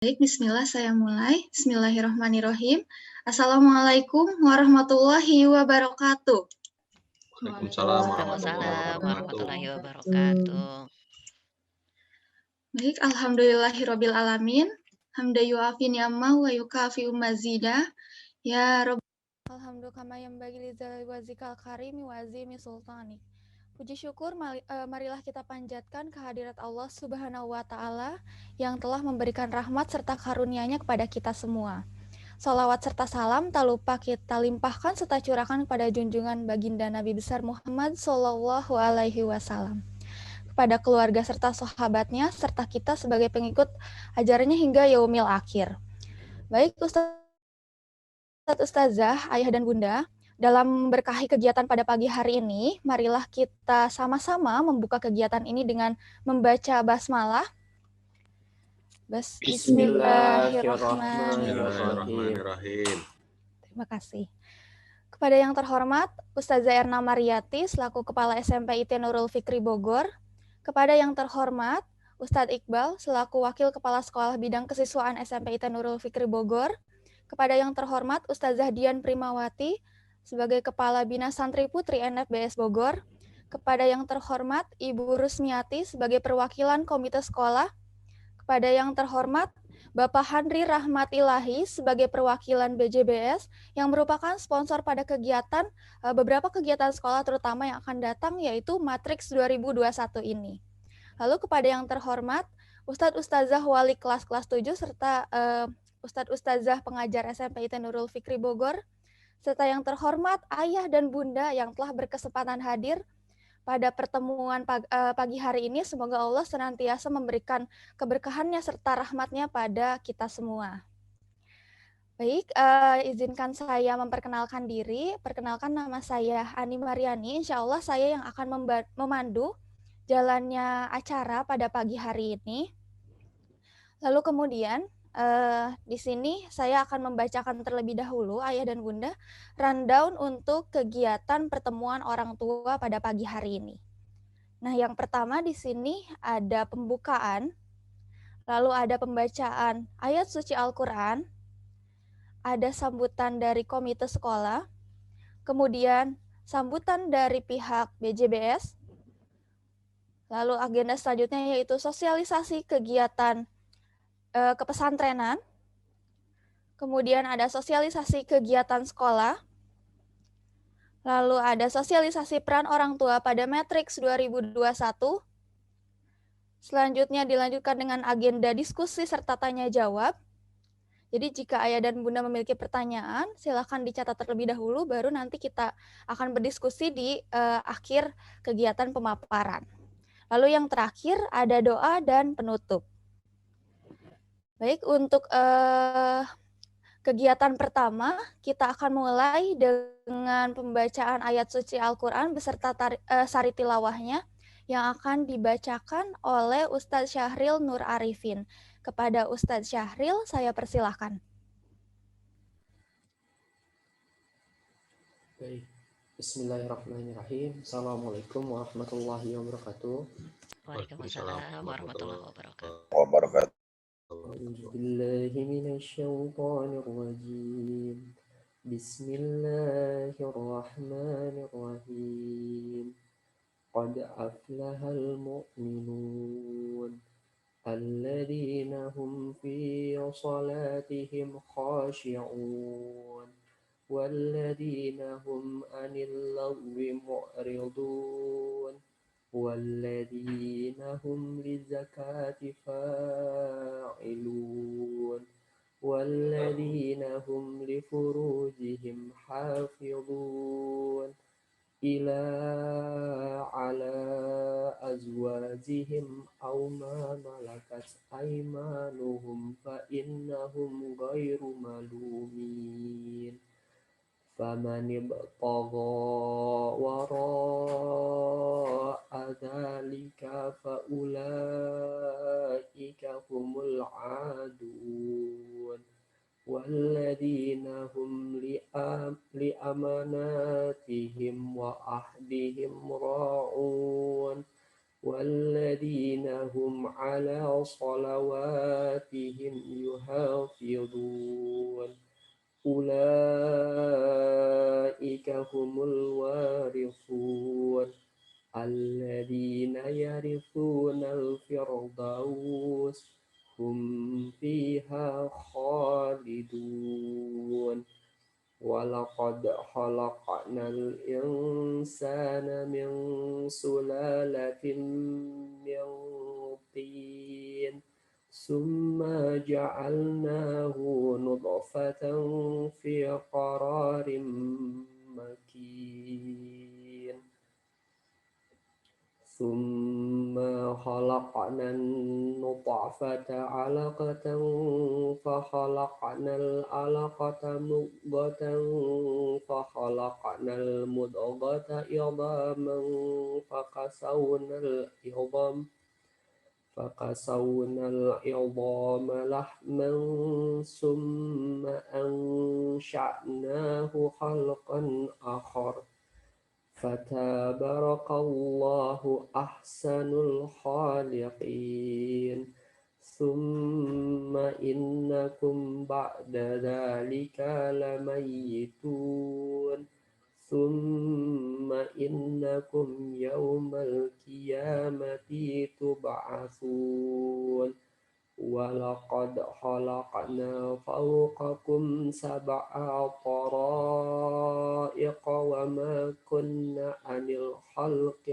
Baik, bismillah saya mulai. Bismillahirrahmanirrahim. Assalamualaikum warahmatullahi wabarakatuh. Waalaikumsalam warahmatullahi Waalaikumsalam wabarakatuh. warahmatullahi wabarakatuh. Baik, alhamdulillahirabbil alamin. Hamda yuafi ni'amahu wa yukafi'u mazidah. Ya Rabb. Alhamdulillah kama yanbaghi lidzati wazikal karimi wa azimi sultani. Puji syukur marilah kita panjatkan kehadirat Allah Subhanahu wa taala yang telah memberikan rahmat serta karunia-Nya kepada kita semua. Salawat serta salam tak lupa kita limpahkan serta curahkan kepada junjungan baginda Nabi besar Muhammad Sallallahu Alaihi Wasallam, kepada keluarga serta sahabatnya, serta kita sebagai pengikut ajarannya hingga yaumil akhir. Baik Ustazah, ayah dan bunda, dalam memberkahi kegiatan pada pagi hari ini, marilah kita sama-sama membuka kegiatan ini dengan membaca basmalah. Bismillahirrahmanirrahim. Terima kasih. Kepada yang terhormat Ustazah Erna Mariati selaku Kepala SMP IT Nurul Fikri Bogor, kepada yang terhormat Ustadz Iqbal selaku Wakil Kepala Sekolah Bidang Kesiswaan SMP IT Nurul Fikri Bogor, kepada yang terhormat Ustazah Dian Primawati sebagai Kepala Bina Santri Putri NFBS Bogor, kepada yang terhormat Ibu Rusmiati sebagai perwakilan Komite Sekolah, kepada yang terhormat Bapak Handri Rahmatilahi sebagai perwakilan BJBS yang merupakan sponsor pada beberapa kegiatan sekolah terutama yang akan datang yaitu Matriks 2021 ini. Lalu kepada yang terhormat Ustadz Ustazah Wali kelas 7 serta Ustadz Ustazah pengajar SMP IT Nurul Fikri Bogor, serta yang terhormat ayah dan bunda yang telah berkesempatan hadir pada pertemuan pagi hari ini. Semoga Allah senantiasa memberikan keberkahannya serta rahmatnya pada kita semua. Baik, izinkan saya memperkenalkan diri. Perkenalkan, nama saya Ani Mariani. Insya Allah saya yang akan memandu jalannya acara pada pagi hari ini. Lalu kemudian di sini saya akan membacakan terlebih dahulu, ayah dan bunda, rundown untuk kegiatan pertemuan orang tua pada pagi hari ini. Nah, yang pertama di sini ada pembukaan, lalu ada pembacaan ayat suci Al-Quran, ada sambutan dari komite sekolah, kemudian sambutan dari pihak BJBS, lalu agenda selanjutnya yaitu sosialisasi kegiatan kepesantrenan, kemudian ada sosialisasi kegiatan sekolah, lalu ada sosialisasi peran orang tua pada Matriks 2021, selanjutnya dilanjutkan dengan agenda diskusi serta tanya jawab. Jadi jika ayah dan bunda memiliki pertanyaan, silakan dicatat terlebih dahulu, baru nanti kita akan berdiskusi di akhir kegiatan pemaparan. Lalu yang terakhir ada doa dan penutup. Baik, untuk kegiatan pertama, kita akan mulai dengan pembacaan ayat suci Al-Quran beserta sari tilawahnya yang akan dibacakan oleh Ustadz Syahril Nur Arifin. Kepada Ustadz Syahril, saya persilahkan. Baik. Bismillahirrahmanirrahim. Assalamualaikum warahmatullahi wabarakatuh. Waalaikumsalam warahmatullahi wabarakatuh. A'udzubillahi minasyaitonirrajim. Bismillahirrahmanirrahim. Qad aflahal mu'minun alladzina hum fi salatihim khashi'un والذين هم عن اللغو معرضون والذين هم للزكاة فاعلون والذين هم لفروجهم حافظون إلى على أزواجهم أو ما ملكت أيمانهم فإنهم غير ملومين فمن ابتغى وراء ذلك فأولئك هم العادون والذين هم لأماناتهم وعهدهم راعون والذين والذين هم على صلواتهم يحافظون أولئك هم الوارثون الذين يرثون الفردوس هم فيها خالدون ولقد خلقنا الإنسان من سلالة من طين ثم جعلناه نطفة في قرار مكين ثم خلقنا النطفة علقة فخلقنا العلقة مضغة فخلقنا المضغة عظاما فكسونا العظام لحما ثم أنشأناه خلقا آخر فتبارك الله أحسن الخالقين ثم إنكم بعد ذلك لميتون ثم إنكم يوم القيامة تبعثون ولقد خلقنا فوقكم سبع طرائق وما كنا عن الخلق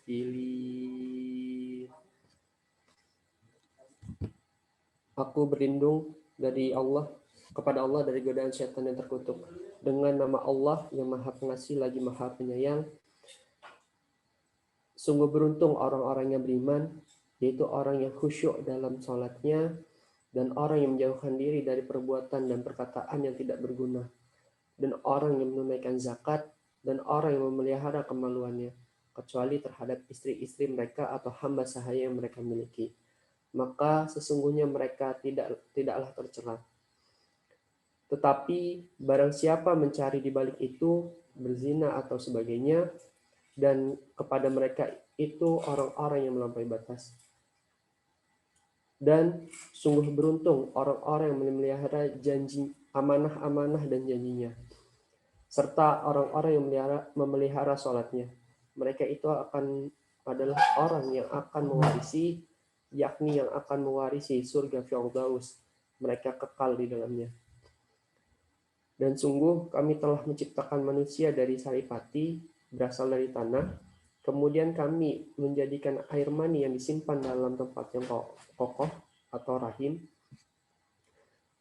غافلين. Aku berlindung dari Allah kepada Allah dari godaan syaitan yang terkutuk. Dengan nama Allah yang Maha Pengasih lagi Maha Penyayang. Sungguh beruntung orang-orang yang beriman, yaitu orang yang khusyuk dalam sholatnya dan orang yang menjauhkan diri dari perbuatan dan perkataan yang tidak berguna, dan orang yang menunaikan zakat dan orang yang memelihara kemaluannya, kecuali terhadap istri-istri mereka atau hamba sahaya yang mereka miliki. Maka sesungguhnya mereka tidaklah tercela. Tetapi barang siapa mencari di balik itu berzina atau sebagainya, dan kepada mereka itu orang-orang yang melampaui batas. Dan sungguh beruntung orang-orang yang memelihara janji, amanah-amanah dan janjinya, serta orang-orang yang memelihara sholatnya. Mereka itu adalah orang yang akan mewarisi, yakni yang akan mewarisi surga Firdaus. Mereka kekal di dalamnya. Dan sungguh kami telah menciptakan manusia dari saripati, berasal dari tanah. Kemudian kami menjadikan air mani yang disimpan dalam tempat yang kokoh atau rahim.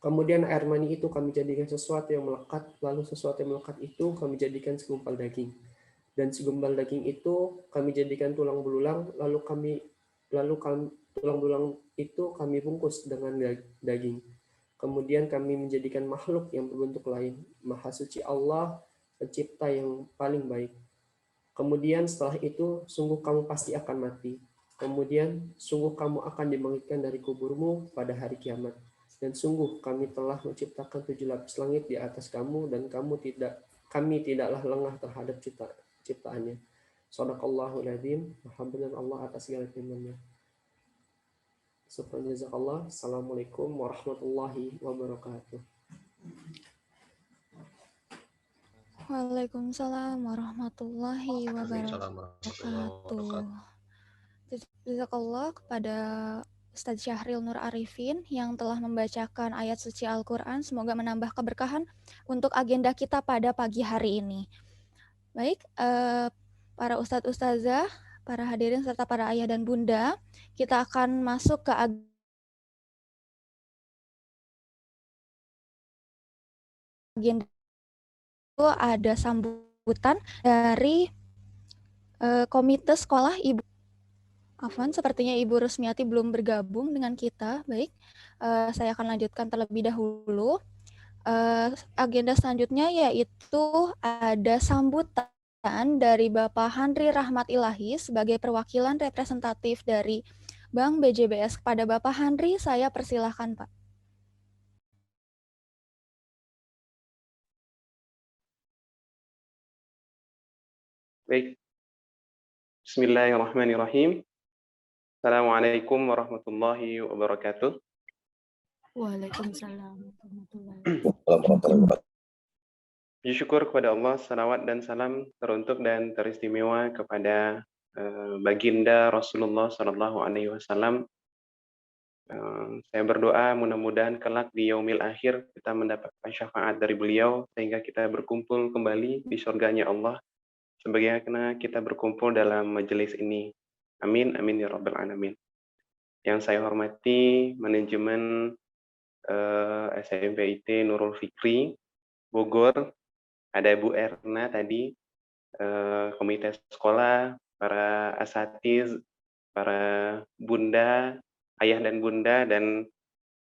Kemudian air mani itu kami jadikan sesuatu yang melekat, lalu sesuatu yang melekat itu kami jadikan segumpal daging. Dan segumpal daging itu kami jadikan tulang belulang, lalu tulang belulang itu kami bungkus dengan daging. Kemudian kami menjadikan makhluk yang berbentuk lain. Maha suci Allah, pencipta yang paling baik. Kemudian setelah itu, sungguh kamu pasti akan mati. Kemudian, sungguh kamu akan dibangkitkan dari kuburmu pada hari kiamat. Dan sungguh kami telah menciptakan 7 lapis langit di atas kamu, dan kami tidaklah lengah terhadap ciptaannya. Shadaqallahul adzim. Alhamdulillah Allah atas segala firman-Nya. Subhanallah. Assalamualaikum warahmatullahi wabarakatuh. Waalaikumsalam warahmatullahi wabarakatuh. Jazakallah kepada Ustadz Syahril Nur Arifin yang telah membacakan ayat suci Al-Quran. Semoga menambah keberkahan untuk agenda kita pada pagi hari ini. Baik, para Ustadz Ustazah, para hadirin serta para ayah dan bunda, kita akan masuk ke agenda. Itu ada sambutan dari Komite Sekolah Ibu. Afwan, sepertinya Ibu Rusmiati belum bergabung dengan kita. Baik, saya akan lanjutkan terlebih dahulu. Agenda selanjutnya yaitu ada sambutan dari Bapak Handri Rahmat Ilahi sebagai perwakilan representatif dari Bank BJBS. Kepada Bapak Handri, saya persilahkan, Pak. Baik. Bismillahirrahmanirrahim. Assalamualaikum warahmatullahi wabarakatuh. Waalaikumsalam warahmatullahi Puji syukur kepada Allah, salawat dan salam teruntuk dan teristimewa kepada baginda Rasulullah Sallallahu Alaihi Wasallam. Saya berdoa mudah-mudahan kelak di yaumil akhir kita mendapatkan syafaat dari beliau sehingga kita berkumpul kembali di surganya Allah sebagaimana kita berkumpul dalam majelis ini. Amin, amin ya rabbal alamin. Yang saya hormati manajemen SMPIT Nurul Fikri Bogor, ada Bu Erna tadi, komite sekolah, para asatiz, para bunda, ayah dan bunda, dan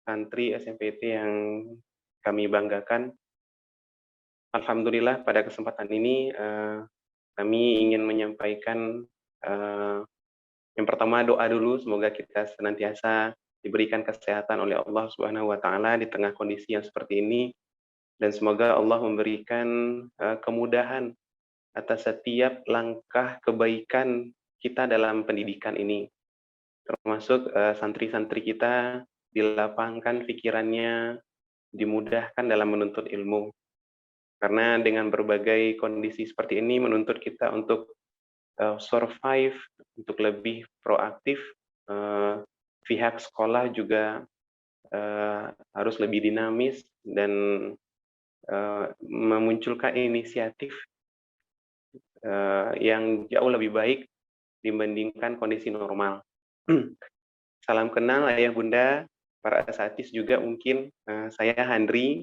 santri SMPIT yang kami banggakan. Alhamdulillah pada kesempatan ini kami ingin menyampaikan yang pertama doa dulu, semoga kita senantiasa diberikan kesehatan oleh Allah Subhanahu wa taala di tengah kondisi yang seperti ini, dan semoga Allah memberikan kemudahan atas setiap langkah kebaikan kita dalam pendidikan ini, termasuk santri-santri kita dilapangkan pikirannya, dimudahkan dalam menuntut ilmu. Karena dengan berbagai kondisi seperti ini menuntut kita untuk survive, untuk lebih proaktif. Pihak sekolah juga harus lebih dinamis dan memunculkan inisiatif yang jauh lebih baik dibandingkan kondisi normal. Salam kenal ayah bunda, para asatidz juga mungkin. Saya Handri,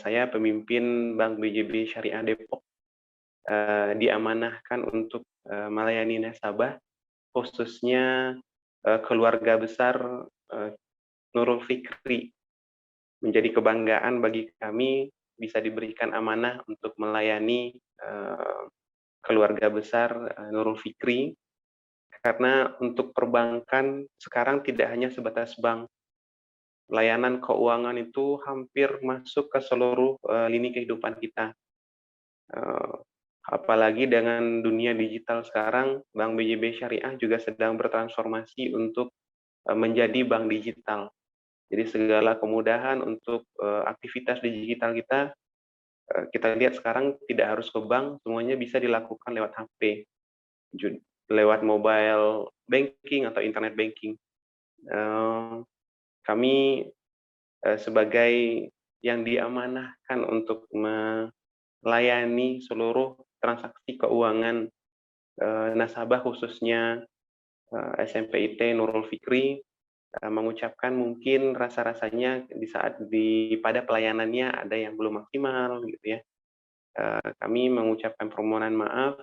saya pemimpin Bank BJB Syariah Depok, diamanahkan untuk melayani nasabah, khususnya keluarga besar Nurul Fikri. Menjadi kebanggaan bagi kami bisa diberikan amanah untuk melayani keluarga besar Nurul Fikri, karena untuk perbankan sekarang tidak hanya sebatas bank. Layanan keuangan itu hampir masuk ke seluruh lini kehidupan kita. Apalagi dengan dunia digital sekarang, Bank BJB Syariah juga sedang bertransformasi untuk menjadi bank digital. Jadi segala kemudahan untuk aktivitas digital kita lihat sekarang tidak harus ke bank, semuanya bisa dilakukan lewat HP, lewat mobile banking atau internet banking. Kami sebagai yang diamanahkan untuk melayani seluruh transaksi keuangan nasabah khususnya SMPIT Nurul Fikri, mengucapkan mungkin rasa-rasanya pada pelayanannya ada yang belum maksimal gitu ya. Kami mengucapkan permohonan maaf,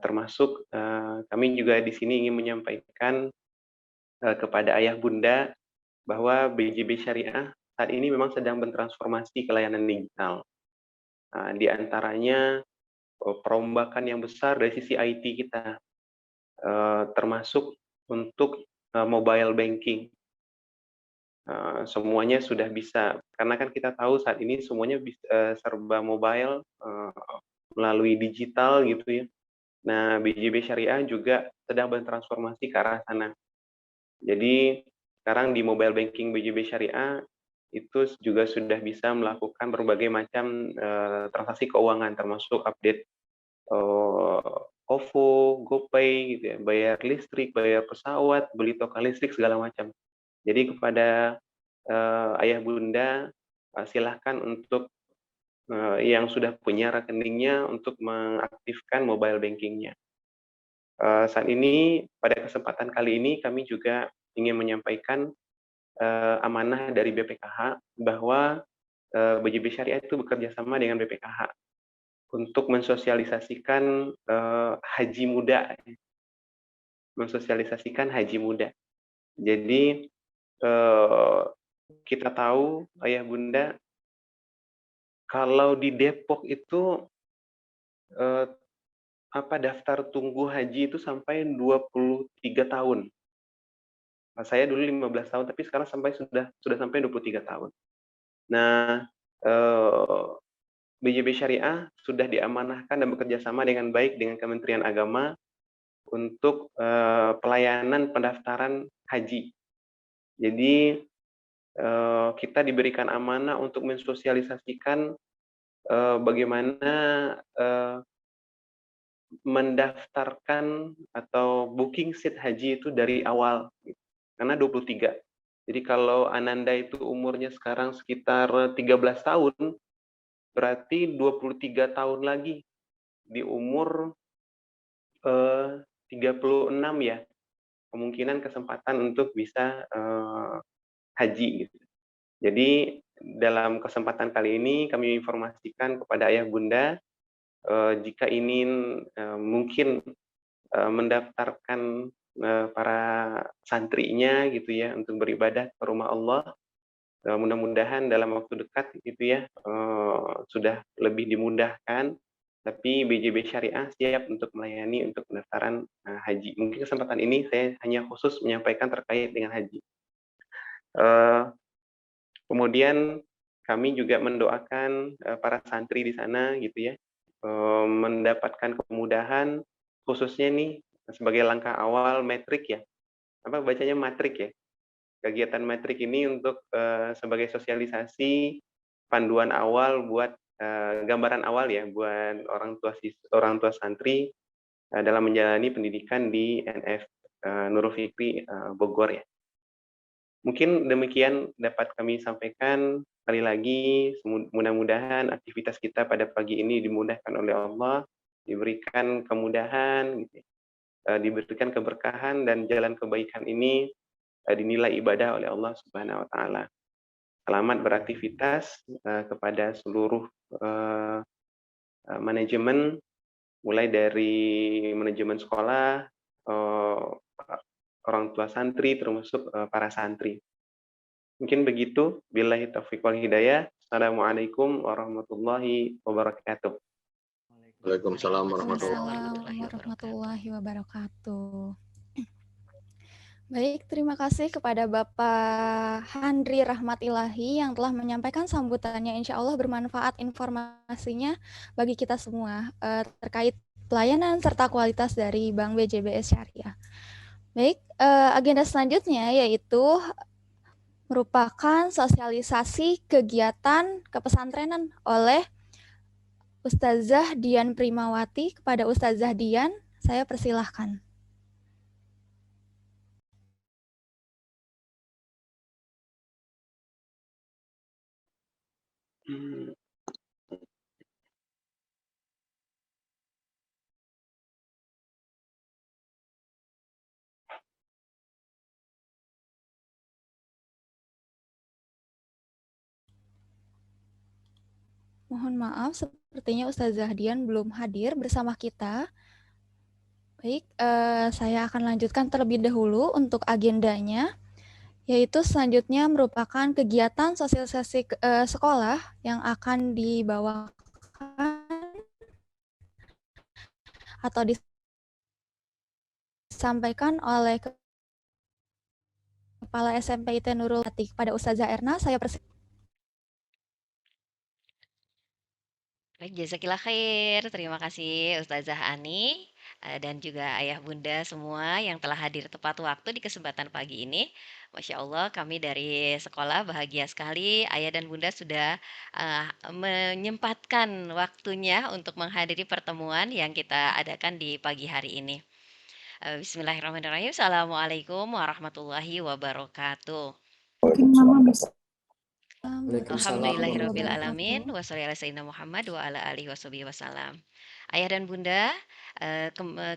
termasuk kami juga di sini ingin menyampaikan kepada ayah bunda bahwa BJB Syariah saat ini memang sedang bertransformasi ke layanan digital. Di antaranya perombakan yang besar dari sisi IT kita, termasuk untuk mobile banking. Semuanya sudah bisa, karena kan kita tahu saat ini semuanya serba mobile, melalui digital gitu ya. Nah, BJB Syariah juga sedang bertransformasi ke arah sana. Jadi sekarang di mobile banking BJB Syariah itu juga sudah bisa melakukan berbagai macam transaksi keuangan, termasuk update OVO, GoPay, gitu ya, bayar listrik, bayar pesawat, beli token listrik, segala macam. Jadi kepada ayah bunda, silahkan untuk yang sudah punya rekeningnya untuk mengaktifkan mobile bankingnya. Saat ini, pada kesempatan kali ini, kami juga ingin menyampaikan amanah dari BPKH bahwa BJB Syariah itu bekerja sama dengan BPKH untuk mensosialisasikan haji muda. Jadi kita tahu ayah bunda, kalau di Depok itu daftar tunggu haji itu sampai 23 tahun. Saya dulu 15 tahun, tapi sekarang sudah sampai 23 tahun. Nah, BJB Syariah sudah diamanahkan dan bekerja sama dengan baik dengan Kementerian Agama untuk pelayanan pendaftaran haji. Jadi kita diberikan amanah untuk mensosialisasikan bagaimana mendaftarkan atau booking seat haji itu dari awal, gitu. Karena 23. Jadi kalau Ananda itu umurnya sekarang sekitar 13 tahun, berarti 23 tahun lagi di umur 36 ya, kemungkinan kesempatan untuk bisa haji gitu. Jadi dalam kesempatan kali ini kami informasikan kepada ayah bunda jika ingin mungkin mendaftarkan para santrinya gitu ya untuk beribadah ke rumah Allah. Mudah-mudahan dalam waktu dekat gitu ya sudah lebih dimudahkan. Tapi BJB Syariah siap untuk melayani untuk pendaftaran haji. Mungkin kesempatan ini saya hanya khusus menyampaikan terkait dengan haji. Kemudian kami juga mendoakan para santri di sana gitu ya mendapatkan kemudahan khususnya nih sebagai langkah awal metrik ya. Apa bacanya matrik ya? Kegiatan matrik ini untuk sebagai sosialisasi panduan awal buat gambaran awal ya buat orang tua santri dalam menjalani pendidikan di NF Nurul Fikri Bogor ya. Mungkin demikian dapat kami sampaikan. Sekali lagi, mudah-mudahan aktivitas kita pada pagi ini dimudahkan oleh Allah, diberikan kemudahan, gitu, diberikan keberkahan, dan jalan kebaikan ini dinilai ibadah oleh Allah Subhanahu wa Ta'ala. Selamat beraktivitas kepada seluruh manajemen, mulai dari manajemen sekolah, orang tua santri, termasuk para santri. Mungkin begitu. Billahi taufiq wal hidayah. Assalamualaikum warahmatullahi wabarakatuh. Waalaikumsalam warahmatullahi wabarakatuh. Baik, terima kasih kepada Bapak Handri Rahmat Ilahi yang telah menyampaikan sambutannya. Insya Allah bermanfaat informasinya bagi kita semua terkait pelayanan serta kualitas dari Bank BJBS Syariah. Baik, agenda selanjutnya yaitu merupakan sosialisasi kegiatan kepesantrenan oleh Ustazah Dian Primawati. Kepada Ustazah Dian, saya persilahkan. Mohon maaf, sepertinya Ustazah Dian belum hadir bersama kita. Baik, saya akan lanjutkan terlebih dahulu untuk agendanya, yaitu selanjutnya merupakan kegiatan sosialisasi sekolah yang akan dibawakan atau disampaikan oleh Kepala SMP IT Nurul Fatih. Pada Ustazah Erna, saya persilakan. Baik, jazakillah khair. Terima kasih Ustazah Ani dan juga ayah bunda semua yang telah hadir tepat waktu di kesempatan pagi ini. Masya Allah, kami dari sekolah bahagia sekali. Ayah dan bunda sudah menyempatkan waktunya untuk menghadiri pertemuan yang kita adakan di pagi hari ini. Bismillahirrahmanirrahim. Assalamualaikum warahmatullahi wabarakatuh. Alhamdulillahirrabbilalamin. Wassalamualaikum Muhammad wa ala alihi wasallam. Ayah dan bunda,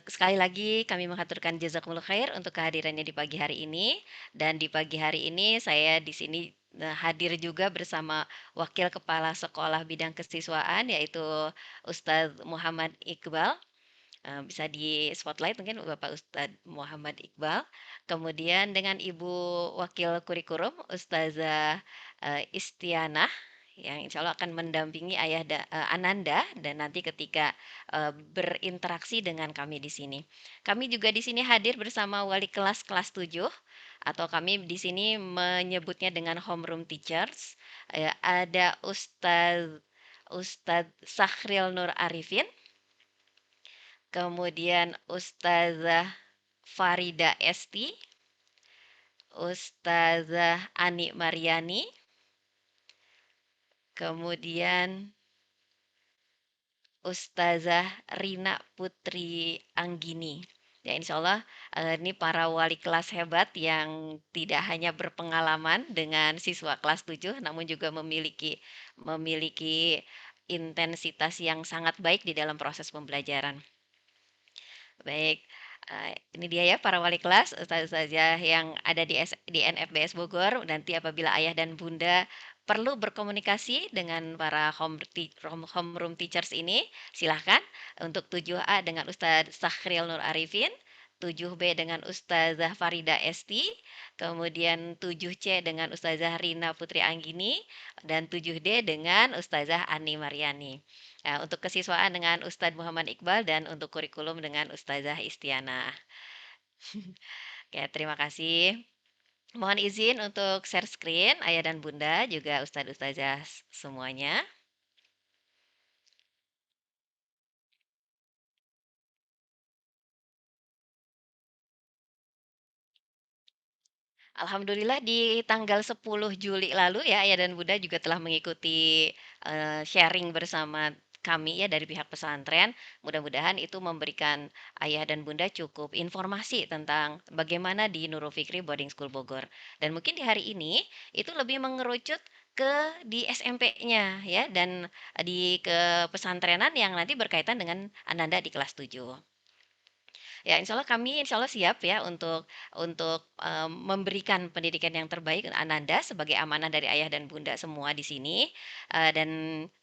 sekali lagi kami mengaturkan jazakumullah khair untuk kehadirannya di pagi hari ini. Dan di pagi hari ini saya di sini hadir juga bersama Wakil Kepala Sekolah Bidang Kesiswaan yaitu Ustadz Muhammad Iqbal. Bisa di spotlight mungkin Bapak Ustadz Muhammad Iqbal. Kemudian dengan Ibu Wakil Kurikulum Ustazah Istianah yang insya Allah akan mendampingi Ananda dan nanti ketika berinteraksi dengan kami di sini. Kami juga di sini hadir bersama wali kelas 7 atau kami di sini menyebutnya dengan homeroom teachers. Ada Ustadz Sakhril Nur Arifin. kemudian Ustazah Farida Esti, Ustazah Ani Mariani, kemudian Ustazah Rina Putri Anggini. Ya, insya Allah ini para wali kelas hebat yang tidak hanya berpengalaman dengan siswa kelas 7, namun juga memiliki intensitas yang sangat baik di dalam proses pembelajaran. Baik, ini dia ya para wali kelas, ustazah yang ada di NFBS Bogor. Nanti apabila ayah dan bunda perlu berkomunikasi dengan para homeroom teachers ini, silahkan untuk 7A dengan Ustadz Sakhril Nur Arifin, 7B dengan Ustazah Farida Esti, kemudian 7C dengan Ustazah Rina Putri Anggini, dan 7D dengan Ustazah Ani Mariani. Untuk kesiswaan dengan Ustadz Muhammad Iqbal dan untuk kurikulum dengan Ustazah Istiana. Oke, terima kasih. Mohon izin untuk share screen, ayah dan bunda, juga Ustadz Ustazah semuanya. Alhamdulillah di tanggal 10 Juli lalu ya, ayah dan bunda juga telah mengikuti sharing bersama kami ya dari pihak pesantren. Mudah-mudahan itu memberikan ayah dan bunda cukup informasi tentang bagaimana di Nurul Fikri Boarding School Bogor. Dan mungkin di hari ini itu lebih mengerucut ke di SMP-nya ya, dan di ke pesantrenan yang nanti berkaitan dengan Ananda di kelas 7. Ya, insya Allah siap ya untuk memberikan pendidikan yang terbaik Ananda sebagai amanah dari ayah dan bunda semua di sini. Dan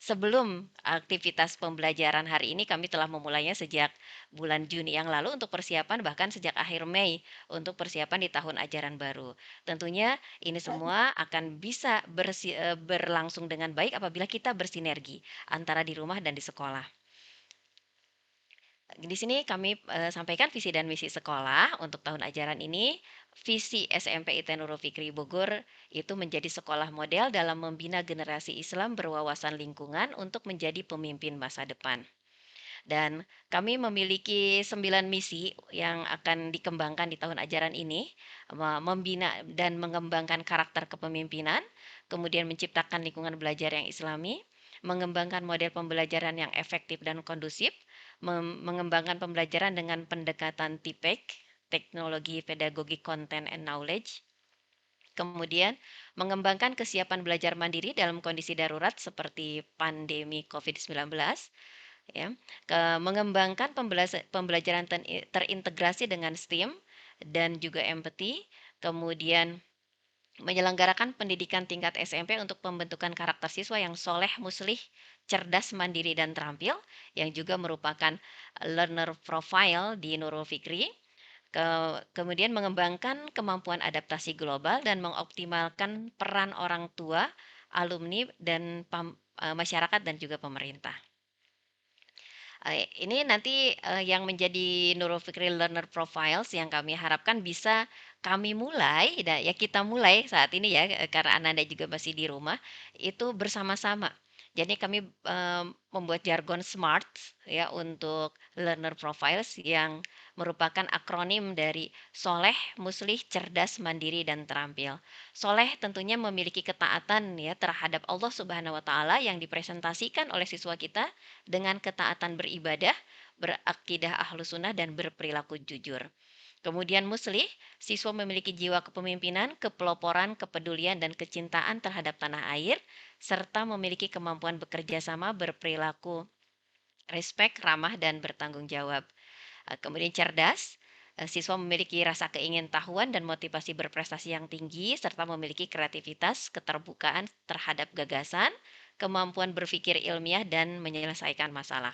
sebelum aktivitas pembelajaran hari ini kami telah memulainya sejak bulan Juni yang lalu untuk persiapan, bahkan sejak akhir Mei untuk persiapan di tahun ajaran baru. Tentunya ini semua akan bisa berlangsung dengan baik apabila kita bersinergi antara di rumah dan di sekolah. Di sini kami sampaikan visi dan misi sekolah untuk tahun ajaran ini. Visi SMP IT Nurul Fikri Bogor itu menjadi sekolah model dalam membina generasi Islam berwawasan lingkungan untuk menjadi pemimpin masa depan. Dan kami memiliki 9 misi yang akan dikembangkan di tahun ajaran ini, membina dan mengembangkan karakter kepemimpinan, kemudian menciptakan lingkungan belajar yang islami, mengembangkan model pembelajaran yang efektif dan kondusif, mengembangkan pembelajaran dengan pendekatan TPEC, teknologi pedagogi content and knowledge, kemudian mengembangkan kesiapan belajar mandiri dalam kondisi darurat seperti pandemi COVID-19, ya, mengembangkan pembelajaran terintegrasi dengan STEAM dan juga empathy, kemudian menyelenggarakan pendidikan tingkat SMP untuk pembentukan karakter siswa yang soleh, muslih, cerdas, mandiri, dan terampil, yang juga merupakan learner profile di Nurul Fikri. Kemudian mengembangkan kemampuan adaptasi global dan mengoptimalkan peran orang tua, alumni, dan masyarakat dan juga pemerintah. Ini nanti yang menjadi Nurul Fikri Learner Profiles yang kami harapkan bisa kami mulai, ya kita mulai saat ini ya, karena Ananda juga masih di rumah, itu bersama-sama. Jadi kami membuat jargon SMART ya untuk Learner Profiles yang merupakan akronim dari soleh, muslih, cerdas, mandiri, dan terampil. Soleh tentunya memiliki ketaatan ya terhadap Allah Subhanahu wa Ta'ala yang dipresentasikan oleh siswa kita dengan ketaatan beribadah, berakidah ahlu sunnah, dan berperilaku jujur. Kemudian muslih, siswa memiliki jiwa kepemimpinan, kepeloporan, kepedulian, dan kecintaan terhadap tanah air, serta memiliki kemampuan bekerja sama, berperilaku respek, ramah, dan bertanggung jawab. Kemudian cerdas, siswa memiliki rasa keingintahuan dan motivasi berprestasi yang tinggi, serta memiliki kreativitas, keterbukaan terhadap gagasan, kemampuan berpikir ilmiah, dan menyelesaikan masalah.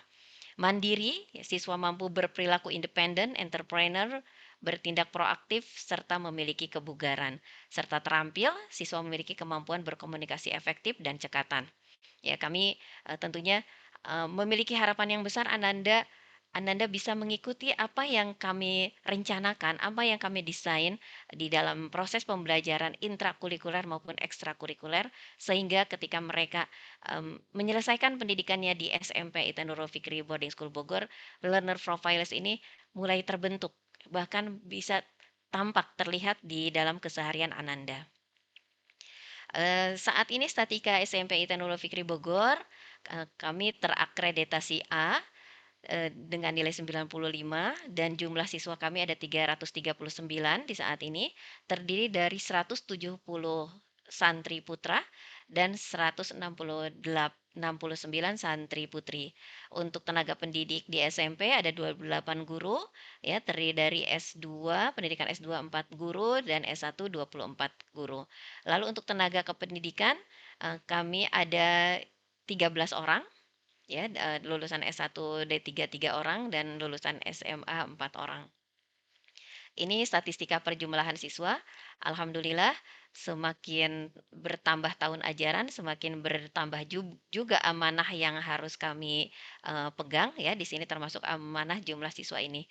Mandiri, siswa mampu berperilaku independen, entrepreneur, bertindak proaktif, serta memiliki kebugaran. Serta terampil, siswa memiliki kemampuan berkomunikasi efektif dan cekatan. Ya, kami tentunya memiliki harapan yang besar Ananda Ananda bisa mengikuti apa yang kami rencanakan, apa yang kami desain di dalam proses pembelajaran intrakurikuler maupun ekstrakurikuler, sehingga ketika mereka menyelesaikan pendidikannya di SMP ITN Nurul Fikri Boarding School Bogor, learner profiles ini mulai terbentuk, bahkan bisa tampak terlihat di dalam keseharian Ananda. Saat ini Statika SMP ITN Nurul Fikri Bogor, kami terakreditasi A dengan nilai 95 dan jumlah siswa kami ada 339 di saat ini, terdiri dari 170 santri putra dan 169 santri putri. Untuk tenaga pendidik di SMP ada 28 guru, ya, terdiri dari S2, pendidikan S2 4 guru dan S1 24 guru. Lalu untuk tenaga kependidikan kami ada 13 orang, ya, lulusan S1 D3 3 orang dan lulusan SMA 4 orang. Ini statistika perjumlahan siswa. Alhamdulillah semakin bertambah tahun ajaran, semakin bertambah juga amanah yang harus kami pegang, ya. Di sini termasuk amanah jumlah siswa ini.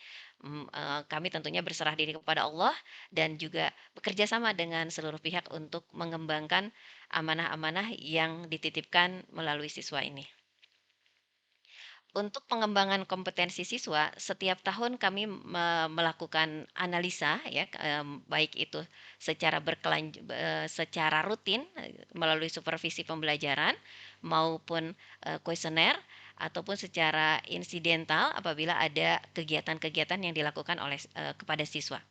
Kami tentunya berserah diri kepada Allah dan juga bekerja sama dengan seluruh pihak untuk mengembangkan amanah-amanah yang dititipkan melalui siswa ini. Untuk pengembangan kompetensi siswa, setiap tahun kami melakukan analisa, ya, baik itu secara secara rutin melalui supervisi pembelajaran maupun kuesioner ataupun secara insidental apabila ada kegiatan-kegiatan yang dilakukan oleh kepada siswa.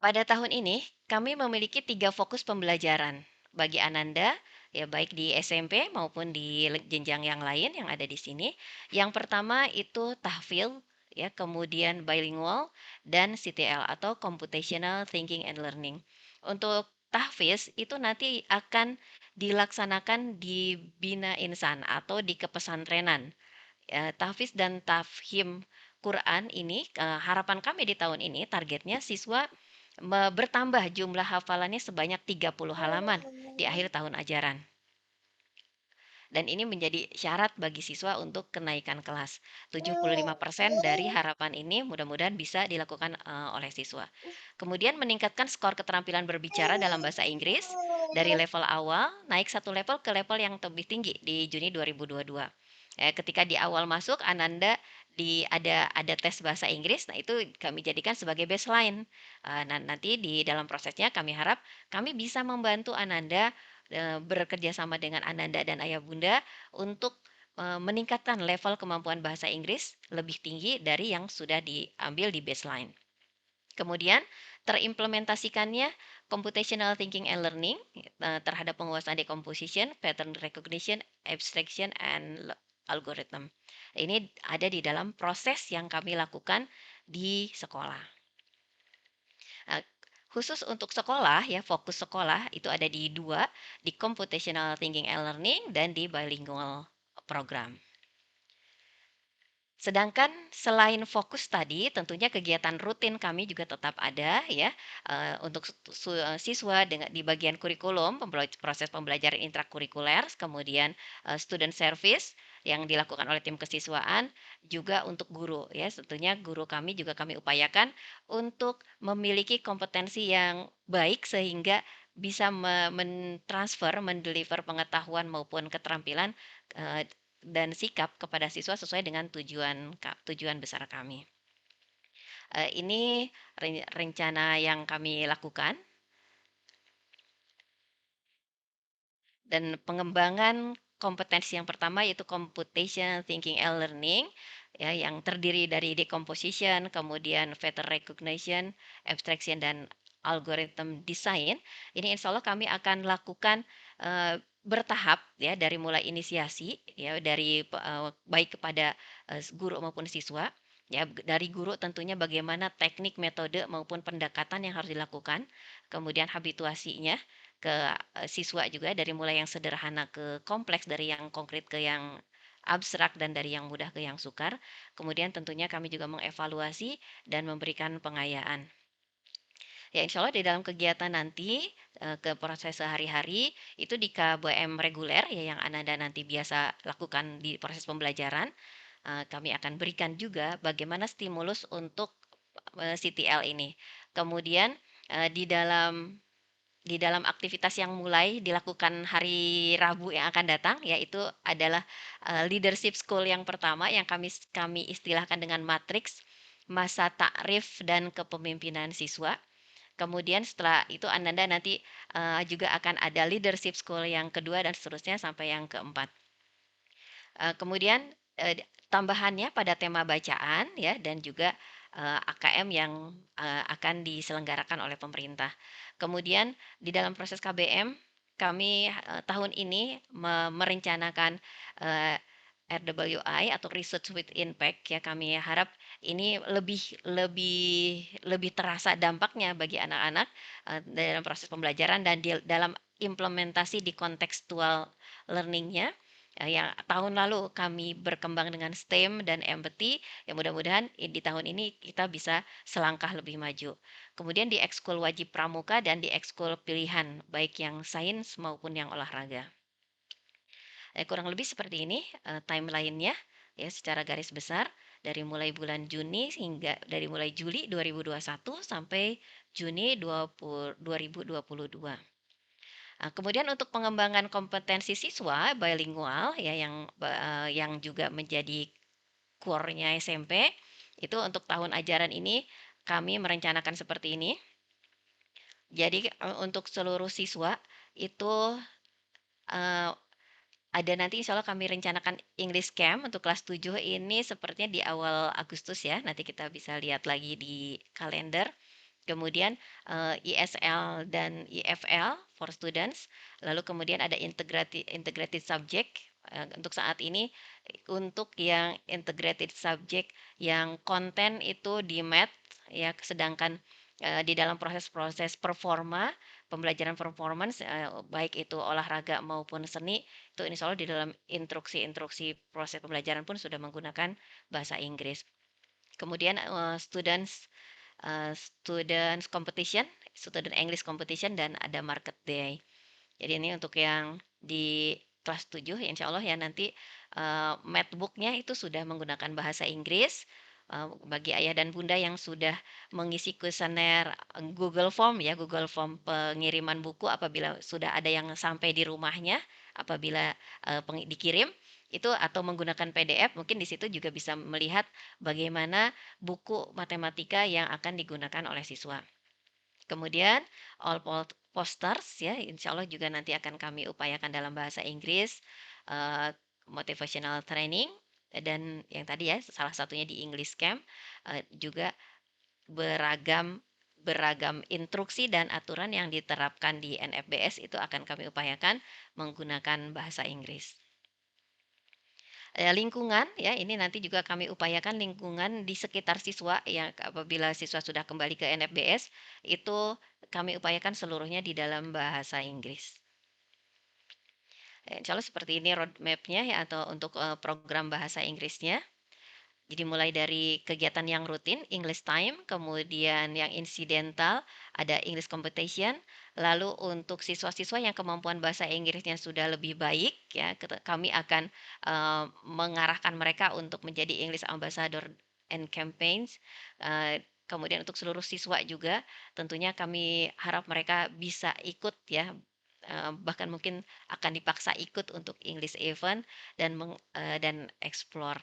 Pada tahun ini, kami memiliki 3 fokus pembelajaran bagi Ananda, ya, baik di SMP maupun di jenjang yang lain yang ada di sini. Yang pertama itu tahfidz, ya, kemudian bilingual dan CTL atau Computational Thinking and Learning. Untuk tahfidz itu nanti akan dilaksanakan di Bina Insan atau di kepesantrenan. Tahfidz dan tafhim Quran ini, harapan kami di tahun ini targetnya siswa bertambah jumlah hafalannya sebanyak 30 halaman di akhir tahun ajaran. Dan ini menjadi syarat bagi siswa untuk kenaikan kelas. 75% dari harapan ini mudah-mudahan bisa dilakukan oleh siswa. Kemudian meningkatkan skor keterampilan berbicara dalam bahasa Inggris dari level awal naik 1 level ke level yang lebih tinggi di Juni 2022. Ketika di awal masuk Ananda ada tes bahasa Inggris, nah itu kami jadikan sebagai baseline. Nah, nanti di dalam prosesnya kami harap kami bisa membantu Ananda bekerja sama dengan Ananda dan Ayah Bunda untuk meningkatkan level kemampuan bahasa Inggris lebih tinggi dari yang sudah diambil di baseline. Kemudian terimplementasikannya computational thinking and learning terhadap penguasaan decomposition, pattern recognition, abstraction, and algorithm. Ini ada di dalam proses yang kami lakukan di sekolah. Khusus untuk sekolah, ya, fokus sekolah itu ada di 2, di computational thinking and learning dan di bilingual program. Sedangkan selain fokus tadi, tentunya kegiatan rutin kami juga tetap ada, ya, untuk siswa di bagian kurikulum, proses pembelajaran intrakurikuler, kemudian student service yang dilakukan oleh tim kesiswaan, juga untuk guru, ya, tentunya guru kami juga kami upayakan untuk memiliki kompetensi yang baik sehingga bisa mentransfer, mendeliver pengetahuan maupun keterampilan dan sikap kepada siswa sesuai dengan tujuan besar kami. Ini rencana yang kami lakukan. Dan pengembangan kompetensi yang pertama yaitu computation thinking and learning, ya, yang terdiri dari decomposition, kemudian pattern recognition, abstraction, dan algorithm design. Ini insya Allah kami akan lakukan bertahap, ya, dari mulai inisiasi, ya, dari baik kepada guru maupun siswa. Ya, dari guru tentunya bagaimana teknik, metode maupun pendekatan yang harus dilakukan, kemudian habituasinya ke siswa juga dari mulai yang sederhana ke kompleks, dari yang konkret ke yang abstrak, dan dari yang mudah ke yang sukar. Kemudian tentunya kami juga mengevaluasi dan memberikan pengayaan. Ya insya Allah di dalam kegiatan nanti ke proses sehari-hari itu di KBM reguler ya yang Ananda nanti biasa lakukan di proses pembelajaran, kami akan berikan juga bagaimana stimulus untuk CTL ini. Kemudian di dalam aktivitas yang mulai dilakukan hari Rabu yang akan datang, yaitu adalah leadership school yang pertama yang kami istilahkan dengan matriks masa takrif dan kepemimpinan siswa. Kemudian setelah itu Ananda nanti juga akan ada leadership school yang kedua dan seterusnya sampai yang keempat. Kemudian tambahannya pada tema bacaan ya dan juga AKM yang akan diselenggarakan oleh pemerintah. Kemudian di dalam proses KBM kami tahun ini merencanakan RWI atau Research with Impact ya, kami harap ini lebih terasa dampaknya bagi anak-anak dalam proses pembelajaran dan dalam implementasi di contextual learning-nya. Yang tahun lalu kami berkembang dengan STEM dan empathy, ya mudah-mudahan di tahun ini kita bisa selangkah lebih maju. Kemudian di ekskul wajib pramuka dan di ekskul pilihan, baik yang sains maupun yang olahraga. Kurang lebih seperti ini timeline-nya ya secara garis besar dari mulai bulan Juni hingga dari mulai Juli 2021 sampai Juni 2022. Kemudian untuk pengembangan kompetensi siswa bilingual ya yang juga menjadi core-nya SMP itu untuk tahun ajaran ini kami merencanakan seperti ini. Jadi untuk seluruh siswa itu ada nanti insya Allah kami rencanakan English Camp untuk kelas 7 ini sepertinya di awal Agustus ya. Nanti kita bisa lihat lagi di kalender. Kemudian ISL dan IFL for students. Lalu kemudian ada integrated subject. Untuk saat ini untuk yang integrated subject yang konten itu di math ya, sedangkan di dalam proses-proses pembelajaran performance baik itu olahraga maupun seni itu insya Allah di dalam instruksi proses pembelajaran pun sudah menggunakan bahasa Inggris. Kemudian students competition, student English competition dan ada market day. Jadi ini untuk yang di kelas 7 insya Allah ya nanti mathbook-nya itu sudah menggunakan bahasa Inggris. Bagi ayah dan bunda yang sudah mengisi kuesioner Google Form ya, Google Form pengiriman buku apabila sudah ada yang sampai di rumahnya apabila dikirim itu atau menggunakan PDF, mungkin di situ juga bisa melihat bagaimana buku matematika yang akan digunakan oleh siswa. Kemudian all posters ya, insya Allah juga nanti akan kami upayakan dalam bahasa Inggris, motivational training dan yang tadi ya salah satunya di English Camp juga beragam instruksi dan aturan yang diterapkan di NFBS itu akan kami upayakan menggunakan bahasa Inggris. Lingkungan ya ini nanti juga kami upayakan lingkungan di sekitar siswa yang apabila siswa sudah kembali ke NFBS itu kami upayakan seluruhnya di dalam bahasa Inggris. Insya Allah seperti ini roadmap-nya ya atau untuk program bahasa Inggrisnya. Jadi mulai dari kegiatan yang rutin, English Time, kemudian yang insidental, ada English Competition, lalu untuk siswa-siswa yang kemampuan bahasa Inggrisnya sudah lebih baik, ya kami akan mengarahkan mereka untuk menjadi English Ambassador and Campaigns. Kemudian untuk seluruh siswa juga, tentunya kami harap mereka bisa ikut ya, bahkan mungkin akan dipaksa ikut untuk English Event dan explore.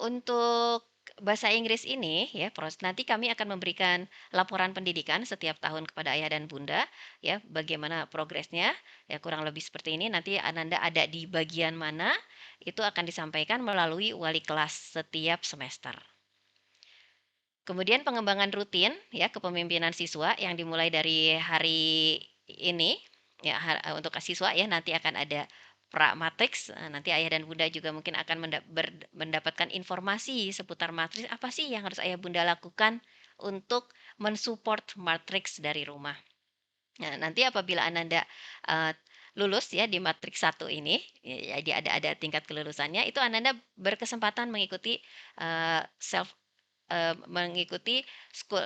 Untuk bahasa Inggris ini ya, nanti kami akan memberikan laporan pendidikan setiap tahun kepada ayah dan bunda ya, bagaimana progresnya ya kurang lebih seperti ini. Nanti Ananda ada di bagian mana itu akan disampaikan melalui wali kelas setiap semester. Kemudian pengembangan rutin ya kepemimpinan siswa yang dimulai dari hari ini ya untuk siswa ya nanti akan ada matriks. Nanti ayah dan bunda juga mungkin akan mendapatkan informasi seputar matriks apa sih yang harus ayah bunda lakukan untuk mensupport matriks dari rumah. Nah, nanti apabila Ananda lulus ya di matriks 1 ini, jadi ada tingkat kelulusannya, itu Ananda berkesempatan mengikuti self mengikuti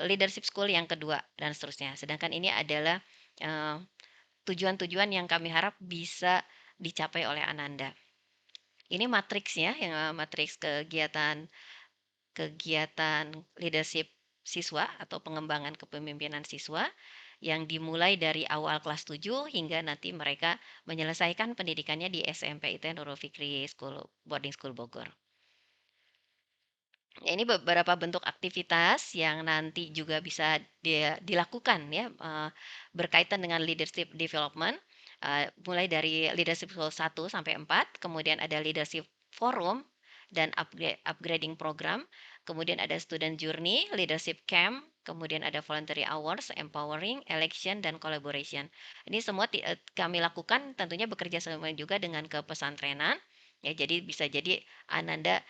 leadership school yang kedua dan seterusnya. Sedangkan ini adalah tujuan-tujuan yang kami harap bisa dicapai oleh Ananda. Ini matriksnya, yang matriks kegiatan leadership siswa atau pengembangan kepemimpinan siswa yang dimulai dari awal kelas 7 hingga nanti mereka menyelesaikan pendidikannya di SMP ITN Nurul Fikri Boarding School Bogor. Ini beberapa bentuk aktivitas yang nanti juga bisa dilakukan ya, berkaitan dengan leadership development, mulai dari leadership school 1 sampai 4, kemudian ada leadership forum dan upgrading program, kemudian ada student journey, leadership camp, kemudian ada voluntary hours, empowering, election, dan collaboration. Ini semua kami lakukan tentunya bekerja sama juga dengan kepesantrenan, ya, jadi bisa jadi Ananda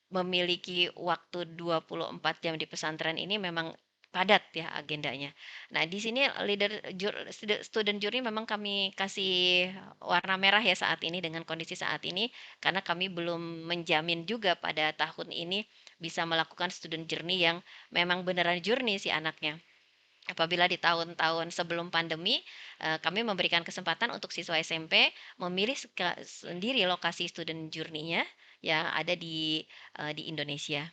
memiliki waktu 24 jam di pesantren ini memang padat ya agendanya. Nah, di sini student journey memang kami kasih warna merah ya saat ini dengan kondisi saat ini, karena kami belum menjamin juga pada tahun ini bisa melakukan student journey yang memang beneran journey si anaknya. Apabila di tahun-tahun sebelum pandemi, kami memberikan kesempatan untuk siswa SMP memilih sendiri lokasi student journey-nya yang ada di Indonesia.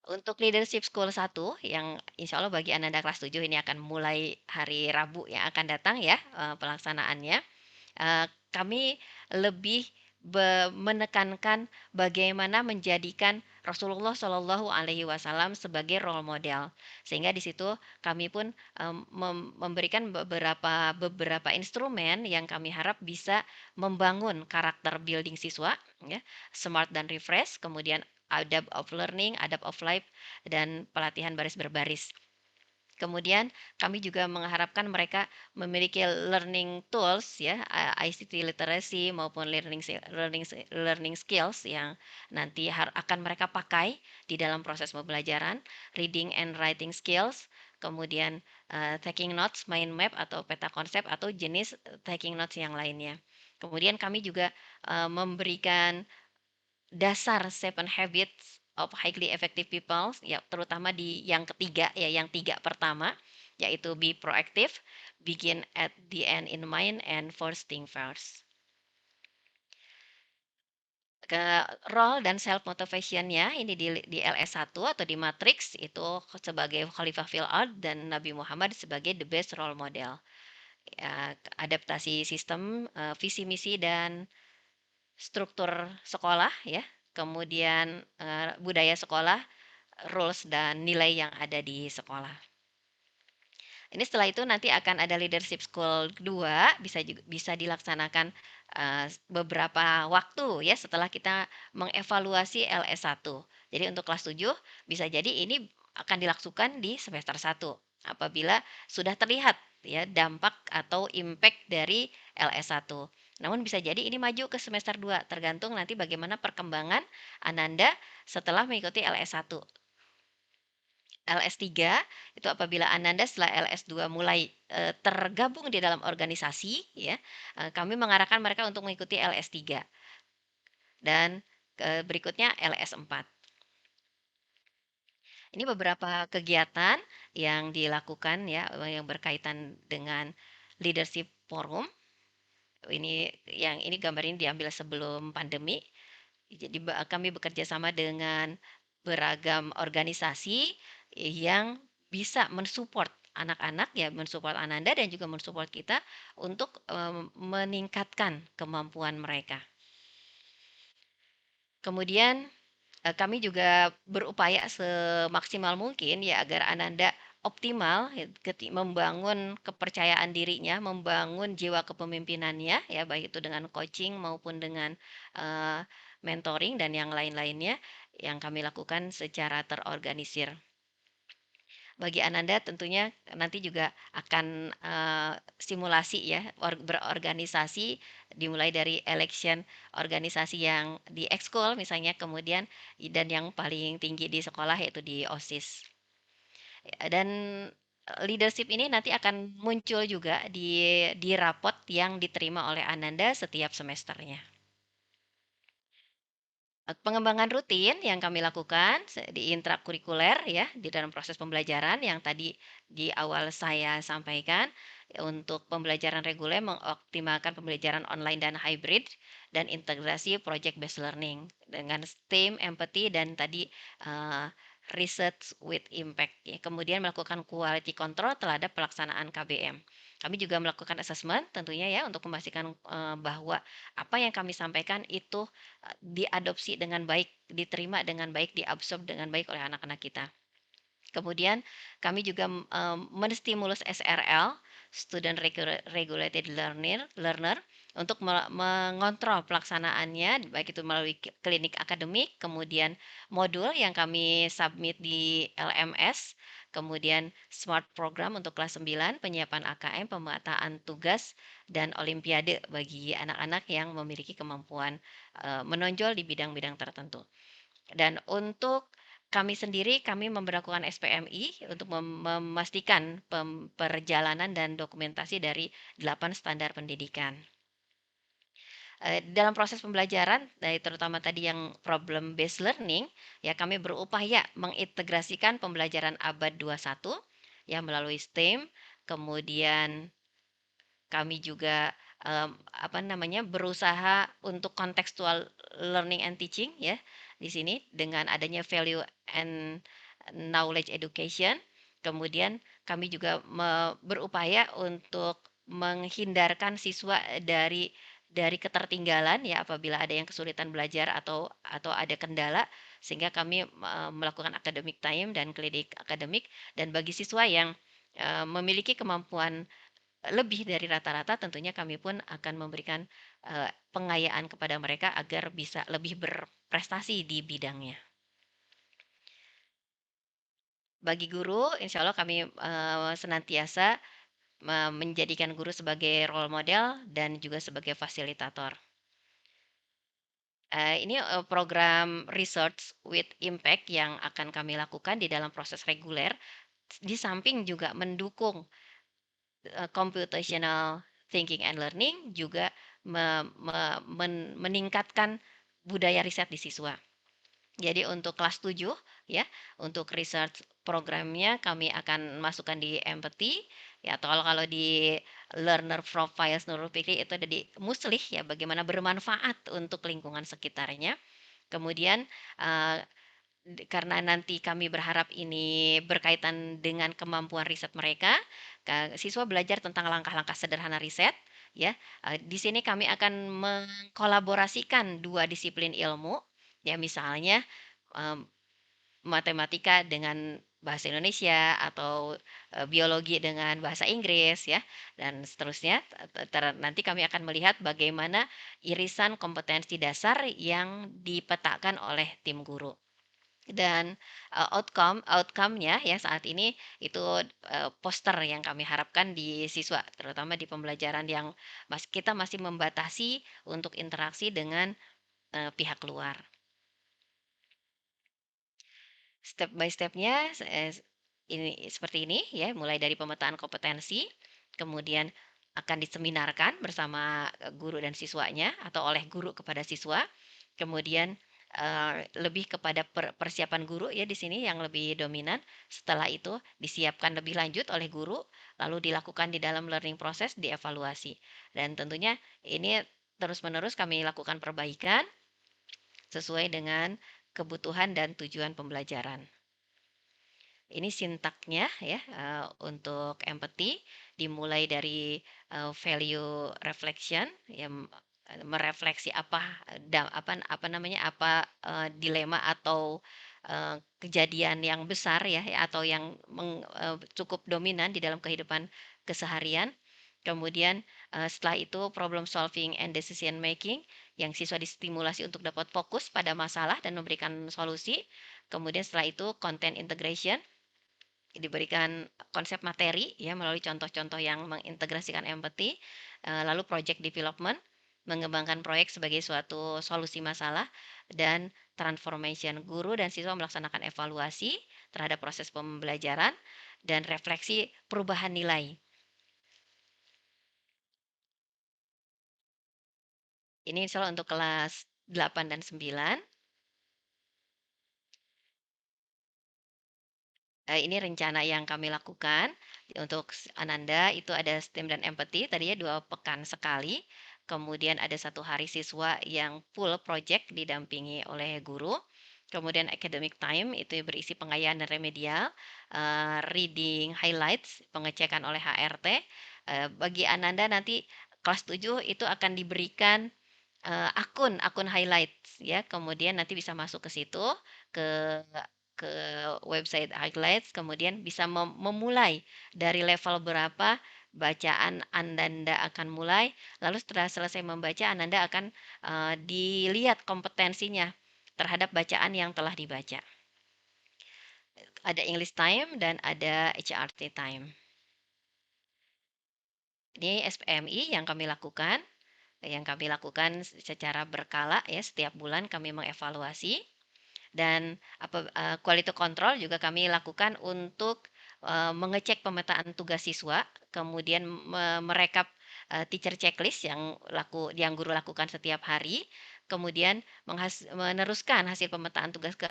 Untuk leadership school 1 yang insya Allah bagi Ananda kelas 7 ini akan mulai hari Rabu yang akan datang ya, pelaksanaannya. Kami lebih menekankan bagaimana menjadikan Rasulullah Shallallahu Alaihi Wasallam sebagai role model, sehingga di situ kami pun memberikan beberapa instrumen yang kami harap bisa membangun karakter building siswa, ya, smart dan refresh, kemudian adab of learning, adab of life, dan pelatihan baris berbaris. Kemudian kami juga mengharapkan mereka memiliki learning tools ya, ICT literacy maupun learning skills yang nanti akan mereka pakai di dalam proses pembelajaran, reading and writing skills, kemudian taking notes, mind map atau peta konsep atau jenis taking notes yang lainnya. Kemudian kami juga memberikan dasar 7 habits of highly effective people, ya, terutama di yang ketiga ya, yang 3 pertama, yaitu be proactive, begin at the end in mind, and first thing first. Ke role dan self motivation-nya ini di LS1 atau di matrix itu sebagai Khalifah fil ard dan Nabi Muhammad sebagai the best role model. Ya, adaptasi sistem, visi misi dan struktur sekolah ya, kemudian budaya sekolah, rules dan nilai yang ada di sekolah. Ini setelah itu nanti akan ada leadership school 2, bisa dilaksanakan beberapa waktu ya setelah kita mengevaluasi LS1. Jadi untuk kelas 7 bisa jadi ini akan dilakukan di semester 1 apabila sudah terlihat ya dampak atau impact dari LS1. Namun bisa jadi ini maju ke semester 2 tergantung nanti bagaimana perkembangan Ananda setelah mengikuti LS1. LS3 itu apabila Ananda setelah LS2 mulai tergabung di dalam organisasi ya, kami mengarahkan mereka untuk mengikuti LS3 dan berikutnya LS4. Ini beberapa kegiatan yang dilakukan ya yang berkaitan dengan leadership forum. Ini gambar ini diambil sebelum pandemi. Jadi kami bekerja sama dengan beragam organisasi yang bisa mensupport anak-anak ya, mensupport Ananda dan juga mensupport kita untuk meningkatkan kemampuan mereka. Kemudian kami juga berupaya semaksimal mungkin ya agar Ananda optimal membangun kepercayaan dirinya, membangun jiwa kepemimpinannya ya, baik itu dengan coaching maupun dengan mentoring dan yang lain-lainnya yang kami lakukan secara terorganisir. Bagi Ananda tentunya nanti juga akan simulasi ya, berorganisasi dimulai dari election organisasi yang di ekskul misalnya, kemudian dan yang paling tinggi di sekolah yaitu di OSIS. Dan leadership ini nanti akan muncul juga di rapot yang diterima oleh Ananda setiap semesternya. Pengembangan rutin yang kami lakukan di intrakurikuler ya, di dalam proses pembelajaran yang tadi di awal saya sampaikan, untuk pembelajaran reguler mengoptimalkan pembelajaran online dan hybrid dan integrasi project based learning dengan STEAM, empathy dan tadi research with impact ya. Kemudian melakukan quality control terhadap pelaksanaan KBM. Kami juga melakukan assessment tentunya ya untuk memastikan bahwa apa yang kami sampaikan itu diadopsi dengan baik, diterima dengan baik, diabsorb dengan baik oleh anak-anak kita. Kemudian kami juga menstimulus SRL, Student Regulated Learner, untuk mengontrol pelaksanaannya, baik itu melalui klinik akademik, kemudian modul yang kami submit di LMS, kemudian smart program untuk kelas 9, penyiapan AKM, pemetaan tugas, dan olimpiade bagi anak-anak yang memiliki kemampuan menonjol di bidang-bidang tertentu. Dan untuk kami sendiri, kami memberlakukan SPMI untuk memastikan perjalanan dan dokumentasi dari 8 standar pendidikan. Dalam proses pembelajaran, terutama tadi yang problem based learning, ya kami berupaya mengintegrasikan pembelajaran abad 21 ya melalui STEAM, kemudian kami juga berusaha untuk contextual learning and teaching ya di sini dengan adanya value and knowledge education. Kemudian kami juga berupaya untuk menghindarkan siswa dari ketertinggalan ya apabila ada yang kesulitan belajar atau ada kendala, sehingga kami melakukan academic time dan klinik akademik. Dan bagi siswa yang memiliki kemampuan lebih dari rata-rata, tentunya kami pun akan memberikan pengayaan kepada mereka agar bisa lebih berprestasi di bidangnya. Bagi guru, insya Allah kami senantiasa menjadikan guru sebagai role model dan juga sebagai fasilitator. Ini program research with impact yang akan kami lakukan di dalam proses reguler, di samping juga mendukung computational thinking and learning, juga meningkatkan budaya riset di siswa. Jadi untuk kelas 7 ya, untuk research programnya kami akan masukkan di empathy ya, atau kalau di learner profiles Nurul Fikri itu ada di muslih ya, bagaimana bermanfaat untuk lingkungan sekitarnya. Kemudian karena nanti kami berharap ini berkaitan dengan kemampuan riset mereka, siswa belajar tentang langkah-langkah sederhana riset ya. Di sini kami akan mengkolaborasikan dua disiplin ilmu ya, misalnya matematika dengan bahasa Indonesia atau biologi dengan bahasa Inggris ya, dan seterusnya. Nanti kami akan melihat bagaimana irisan kompetensi dasar yang dipetakan oleh tim guru. Dan outcome-nya ya saat ini itu poster yang kami harapkan di siswa, terutama di pembelajaran yang kita masih membatasi untuk interaksi dengan pihak luar. Step by step-nya ini seperti ini ya, mulai dari pemetaan kompetensi, kemudian akan diseminarkan bersama guru dan siswanya atau oleh guru kepada siswa, kemudian lebih kepada persiapan guru ya di sini yang lebih dominan. Setelah itu disiapkan lebih lanjut oleh guru, lalu dilakukan di dalam learning process, dievaluasi. Dan tentunya ini terus-menerus kami lakukan perbaikan sesuai dengan kebutuhan dan tujuan pembelajaran. Ini sintaknya ya, untuk empathy dimulai dari value reflection ya, merefleksi apa dilema atau kejadian yang besar ya atau yang cukup dominan di dalam kehidupan keseharian. Kemudian setelah itu problem solving and decision making, yang siswa distimulasi untuk dapat fokus pada masalah dan memberikan solusi. Kemudian setelah itu content integration, diberikan konsep materi ya melalui contoh-contoh yang mengintegrasikan empathy. Lalu project development, mengembangkan proyek sebagai suatu solusi masalah. Dan transformation, guru dan siswa melaksanakan evaluasi terhadap proses pembelajaran dan refleksi perubahan nilai. Ini insya Allah untuk kelas 8 dan 9. Ini rencana yang kami lakukan untuk Ananda itu ada STEM dan empathy tadinya 2 pekan sekali, kemudian ada 1 hari siswa yang full project didampingi oleh guru, kemudian academic time itu berisi pengayaan dan remedial, reading highlights, pengecekan oleh HRT, bagi Ananda nanti kelas 7 itu akan diberikan akun highlights ya, kemudian nanti bisa masuk ke situ, ke ke website highlights, kemudian bisa memulai dari level berapa bacaan Ananda akan mulai, lalu setelah selesai membaca Ananda akan dilihat kompetensinya terhadap bacaan yang telah dibaca. Ada English time dan ada HRT time. Ini SPMI yang kami lakukan secara berkala ya, setiap bulan kami mengevaluasi. Dan quality control juga kami lakukan untuk mengecek pemetaan tugas siswa, kemudian merekap teacher checklist yang guru lakukan setiap hari, kemudian meneruskan hasil pemetaan tugas ke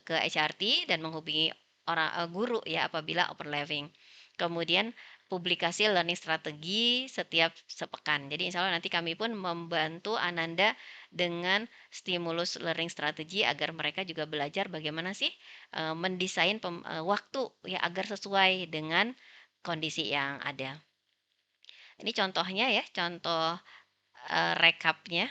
HRT dan menghubungi guru ya apabila overlapping. Kemudian publikasi learning strategi setiap sepekan. Jadi insya Allah nanti kami pun membantu Ananda dengan stimulus learning strategi agar mereka juga belajar bagaimana sih mendesain waktu ya agar sesuai dengan kondisi yang ada. Ini contohnya ya, contoh rekapnya.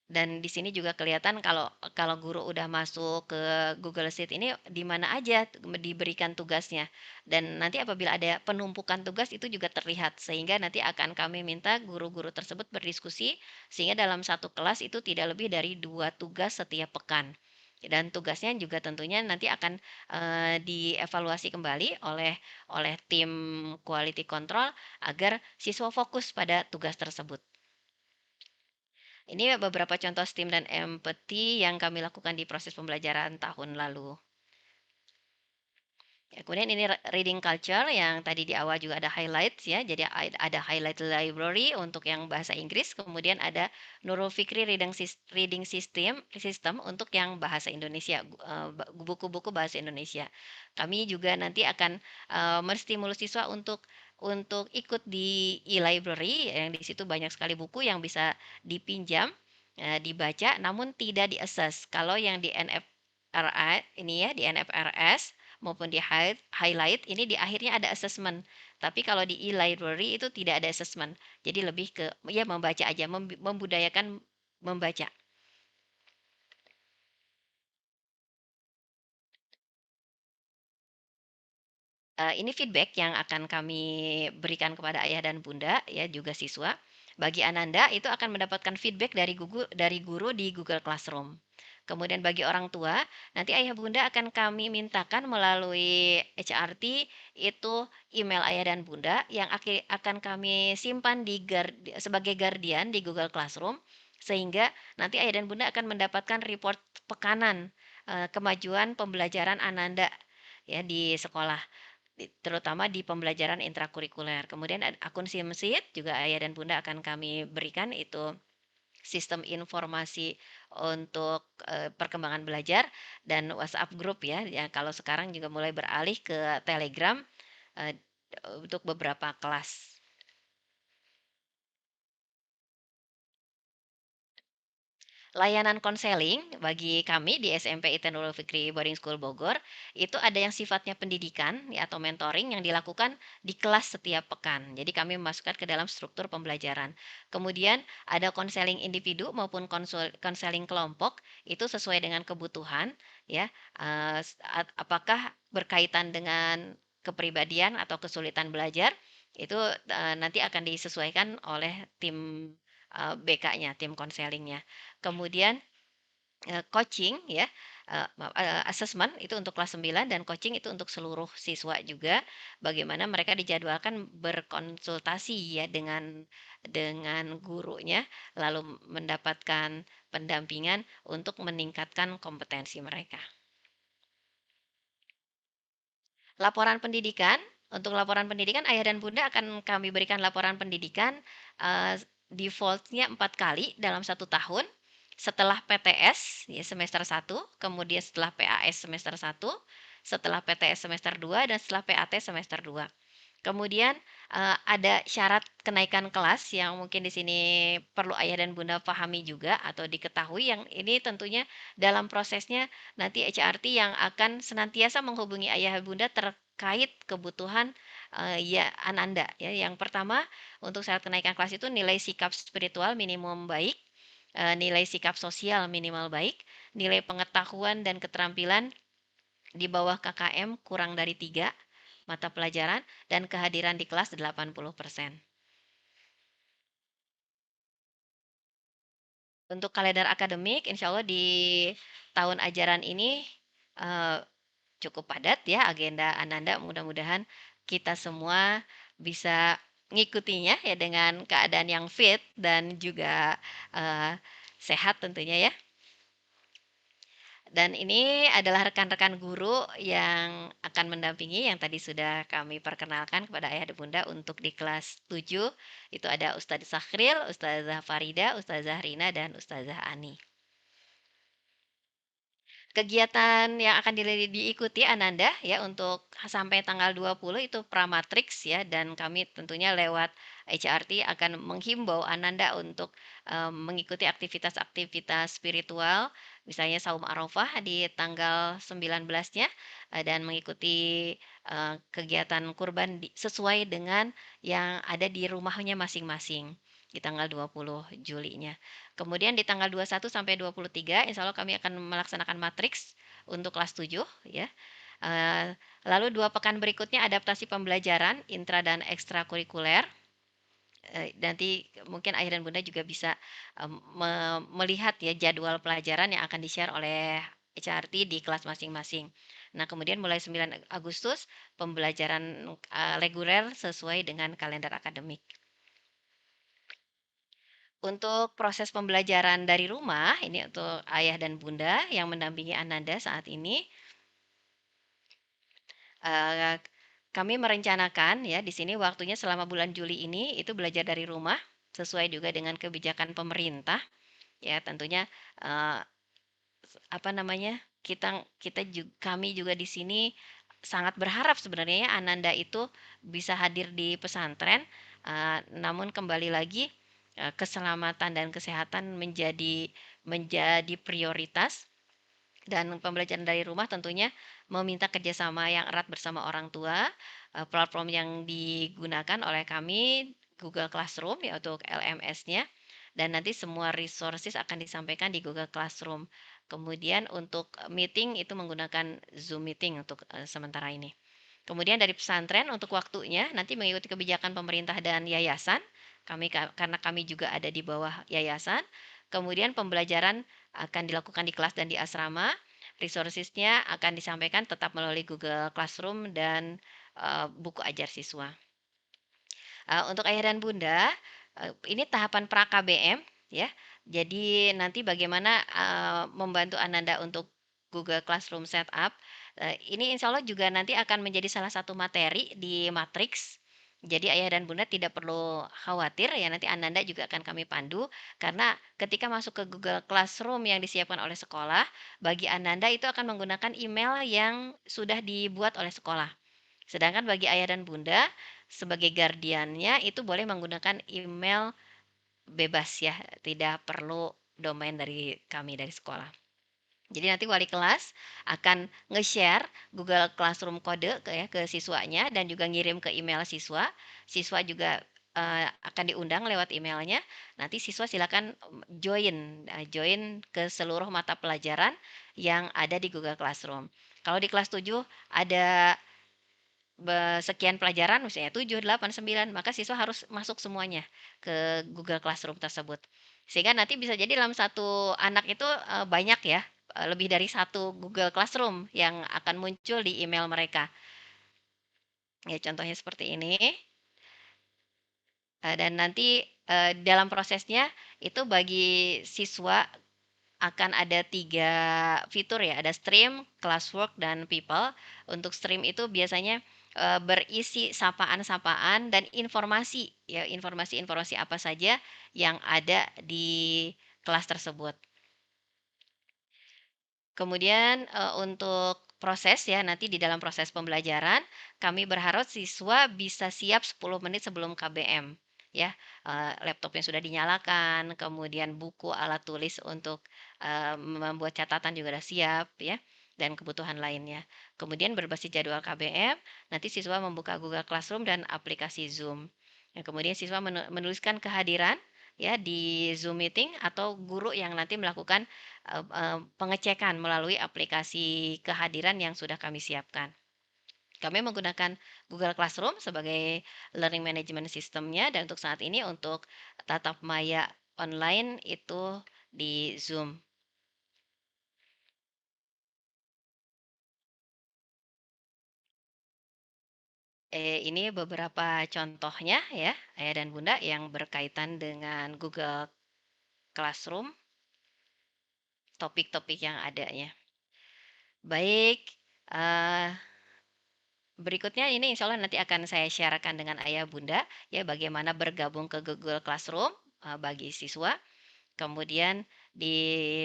Dan di sini juga kelihatan kalau guru udah masuk ke Google Sheet ini di mana aja diberikan tugasnya. Dan nanti apabila ada penumpukan tugas itu juga terlihat sehingga nanti akan kami minta guru-guru tersebut berdiskusi sehingga dalam satu kelas itu tidak lebih dari 2 tugas setiap pekan. Dan tugasnya juga tentunya nanti akan dievaluasi kembali oleh tim quality control agar siswa fokus pada tugas tersebut. Ini beberapa contoh STEAM dan empathy yang kami lakukan di proses pembelajaran tahun lalu. Ya, kemudian ini reading culture yang tadi di awal juga ada highlights ya. Jadi ada highlight library untuk yang bahasa Inggris, kemudian ada Nurul Fikri reading system untuk yang bahasa Indonesia, buku-buku bahasa Indonesia. Kami juga nanti akan menstimulus siswa untuk ikut di e-library yang di situ banyak sekali buku yang bisa dipinjam, dibaca namun tidak di-assess. Kalau yang di NFRS maupun di highlight ini di akhirnya ada assessment. Tapi kalau di e-library itu tidak ada assessment. Jadi lebih ke ya membaca aja, membudayakan membaca. Ini feedback yang akan kami berikan kepada ayah dan bunda ya juga siswa. Bagi Ananda itu akan mendapatkan feedback dari guru di Google Classroom. Kemudian bagi orang tua, nanti ayah bunda akan kami mintakan melalui HRT itu email ayah dan bunda yang akan kami simpan sebagai guardian di Google Classroom sehingga nanti ayah dan bunda akan mendapatkan report pekanan kemajuan pembelajaran Ananda ya di sekolah terutama di pembelajaran intrakurikuler. Kemudian akun SIMSIT juga ayah dan bunda akan kami berikan itu sistem informasi untuk perkembangan belajar dan WhatsApp group ya. Kalau sekarang juga mulai beralih ke Telegram untuk beberapa kelas. Layanan konseling bagi kami di SMP IT Nurul Fikri Boarding School Bogor itu ada yang sifatnya pendidikan ya, atau mentoring yang dilakukan di kelas setiap pekan. Jadi kami memasukkan ke dalam struktur pembelajaran. Kemudian ada konseling individu maupun konseling kelompok itu sesuai dengan kebutuhan ya. Apakah berkaitan dengan kepribadian atau kesulitan belajar itu nanti akan disesuaikan oleh tim BK-nya, tim konselingnya. Kemudian coaching ya, assessment itu untuk kelas 9 dan coaching itu untuk seluruh siswa juga. Bagaimana mereka dijadwalkan berkonsultasi ya dengan gurunya, lalu mendapatkan pendampingan untuk meningkatkan kompetensi mereka. Laporan pendidikan, untuk laporan pendidikan ayah dan bunda akan kami berikan laporan pendidikan defaultnya 4 kali dalam 1 tahun. Setelah PTS ya semester 1, kemudian setelah PAS semester 1, setelah PTS semester 2 dan setelah PAT semester 2. Kemudian ada syarat kenaikan kelas yang mungkin di sini perlu ayah dan bunda pahami juga atau diketahui, yang ini tentunya dalam prosesnya nanti HRT yang akan senantiasa menghubungi ayah bunda terkait kebutuhan ya Ananda ya. Yang pertama, untuk syarat kenaikan kelas itu nilai sikap spiritual minimum baik, nilai sikap sosial minimal baik, nilai pengetahuan dan keterampilan di bawah KKM kurang dari 3 mata pelajaran, dan kehadiran di kelas 80%. Untuk kalender akademik, insya Allah di tahun ajaran ini cukup padat ya agenda Ananda. Mudah-mudahan kita semua bisa ngikutinya ya dengan keadaan yang fit dan juga sehat tentunya ya. Dan ini adalah rekan-rekan guru yang akan mendampingi yang tadi sudah kami perkenalkan kepada ayah dan bunda untuk di kelas 7. Itu ada Ustadz Sakhril, Ustazah Farida, Ustazah Rina, dan Ustazah Ani. Kegiatan yang akan diikuti Ananda ya untuk sampai tanggal 20 itu pramatrix ya, dan kami tentunya lewat HRT akan menghimbau Ananda untuk mengikuti aktivitas-aktivitas spiritual, misalnya saum Arafah di tanggal 19-nya dan mengikuti kegiatan kurban sesuai dengan yang ada di rumahnya masing-masing di tanggal 20 Julinya. Kemudian di tanggal 21 sampai 23 insya Allah kami akan melaksanakan matriks untuk kelas 7 ya. Lalu 2 pekan berikutnya adaptasi pembelajaran intra dan ekstrakurikuler. Nanti mungkin ayah dan bunda juga bisa melihat ya jadwal pelajaran yang akan di-share oleh HRT di kelas masing-masing. Nah, kemudian mulai 9 Agustus pembelajaran reguler sesuai dengan kalender akademik. Untuk proses pembelajaran dari rumah, ini untuk ayah dan bunda yang mendampingi Ananda saat ini, kami merencanakan ya di sini waktunya selama bulan Juli ini itu belajar dari rumah sesuai juga dengan kebijakan pemerintah. Ya tentunya kami juga di sini sangat berharap sebenarnya ya Ananda itu bisa hadir di pesantren, namun kembali lagi keselamatan dan kesehatan menjadi prioritas, dan pembelajaran dari rumah tentunya meminta kerjasama yang erat bersama orang tua. Platform yang digunakan oleh kami Google Classroom ya untuk LMS-nya, dan nanti semua resources akan disampaikan di Google Classroom. Kemudian untuk meeting itu menggunakan Zoom meeting untuk sementara ini. Kemudian dari pesantren untuk waktunya nanti mengikuti kebijakan pemerintah dan yayasan. Karena kami juga ada di bawah yayasan. Kemudian pembelajaran akan dilakukan di kelas dan di asrama. Resources-nya akan disampaikan tetap melalui Google Classroom dan buku ajar siswa. Untuk ayah dan bunda, ini tahapan pra KBM ya. Jadi nanti bagaimana membantu Ananda untuk Google Classroom setup. Ini insya Allah juga nanti akan menjadi salah satu materi di matriks. Jadi ayah dan bunda tidak perlu khawatir ya, nanti Ananda juga akan kami pandu, karena ketika masuk ke Google Classroom yang disiapkan oleh sekolah, bagi Ananda itu akan menggunakan email yang sudah dibuat oleh sekolah. Sedangkan bagi ayah dan bunda sebagai guardiannya itu boleh menggunakan email bebas ya, tidak perlu domain dari kami dari sekolah. Jadi nanti wali kelas akan nge-share Google Classroom kode ke siswanya dan juga ngirim ke email siswa. Siswa juga akan diundang lewat emailnya. Nanti siswa silakan join ke seluruh mata pelajaran yang ada di Google Classroom. Kalau di kelas 7 ada sekian pelajaran misalnya 7, 8, 9, maka siswa harus masuk semuanya ke Google Classroom tersebut. Sehingga nanti bisa jadi dalam satu anak itu banyak ya, lebih dari satu Google Classroom yang akan muncul di email mereka. Ya, contohnya seperti ini. Dan nanti dalam prosesnya itu bagi siswa akan ada 3 fitur ya, ada stream, classwork, dan people. Untuk stream itu biasanya berisi sapaan-sapaan dan informasi ya, informasi-informasi apa saja yang ada di kelas tersebut. Kemudian untuk proses ya, nanti di dalam proses pembelajaran, kami berharap siswa bisa siap 10 menit sebelum KBM, ya. Laptopnya sudah dinyalakan, kemudian buku, alat tulis untuk, membuat catatan juga sudah siap ya, dan kebutuhan lainnya. Kemudian berbasis jadwal KBM, nanti siswa membuka Google Classroom dan aplikasi Zoom. Kemudian siswa menuliskan kehadiran ya di Zoom meeting atau guru yang nanti melakukan pengecekan melalui aplikasi kehadiran yang sudah kami siapkan. Kami menggunakan Google Classroom sebagai learning management system-nya, dan untuk saat ini untuk tatap maya online itu di Zoom. Ini beberapa contohnya ya, Ayah dan Bunda, yang berkaitan dengan Google Classroom, topik-topik yang adanya. Baik, berikutnya ini insya Allah nanti akan saya sharekan dengan Ayah Bunda ya, bagaimana bergabung ke Google Classroom bagi siswa. Kemudian di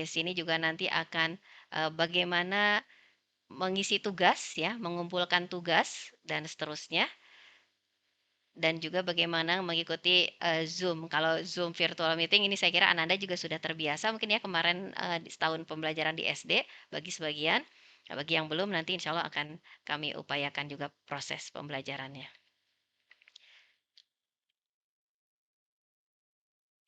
sini juga nanti akan bagaimana mengisi tugas ya, mengumpulkan tugas dan seterusnya. Dan juga bagaimana mengikuti Zoom. Kalau Zoom virtual meeting ini saya kira Ananda juga sudah terbiasa mungkin ya, kemarin setahun pembelajaran di SD bagi sebagian. Nah, bagi yang belum, nanti insya Allah akan kami upayakan juga proses pembelajarannya.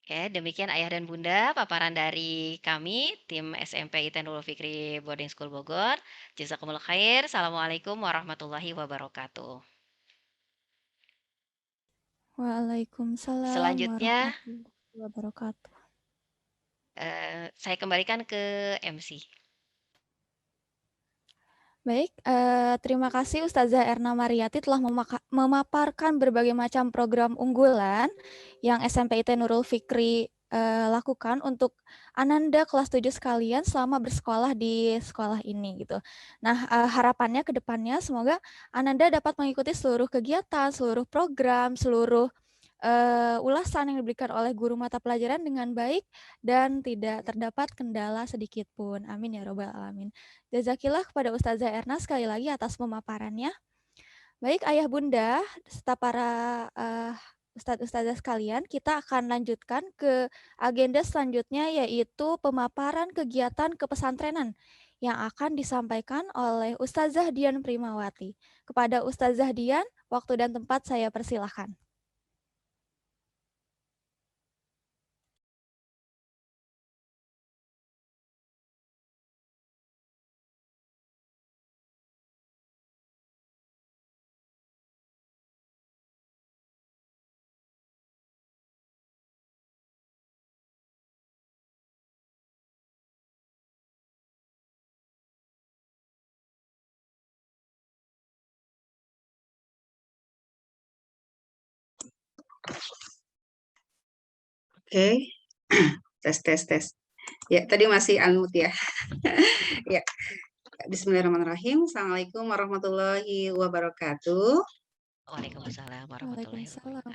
Oke, demikian Ayah dan Bunda paparan dari kami, tim SMP IT Nurul Fikri Boarding School Bogor. Jazakumullah khair. Assalamualaikum warahmatullahi wabarakatuh. Waalaikumsalam Selanjutnya, warahmatullahi wabarakatuh. saya kembalikan ke MC. Baik, terima kasih Ustazah Erna Mariati telah memaparkan berbagai macam program unggulan yang SMP IT Nurul Fikri lakukan untuk Ananda kelas 7 sekalian selama bersekolah di sekolah ini gitu. Nah, harapannya ke depannya semoga Ananda dapat mengikuti seluruh kegiatan, seluruh program, seluruh ulasan yang diberikan oleh guru mata pelajaran dengan baik dan tidak terdapat kendala sedikit pun. Amin ya robbal alamin. Jazakillah kepada Ustazah Erna sekali lagi atas pemaparannya. Baik Ayah Bunda, serta para Ustadz-Ustazah sekalian, kita akan lanjutkan ke agenda selanjutnya, yaitu pemaparan kegiatan kepesantrenan yang akan disampaikan oleh Ustazah Dian Primawati. Kepada Ustazah Dian, waktu dan tempat saya persilahkan. Oke, tes. Ya, tadi masih unmute ya. Ya, Bismillahirrahmanirrahim. Assalamualaikum warahmatullahi wabarakatuh. Waalaikumsalam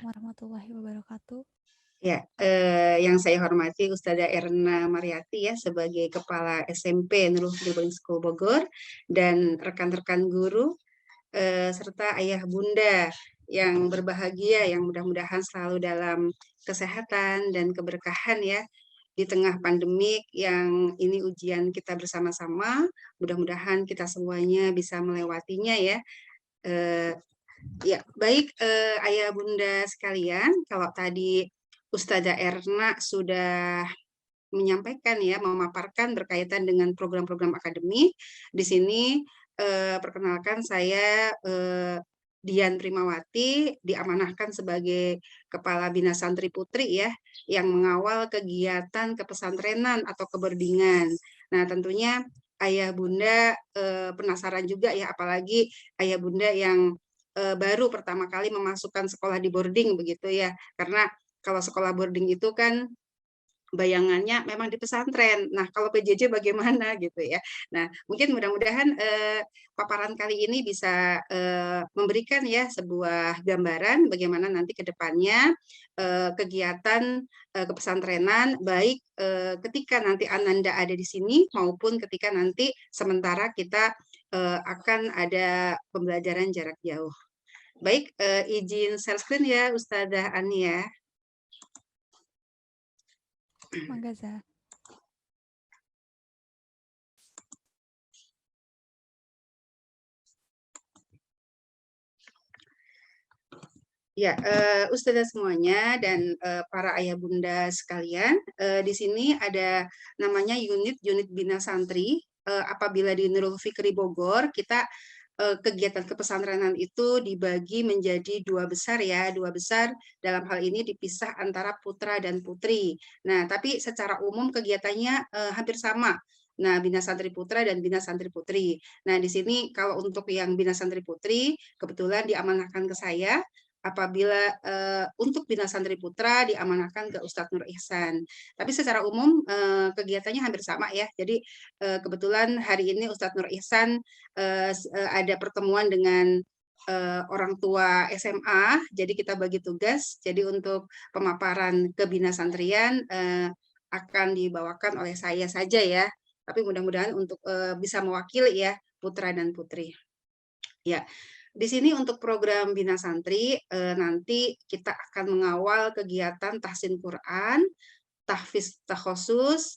warahmatullahi wabarakatuh. Ya, yang saya hormati Ustazah Erna Mariati ya sebagai Kepala SMP Nurul Fikri Boarding School Bogor, dan rekan-rekan guru serta Ayah Bunda yang berbahagia, yang mudah-mudahan selalu dalam kesehatan dan keberkahan ya di tengah pandemik yang ini ujian kita bersama-sama. Mudah-mudahan kita semuanya bisa melewatinya ya. Ya, baik Ayah Bunda sekalian, kalau tadi Ustazah Erna sudah menyampaikan ya, memaparkan berkaitan dengan program-program akademik. Di sini perkenalkan saya Dian Primawati, diamanahkan sebagai Kepala Bina Santri Putri ya, yang mengawal kegiatan kepesantrenan atau keberdingan. Nah, tentunya Ayah Bunda penasaran juga ya, apalagi Ayah Bunda yang baru pertama kali memasukkan sekolah di boarding begitu ya. Karena kalau sekolah boarding itu kan bayangannya memang di pesantren. Nah, kalau PJJ bagaimana gitu ya. Nah, mungkin mudah-mudahan paparan kali ini bisa memberikan ya sebuah gambaran bagaimana nanti ke depannya kegiatan kepesantrenan, baik ketika nanti Ananda ada di sini maupun ketika nanti sementara kita akan ada pembelajaran jarak jauh. Baik, izin share screen ya Ustazah Ani ya. Mangga, Za. Ya, Ustazah semuanya dan para ayah bunda sekalian, di sini ada namanya unit Bina Santri. Apabila di Nurul Fikri Bogor, kita kegiatan kepesantrenan itu dibagi menjadi dua besar ya, dua besar dalam hal ini dipisah antara putra dan putri. Nah, tapi secara umum kegiatannya hampir sama. Nah, Bina Santri Putra dan Bina Santri Putri. Nah, di sini kalau untuk yang Bina Santri Putri, kebetulan diamanahkan ke saya. Apabila untuk Bina Santri Putra diamanahkan ke Ustadz Nur Ihsan. Tapi secara umum kegiatannya hampir sama ya. Jadi kebetulan hari ini Ustadz Nur Ihsan ada pertemuan dengan orang tua SMA, jadi kita bagi tugas. Jadi untuk pemaparan ke Bina Santrian akan dibawakan oleh saya saja ya. Tapi mudah-mudahan untuk bisa mewakili ya putra dan putri. Ya, di sini untuk program Bina Santri nanti kita akan mengawal kegiatan tahsin Quran, tahfiz takhusus,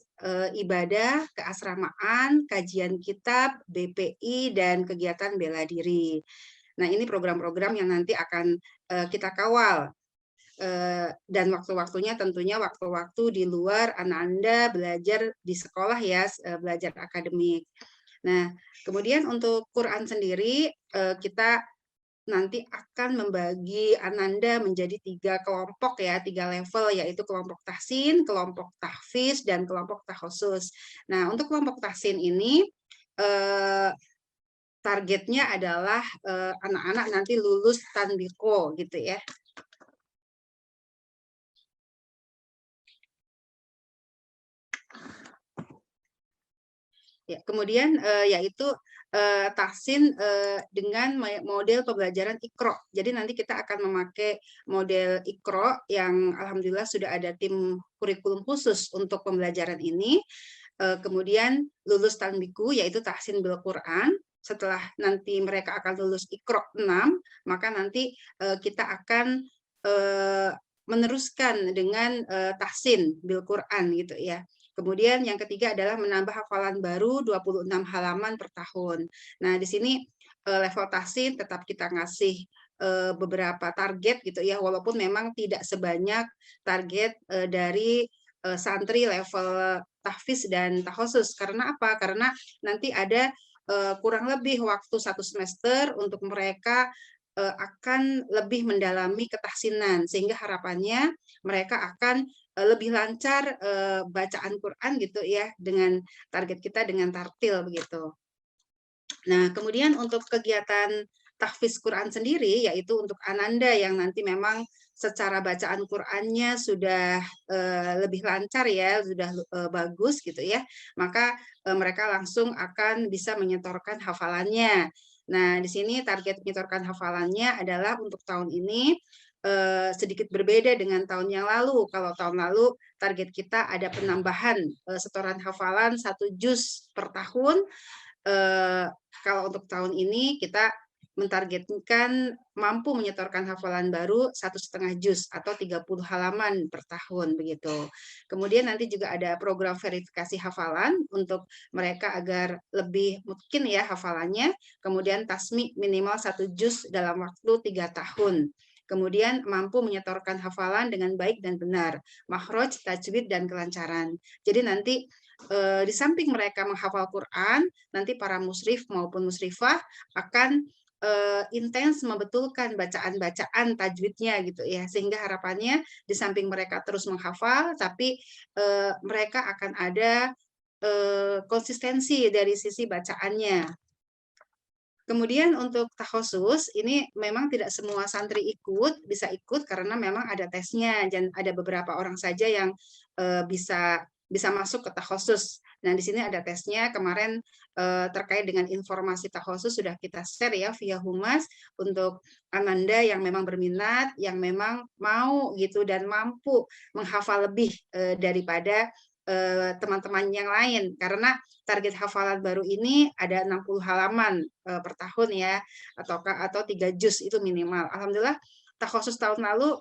ibadah, keasramaan, kajian kitab, BPI, dan kegiatan bela diri. Nah, ini program-program yang nanti akan kita kawal. Dan waktu-waktunya tentunya waktu-waktu di luar anak Anda belajar di sekolah ya, belajar akademik. Nah, kemudian untuk Quran sendiri, kita nanti akan membagi Ananda menjadi 3 kelompok ya, 3 level, yaitu kelompok tahsin, kelompok tahfiz, dan kelompok takhusus. Nah, untuk kelompok tahsin ini targetnya adalah anak-anak nanti lulus tanbiko gitu ya. Ya, kemudian yaitu tahsin dengan model pembelajaran Iqra. Jadi nanti kita akan memakai model Iqra yang alhamdulillah sudah ada tim kurikulum khusus untuk pembelajaran ini. Kemudian lulus tanbiku yaitu tahsin bil Quran. Setelah nanti mereka akan lulus Iqra 6, maka nanti kita akan meneruskan dengan tahsin bil Quran gitu ya. Kemudian yang ketiga adalah menambah hafalan baru 26 halaman per tahun. Nah, di sini level tahsin tetap kita ngasih beberapa target gitu ya, walaupun memang tidak sebanyak target dari santri level tahfiz dan takhusus. Karena apa? Karena nanti ada kurang lebih waktu 1 semester untuk mereka akan lebih mendalami ketahsinan, sehingga harapannya mereka akan lebih lancar bacaan Quran gitu ya, dengan target kita dengan tartil begitu. Nah, kemudian untuk kegiatan tahfiz Quran sendiri, yaitu untuk Ananda yang nanti memang secara bacaan Qurannya sudah lebih lancar ya, sudah bagus gitu ya, maka mereka langsung akan bisa menyetorkan hafalannya. Nah, di sini target menyetorkan hafalannya adalah untuk tahun ini sedikit berbeda dengan tahun yang lalu. Kalau tahun lalu target kita ada penambahan setoran hafalan 1 juz per tahun. Kalau untuk tahun ini kita mentargetkan mampu menyetorkan hafalan baru 1,5 juz atau 30 halaman per tahun begitu. Kemudian nanti juga ada program verifikasi hafalan untuk mereka agar lebih mungkin ya hafalannya. Kemudian tasmi minimal 1 juz dalam waktu 3 tahun. Kemudian mampu menyetorkan hafalan dengan baik dan benar, makhraj, tajwid, dan kelancaran. Jadi nanti di samping mereka menghafal Quran, nanti para musrif maupun musrifah akan intens membetulkan bacaan-bacaan tajwidnya gitu ya, sehingga harapannya di samping mereka terus menghafal, tapi mereka akan ada konsistensi dari sisi bacaannya. Kemudian untuk takhusus ini memang tidak semua santri bisa ikut karena memang ada tesnya dan ada beberapa orang saja yang bisa masuk ke takhusus. Nah, di sini ada tesnya. Kemarin terkait dengan informasi takhusus sudah kita share ya via Humas untuk Ananda yang memang berminat, yang memang mau gitu dan mampu menghafal lebih daripada teman-teman yang lain, karena target hafalan baru ini ada 60 halaman per tahun ya, atau 3 juz itu minimal. Alhamdulillah takhusus tahun lalu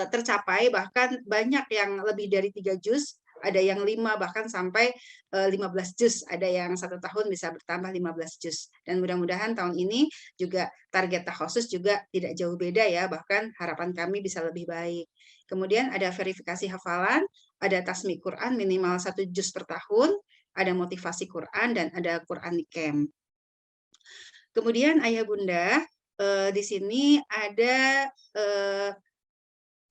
tercapai, bahkan banyak yang lebih dari 3 juz, ada yang 5 bahkan sampai 15 juz, ada yang 1 tahun bisa bertambah 15 juz. Dan mudah-mudahan tahun ini juga target takhusus juga tidak jauh beda ya, bahkan harapan kami bisa lebih baik. Kemudian ada verifikasi hafalan, ada tasmi Quran minimal 1 juz per tahun, ada motivasi Quran, dan ada Quran Camp. Kemudian ayah bunda, di sini ada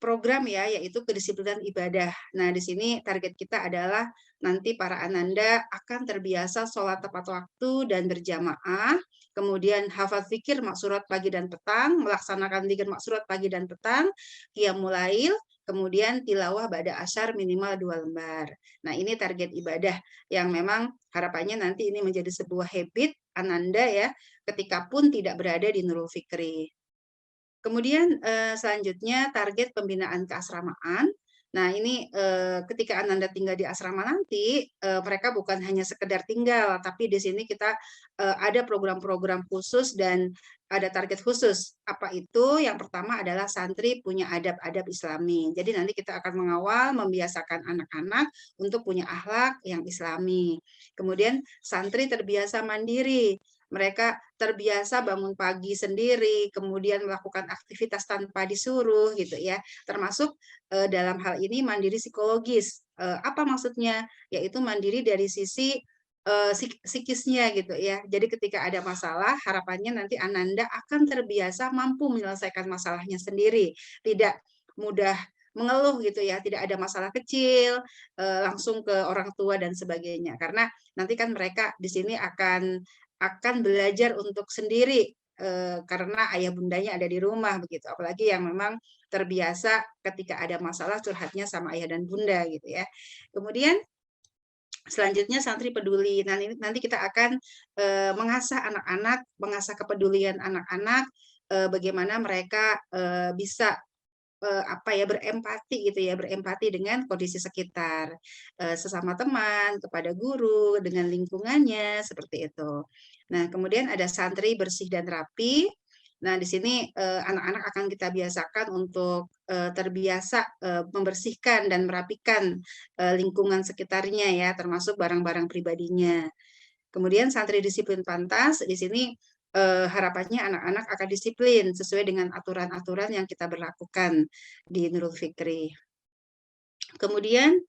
program ya, yaitu kedisiplinan ibadah. Nah, di sini target kita adalah nanti para ananda akan terbiasa sholat tepat waktu dan berjamaah, kemudian hafal fikir maksurat pagi dan petang, melaksanakan zikir maksurat pagi dan petang, qiyamul lail, kemudian tilawah ba'da asyar minimal 2 lembar. Nah, ini target ibadah yang memang harapannya nanti ini menjadi sebuah habit ananda ya, ketika pun tidak berada di Nurul Fikri. Kemudian selanjutnya target pembinaan keasramaan. Nah, ini ketika ananda tinggal di asrama nanti, mereka bukan hanya sekedar tinggal, tapi di sini kita ada program-program khusus dan ada target khusus. Apa itu? Yang pertama adalah santri punya adab-adab Islami. Jadi nanti kita akan mengawal, membiasakan anak-anak untuk punya akhlak yang Islami. Kemudian santri terbiasa mandiri. Mereka terbiasa bangun pagi sendiri, kemudian melakukan aktivitas tanpa disuruh gitu ya. Termasuk dalam hal ini mandiri psikologis. Apa maksudnya? Yaitu mandiri dari sisi psikisnya gitu ya. Jadi ketika ada masalah, harapannya nanti ananda akan terbiasa mampu menyelesaikan masalahnya sendiri, tidak mudah mengeluh gitu ya, tidak ada masalah kecil langsung ke orang tua dan sebagainya. Karena nanti kan mereka di sini akan belajar untuk sendiri karena ayah bundanya ada di rumah begitu. Apalagi yang memang terbiasa ketika ada masalah curhatnya sama ayah dan bunda gitu ya. Kemudian selanjutnya santri peduli. Nah, nanti kita akan mengasah anak-anak, mengasah kepedulian anak-anak, bagaimana mereka bisa berempati gitu ya, berempati dengan kondisi sekitar, sesama teman, kepada guru, dengan lingkungannya, seperti itu. Nah, kemudian ada santri bersih dan rapi. Nah, di sini anak-anak akan kita biasakan untuk terbiasa membersihkan dan merapikan lingkungan sekitarnya ya, termasuk barang-barang pribadinya. Kemudian santri disiplin pantas, di sini harapannya anak-anak akan disiplin sesuai dengan aturan-aturan yang kita berlakukan di Nurul Fikri. Kemudian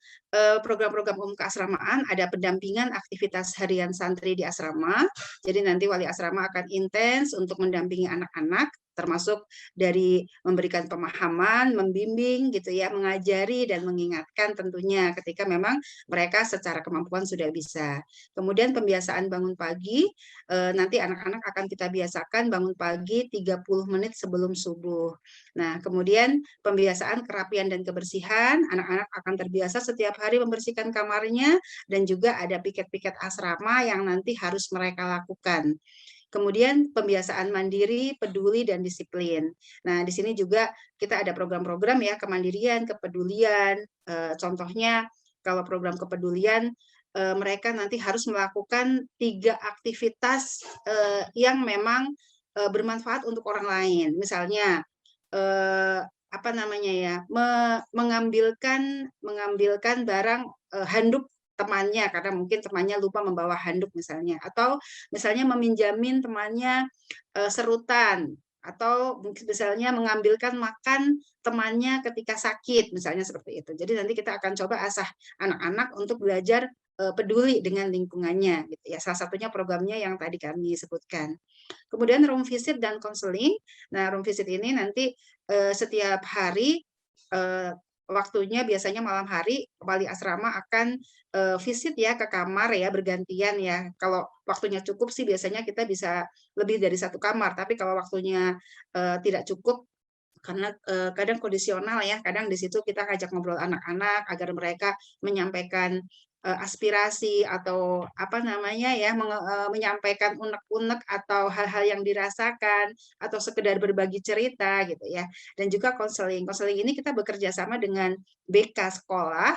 program-program umum keasramaan, ada pendampingan aktivitas harian santri di asrama. Jadi nanti wali asrama akan intens untuk mendampingi anak-anak, termasuk dari memberikan pemahaman, membimbing gitu ya, mengajari dan mengingatkan tentunya ketika memang mereka secara kemampuan sudah bisa. Kemudian pembiasaan bangun pagi, nanti anak-anak akan kita biasakan bangun pagi 30 menit sebelum subuh. Nah, kemudian pembiasaan kerapian dan kebersihan, anak-anak akan terbiasa setiap hari membersihkan kamarnya, dan juga ada piket-piket asrama yang nanti harus mereka lakukan. Kemudian pembiasaan mandiri, peduli, dan disiplin. Nah, di sini juga kita ada program-program ya, kemandirian, kepedulian. Contohnya, kalau program kepedulian, mereka nanti harus melakukan 3 aktivitas yang memang bermanfaat untuk orang lain. Misalnya, mengambilkan barang handuk temannya karena mungkin temannya lupa membawa handuk misalnya, atau misalnya meminjamin temannya serutan, atau mungkin misalnya mengambilkan makan temannya ketika sakit misalnya, seperti itu. Jadi nanti kita akan coba asah anak-anak untuk belajar peduli dengan lingkungannya gitu ya. Salah satunya programnya yang tadi kami sebutkan. Kemudian room visit dan konseling. Nah, room visit ini nanti setiap hari waktunya biasanya malam hari wali asrama akan visit ya ke kamar ya, bergantian ya. Kalau waktunya cukup sih biasanya kita bisa lebih dari 1 kamar, tapi kalau waktunya tidak cukup karena kadang kondisional ya, kadang di situ kita ngajak ngobrol anak-anak agar mereka menyampaikan aspirasi atau menyampaikan unek-unek atau hal-hal yang dirasakan atau sekedar berbagi cerita gitu ya. Dan juga konseling. Konseling ini kita bekerja sama dengan BK sekolah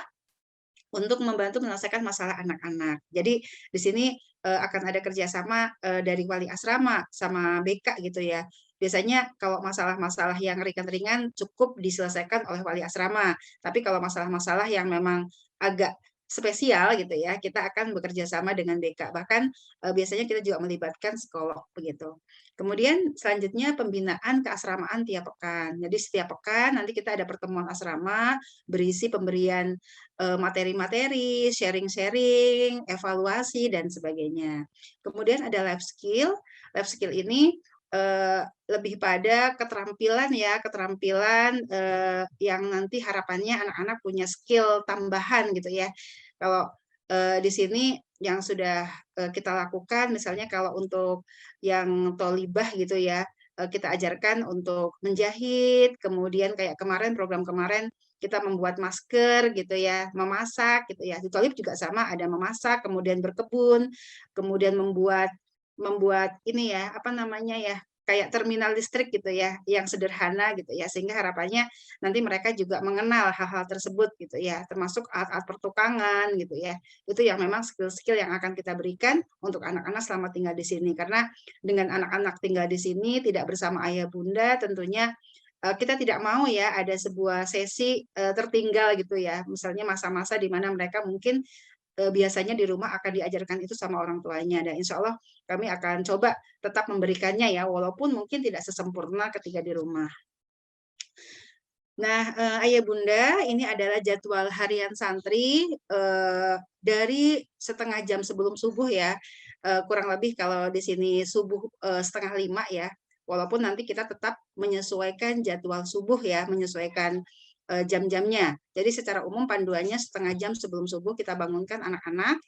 untuk membantu menyelesaikan masalah anak-anak. Jadi di sini akan ada kerjasama dari wali asrama sama BK gitu ya. Biasanya kalau masalah-masalah yang ringan-ringan cukup diselesaikan oleh wali asrama. Tapi kalau masalah-masalah yang memang agak spesial gitu ya, kita akan bekerja sama dengan BK. Bahkan biasanya kita juga melibatkan psikolog begitu. Kemudian selanjutnya pembinaan keasramaan tiap pekan. Jadi setiap pekan nanti kita ada pertemuan asrama berisi pemberian materi-materi, sharing-sharing, evaluasi dan sebagainya. Kemudian ada life skill. Life skill ini lebih pada keterampilan ya, keterampilan yang nanti harapannya anak-anak punya skill tambahan gitu ya. Kalau di sini yang sudah kita lakukan, misalnya kalau untuk yang tolibah gitu ya, kita ajarkan untuk menjahit, kemudian kayak kemarin program kemarin kita membuat masker gitu ya, memasak gitu ya. Di tolib juga sama, ada memasak, kemudian berkebun, kemudian membuat ini ya, apa namanya ya, kayak terminal listrik gitu ya, yang sederhana gitu ya, sehingga harapannya nanti mereka juga mengenal hal-hal tersebut gitu ya, termasuk alat-alat pertukangan gitu ya. Itu yang memang skill-skill yang akan kita berikan untuk anak-anak selama tinggal di sini. Karena dengan anak-anak tinggal di sini tidak bersama ayah bunda, tentunya kita tidak mau ya ada sebuah sesi tertinggal gitu ya. Misalnya masa-masa di mana mereka mungkin biasanya di rumah akan diajarkan itu sama orang tuanya, dan insya Allah kami akan coba tetap memberikannya ya, walaupun mungkin tidak sesempurna ketika di rumah. Nah, ayah bunda, ini adalah jadwal harian santri dari setengah jam sebelum subuh ya, kurang lebih kalau di sini subuh 4:30 ya, walaupun nanti kita tetap menyesuaikan jadwal subuh ya, menyesuaikan jam-jamnya. Jadi secara umum panduannya setengah jam sebelum subuh kita bangunkan anak-anak.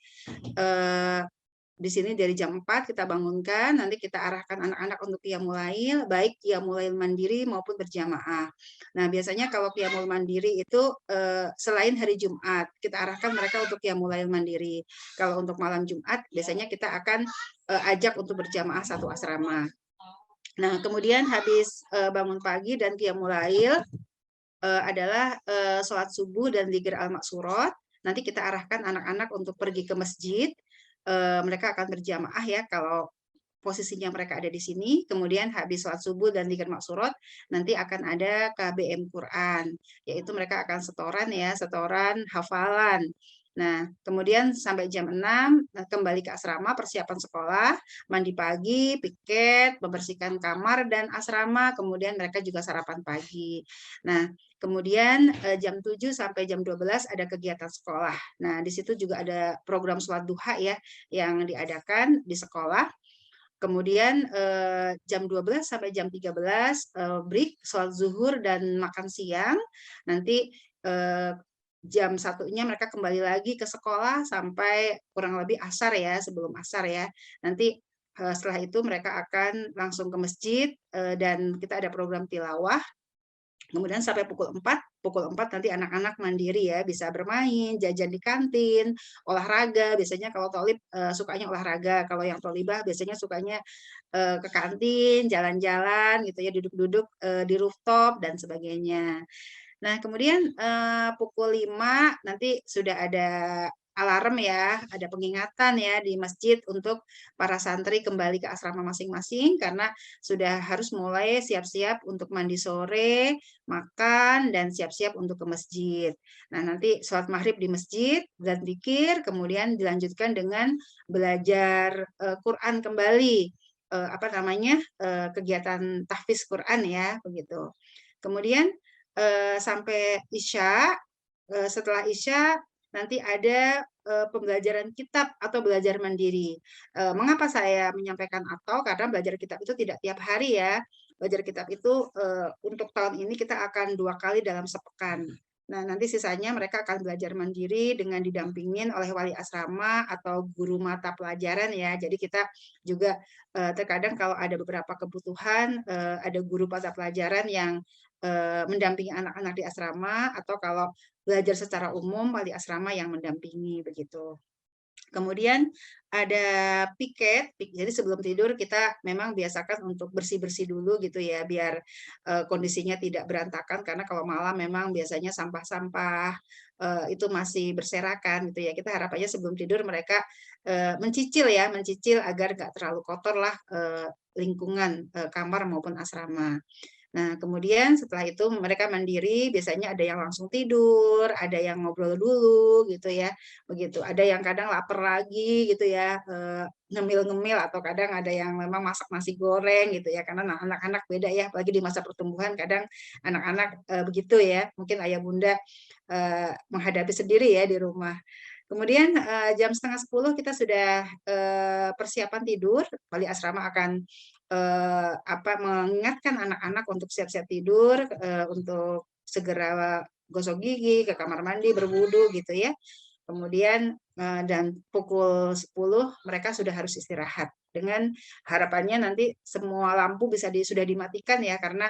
Di sini dari jam 4 kita bangunkan, nanti kita arahkan anak-anak untuk qiyamul lail, baik qiyamul lail mandiri maupun berjamaah. Nah, biasanya kalau qiyamul mandiri itu selain hari Jumat, kita arahkan mereka untuk qiyamul lail mandiri. Kalau untuk malam Jumat, biasanya kita akan ajak untuk berjamaah satu asrama. Nah, kemudian habis bangun pagi dan qiyamul lail adalah sholat subuh dan zikir al-maksurat. Nanti kita arahkan anak-anak untuk pergi ke masjid. Mereka akan berjamaah ya kalau posisinya mereka ada di sini. Kemudian habis sholat subuh dan zikir maksurat, nanti akan ada KBM Quran, yaitu mereka akan setoran ya, setoran hafalan. Nah, kemudian sampai jam 6 kembali ke asrama, persiapan sekolah, mandi pagi, piket, membersihkan kamar dan asrama, kemudian mereka juga sarapan pagi. Nah, kemudian jam 7 sampai jam 12 ada kegiatan sekolah. Nah, di situ juga ada program sholat duha ya yang diadakan di sekolah. Kemudian jam 12 sampai jam 13 break, sholat zuhur dan makan siang. Nanti jam 1-nya mereka kembali lagi ke sekolah sampai kurang lebih asar ya, sebelum asar ya. Nanti setelah itu mereka akan langsung ke masjid dan kita ada program tilawah. Kemudian sampai pukul 4 nanti anak-anak mandiri ya, bisa bermain, jajan di kantin, olahraga. Biasanya kalau tolib sukanya olahraga, kalau yang tolibah biasanya sukanya ke kantin, jalan-jalan gitu ya, duduk-duduk di rooftop dan sebagainya. Nah, kemudian pukul 5 nanti sudah ada alarm ya, ada pengingatan ya di masjid untuk para santri kembali ke asrama masing-masing karena sudah harus mulai siap-siap untuk mandi sore, makan, dan siap-siap untuk ke masjid. Nah, nanti sholat maghrib di masjid dan zikir, kemudian dilanjutkan dengan belajar Quran kembali, kegiatan tahfiz Quran ya, begitu. Kemudian sampai Isya, setelah Isya nanti ada pembelajaran kitab atau belajar mandiri. Mengapa saya menyampaikan atau? Karena belajar kitab itu tidak tiap hari ya. Belajar kitab itu untuk tahun ini kita akan 2 kali dalam sepekan. Nah, nanti sisanya mereka akan belajar mandiri dengan didampingin oleh wali asrama atau guru mata pelajaran ya. Jadi kita juga terkadang kalau ada beberapa kebutuhan, ada guru mata pelajaran yang mendampingi anak-anak di asrama, atau kalau belajar secara umum wali asrama yang mendampingi begitu. Kemudian ada piket, jadi sebelum tidur kita memang biasakan untuk bersih-bersih dulu gitu ya, biar kondisinya tidak berantakan, karena kalau malam memang biasanya sampah-sampah itu masih berserakan gitu ya. Kita harapannya sebelum tidur mereka mencicil agar nggak terlalu kotor lah lingkungan kamar maupun asrama. Nah, kemudian setelah itu mereka mandiri, biasanya ada yang langsung tidur, ada yang ngobrol dulu gitu ya, begitu. Ada yang kadang lapar lagi gitu ya, ngemil-ngemil, atau kadang ada yang memang masak nasi goreng gitu ya, karena anak-anak beda ya, apalagi di masa pertumbuhan kadang anak-anak begitu ya, mungkin ayah bunda menghadapi sendiri ya di rumah. Kemudian jam 9:30 kita sudah persiapan tidur, wali asrama akan mengingatkan anak-anak untuk siap-siap tidur, untuk segera gosok gigi, ke kamar mandi, berwudu gitu ya. Kemudian dan pukul 10 mereka sudah harus istirahat. Dengan harapannya nanti semua lampu bisa sudah dimatikan ya, karena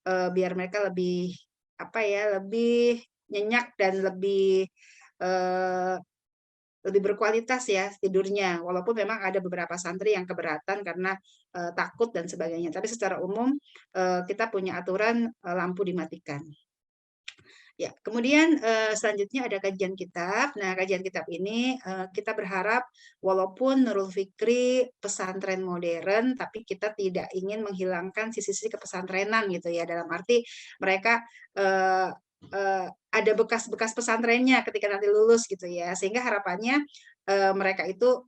biar mereka lebih lebih nyenyak dan lebih berkualitas ya tidurnya, walaupun memang ada beberapa santri yang keberatan karena takut dan sebagainya. Tapi secara umum kita punya aturan lampu dimatikan. Ya, kemudian selanjutnya ada kajian kitab. Nah, kajian kitab ini kita berharap walaupun Nurul Fikri pesantren modern, tapi kita tidak ingin menghilangkan sisi-sisi kepesantrenan gitu ya. Dalam arti mereka ada bekas-bekas pesantrennya ketika nanti lulus gitu ya, sehingga harapannya mereka itu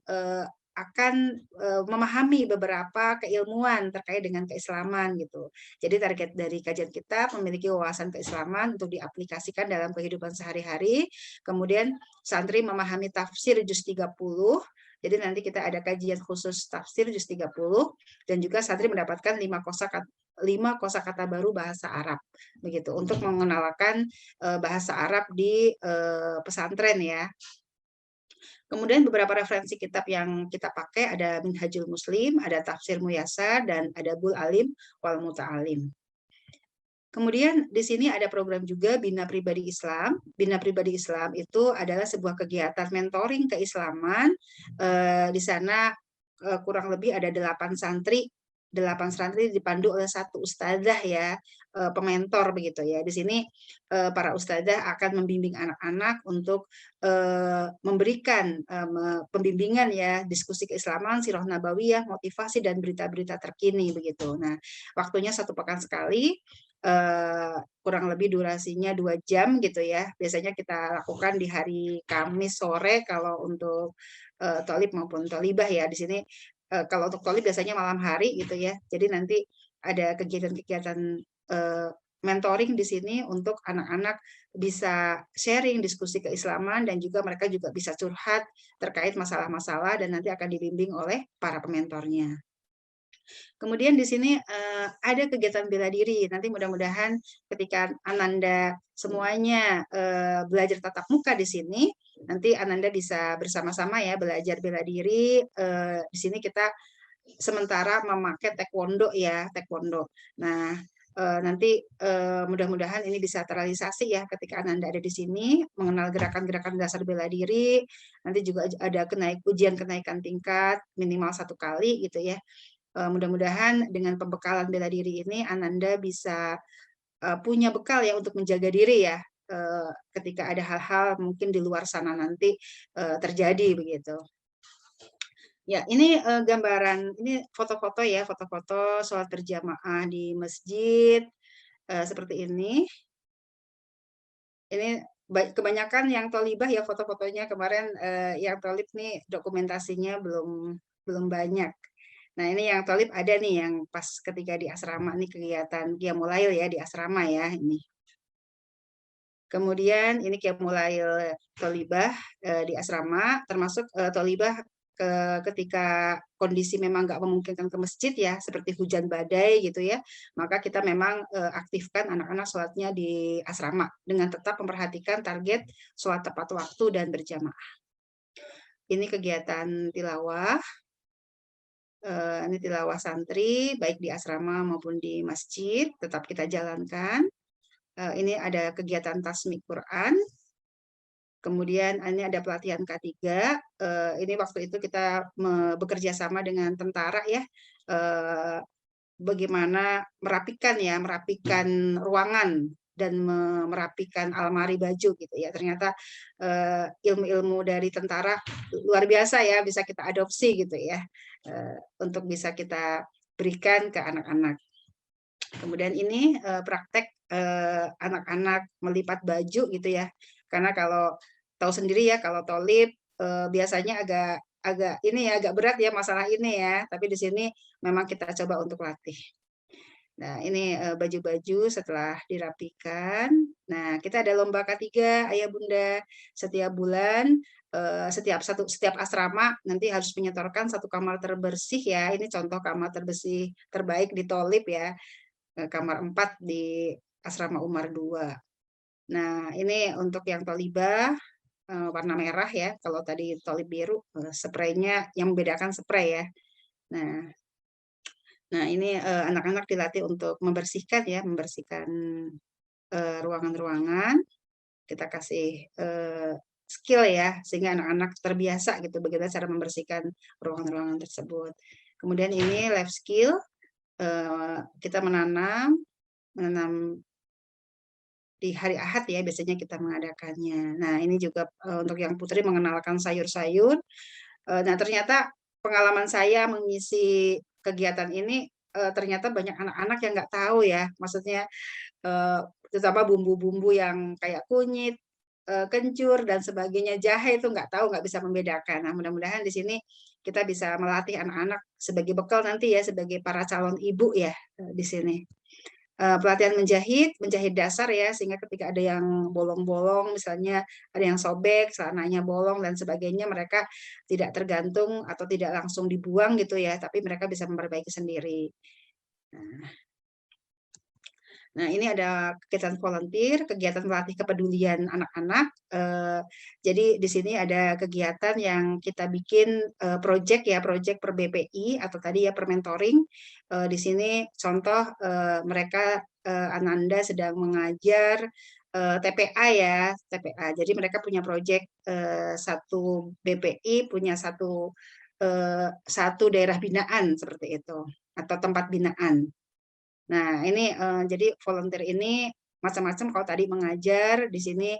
akan memahami beberapa keilmuan terkait dengan keislaman gitu. Jadi target dari kajian kita memiliki wawasan keislaman untuk diaplikasikan dalam kehidupan sehari-hari. Kemudian santri memahami tafsir juz 30. Jadi nanti kita ada kajian khusus tafsir juz 30, dan juga santri mendapatkan 5 kosakata baru bahasa Arab begitu, untuk mengenalkan bahasa Arab di pesantren ya. Kemudian beberapa referensi kitab yang kita pakai ada Minhajul Muslim, ada Tafsir Muyasar, dan ada Bul Alim wal Muta'alim. Kemudian di sini ada program juga Bina Pribadi Islam. Bina Pribadi Islam itu adalah sebuah kegiatan mentoring keislaman. Di sana kurang lebih ada 8 santri dipandu oleh 1 ustadzah ya, pementor begitu ya. Di sini para ustadzah akan membimbing anak-anak untuk memberikan pembimbingan ya, diskusi keislaman, sirah nabawiyah, motivasi, dan berita-berita terkini begitu. Nah, waktunya 1 pekan sekali, kurang lebih durasinya 2 jam gitu ya. Biasanya kita lakukan di hari Kamis sore kalau untuk thalib maupun thalibah ya. Di sini kalau untuk thalib biasanya malam hari gitu ya. Jadi nanti ada kegiatan-kegiatan mentoring di sini untuk anak-anak bisa sharing diskusi keislaman, dan juga mereka juga bisa curhat terkait masalah-masalah, dan nanti akan dibimbing oleh para pementornya. Kemudian di sini ada kegiatan bela diri. Nanti mudah-mudahan ketika Ananda semuanya belajar tatap muka di sini, nanti Ananda bisa bersama-sama ya belajar bela diri. Di sini kita sementara memakai taekwondo ya, taekwondo. Nah, nanti mudah-mudahan ini bisa terrealisasi ya ketika Ananda ada di sini, mengenal gerakan-gerakan dasar bela diri. Nanti juga ada ujian kenaikan tingkat minimal 1 kali gitu ya. Mudah-mudahan dengan pembekalan bela diri ini Ananda bisa punya bekal ya untuk menjaga diri ya ketika ada hal-hal mungkin di luar sana nanti terjadi begitu. Ya, ini gambaran, ini foto-foto ya, foto-foto sholat berjamaah di masjid seperti ini. Ini kebanyakan yang thalibah ya foto-fotonya, kemarin yang thalib nih dokumentasinya belum banyak. Nah, ini yang thalib ada nih yang pas ketika di asrama nih, kegiatan Qiyamul Lail ya di asrama ya ini. Kemudian ini Qiyamul Lail thalibah di asrama, termasuk thalibah ketika kondisi memang nggak memungkinkan ke masjid ya, seperti hujan badai gitu ya, maka kita memang aktifkan anak-anak sholatnya di asrama dengan tetap memperhatikan target sholat tepat waktu dan berjamaah. Ini kegiatan tilawah. Ini tilawah santri, baik di asrama maupun di masjid, tetap kita jalankan. Ini ada kegiatan tasmi Quran. Kemudian ini ada pelatihan K3, ini waktu itu kita bekerja sama dengan tentara ya, bagaimana merapikan ruangan dan merapikan almari baju gitu ya. Ternyata ilmu-ilmu dari tentara luar biasa ya, bisa kita adopsi gitu ya, untuk bisa kita berikan ke anak-anak. Kemudian ini praktek anak-anak melipat baju gitu ya. Karena kalau tahu sendiri ya, kalau tolip biasanya agak berat ya masalah ini ya. Tapi di sini memang kita coba untuk latih. Nah, ini baju-baju setelah dirapikan. Nah, kita ada lomba K3 Ayah Bunda. Setiap bulan, setiap asrama nanti harus menyetorkan satu kamar terbersih ya. Ini contoh kamar terbersih terbaik di Tolib ya. Kamar 4 di Asrama Umar 2. Nah, ini untuk yang Tolibah warna merah ya. Kalau tadi Tolib biru, spraynya yang membedakan spray ya. Nah ini anak-anak dilatih untuk membersihkan ya, membersihkan ruangan-ruangan. Kita kasih skill ya, sehingga anak-anak terbiasa gitu bagaimana cara membersihkan ruangan-ruangan tersebut. Kemudian ini life skill, kita menanam di hari Ahad ya, biasanya kita mengadakannya. Nah ini juga untuk yang putri mengenalkan sayur-sayur. Nah ternyata pengalaman saya mengisi kegiatan ini, ternyata banyak anak-anak yang nggak tahu ya, maksudnya terutama bumbu-bumbu yang kayak kunyit, kencur dan sebagainya, jahe itu nggak tahu, nggak bisa membedakan. Nah mudah-mudahan di sini kita bisa melatih anak-anak sebagai bekal nanti ya, sebagai para calon ibu ya di sini. Pelatihan menjahit dasar ya, sehingga ketika ada yang bolong-bolong, misalnya ada yang sobek, celananya bolong dan sebagainya, mereka tidak tergantung atau tidak langsung dibuang gitu ya, tapi mereka bisa memperbaiki sendiri. Nah, ini ada kegiatan volunteer, kegiatan melatih kepedulian anak-anak. Jadi di sini ada kegiatan yang kita bikin project per BPI atau tadi ya per mentoring. Di sini contoh mereka Ananda sedang mengajar TPA ya, TPA. Jadi mereka punya project satu BPI punya satu daerah binaan seperti itu atau tempat binaan. Nah, ini jadi volunteer ini macam-macam. Kalau tadi mengajar, di sini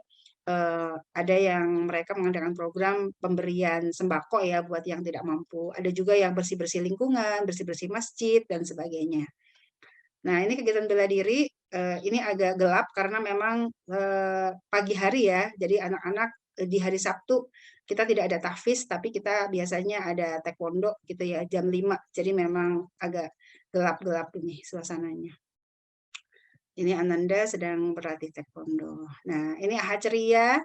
ada yang mereka mengadakan program pemberian sembako ya buat yang tidak mampu. Ada juga yang bersih-bersih lingkungan, bersih-bersih masjid dan sebagainya. Nah, ini kegiatan bela diri ini agak gelap karena memang pagi hari ya. Jadi anak-anak di hari Sabtu kita tidak ada tahfiz, tapi kita biasanya ada taekwondo gitu ya jam 5. Jadi memang agak gelap-gelap ini suasananya. Ini Ananda sedang berlatih taekwondo. Nah, ini Ahad ceria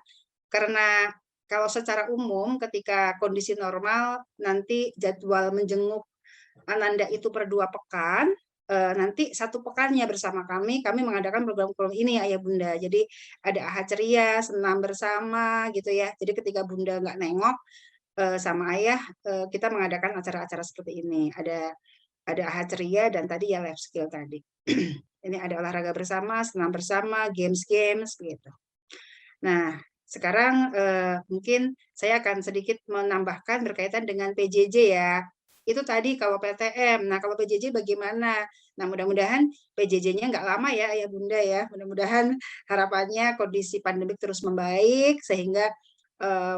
karena kalau secara umum ketika kondisi normal nanti jadwal menjenguk Ananda itu per 2 pekan. Nanti 1 pekannya bersama kami mengadakan program-program ini Ayah Bunda. Jadi ada Ahad ceria, senam bersama gitu ya. Jadi ketika Bunda nggak nengok sama Ayah, kita mengadakan acara-acara seperti ini. Ada Ahad ceria dan tadi ya life skill tadi. Ini ada olahraga bersama, senam bersama, games begitu. Nah, sekarang mungkin saya akan sedikit menambahkan berkaitan dengan PJJ ya. Itu tadi kalau PTM. Nah, kalau PJJ bagaimana? Nah, mudah-mudahan PJJ-nya nggak lama ya, Ayah Bunda ya. Mudah-mudahan harapannya kondisi pandemik terus membaik sehingga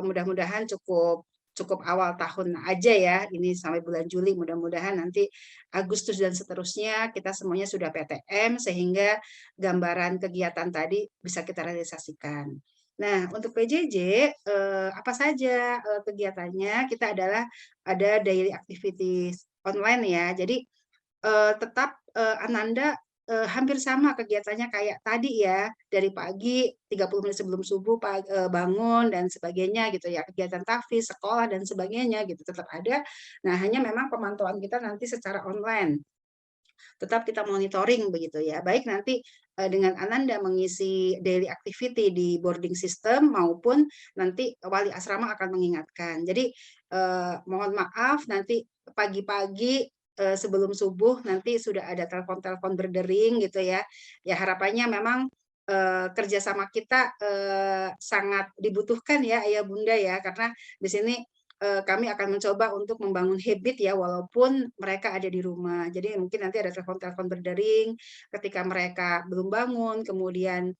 mudah-mudahan cukup awal tahun aja ya, ini sampai bulan Juli, mudah-mudahan nanti Agustus dan seterusnya kita semuanya sudah PTM sehingga gambaran kegiatan tadi bisa kita realisasikan. Nah, untuk PJJ apa saja kegiatannya? Kita ada daily activities online ya. Jadi tetap Ananda hampir sama kegiatannya kayak tadi ya, dari pagi 30 menit sebelum subuh bangun dan sebagainya gitu ya, kegiatan tahfiz, sekolah dan sebagainya gitu tetap ada. Nah, hanya memang pemantauan kita nanti secara online. Tetap kita monitoring begitu ya. Baik nanti dengan Ananda mengisi daily activity di boarding system maupun nanti wali asrama akan mengingatkan. Jadi mohon maaf nanti pagi-pagi sebelum subuh nanti sudah ada telepon-telepon berdering gitu ya. Ya harapannya memang kerjasama kita sangat dibutuhkan ya Ayah Bunda ya, karena di sini kami akan mencoba untuk membangun habit ya, walaupun mereka ada di rumah. Jadi mungkin nanti ada telepon-telepon berdering ketika mereka belum bangun, kemudian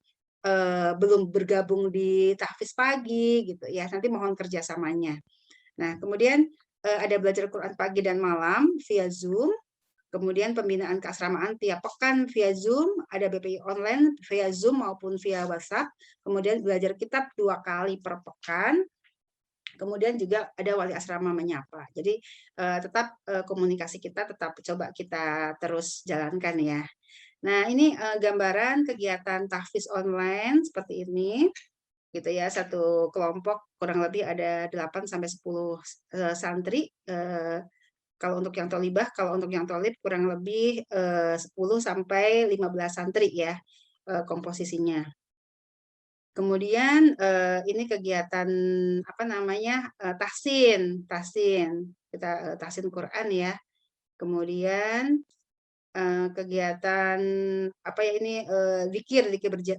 belum bergabung di tahfiz pagi gitu ya. Nanti mohon kerjasamanya. Nah, kemudian ada belajar Quran pagi dan malam via Zoom. Kemudian pembinaan keasramaan tiap pekan via Zoom, ada BPI online via Zoom maupun via WhatsApp. Kemudian belajar kitab 2 kali per pekan. Kemudian juga ada wali asrama menyapa. Jadi tetap komunikasi kita tetap coba kita terus jalankan ya. Nah, ini gambaran kegiatan tahfiz online seperti ini. Gitu ya, satu kelompok kurang lebih ada 8 sampai 10 santri. Kalau untuk yang tolibah, kalau untuk yang tolib kurang lebih 10 sampai 15 santri ya komposisinya. Kemudian ini kegiatan apa namanya tahsin kita tahsin Quran ya. Kemudian kegiatan apa ya ini zikir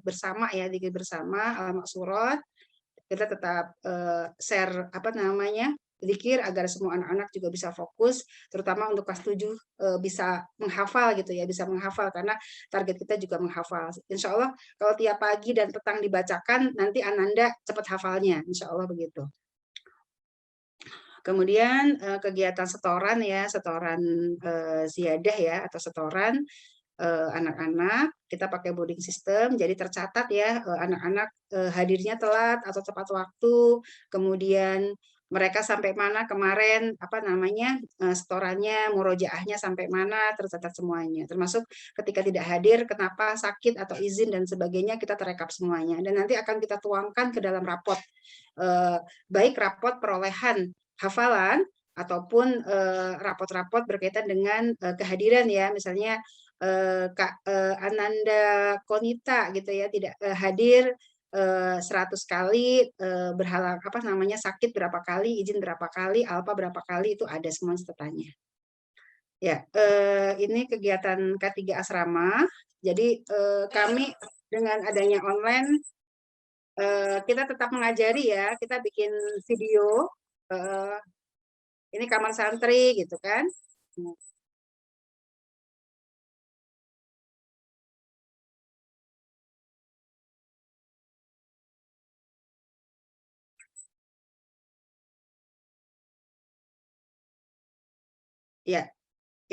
bersama ya, zikir bersama alamat surat. Kita tetap share apa namanya zikir agar semua anak-anak juga bisa fokus, terutama untuk kelas 7 bisa menghafal gitu ya, bisa menghafal karena target kita juga menghafal. Insya Allah kalau tiap pagi dan petang dibacakan, nanti Ananda cepat hafalnya, insya Allah begitu. Kemudian kegiatan setoran ya, setoran ziyadah ya, atau setoran anak-anak, kita pakai boarding system, jadi tercatat ya anak-anak hadirnya telat atau tepat waktu, kemudian mereka sampai mana kemarin, apa namanya, setorannya, murojaahnya sampai mana, tercatat semuanya. Termasuk ketika tidak hadir, kenapa, sakit, atau izin, dan sebagainya, kita terekap semuanya. Dan nanti akan kita tuangkan ke dalam rapot. Baik rapot perolehan hafalan, ataupun rapot-rapot berkaitan dengan kehadiran ya, misalnya Kak Ananda Konita gitu ya, tidak hadir 100 kali, berhalang apa namanya sakit berapa kali, izin berapa kali, alpa berapa kali, itu ada semua catatannya. Ya, ini kegiatan K3 asrama. Jadi kami dengan adanya online kita tetap mengajari ya, kita bikin video. Ini kamar santri gitu kan. Ya,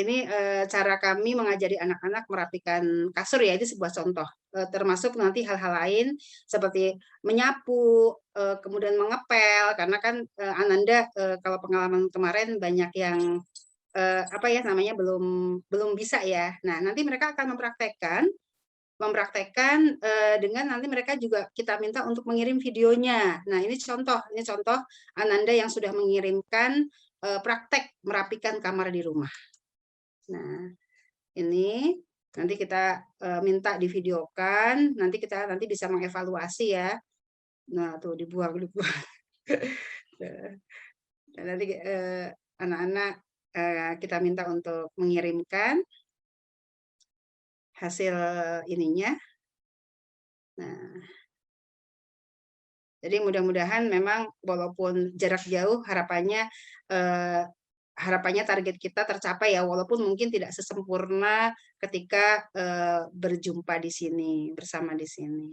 ini cara kami mengajari anak-anak merapikan kasur ya, itu sebuah contoh. Termasuk nanti hal-hal lain seperti menyapu, kemudian mengepel, karena kan Ananda kalau pengalaman kemarin banyak yang apa ya namanya belum bisa ya. Nah, nanti mereka akan mempraktekkan dengan nanti mereka juga kita minta untuk mengirim videonya. Nah, ini contoh Ananda yang sudah mengirimkan praktek merapikan kamar di rumah. Nah, ini nanti kita minta divideokan, nanti kita bisa mengevaluasi ya. Nah, tuh dibuang. Dan nanti anak-anak kita minta untuk mengirimkan hasil ininya. Nah, jadi mudah-mudahan memang walaupun jarak jauh harapannya target kita tercapai ya, walaupun mungkin tidak sesempurna ketika berjumpa di sini, bersama di sini.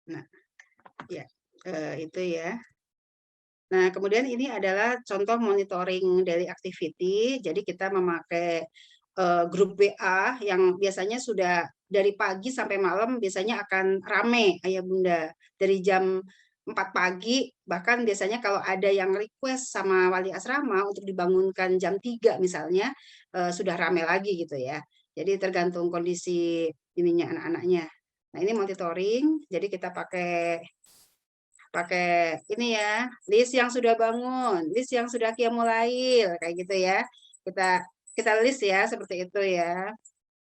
Nah, ya itu ya. Nah, kemudian ini adalah contoh monitoring daily activity. Jadi kita memakai grup WA yang biasanya sudah dari pagi sampai malam biasanya akan rame ayah bunda. Dari jam 4 pagi, bahkan biasanya kalau ada yang request sama wali asrama untuk dibangunkan jam 3 misalnya, sudah rame lagi gitu ya. Jadi tergantung kondisi ininya anak-anaknya. Nah, ini monitoring, jadi kita pakai ini ya, list yang sudah bangun, list yang sudah qiyamul lail, kayak gitu ya. Kita list ya seperti itu ya.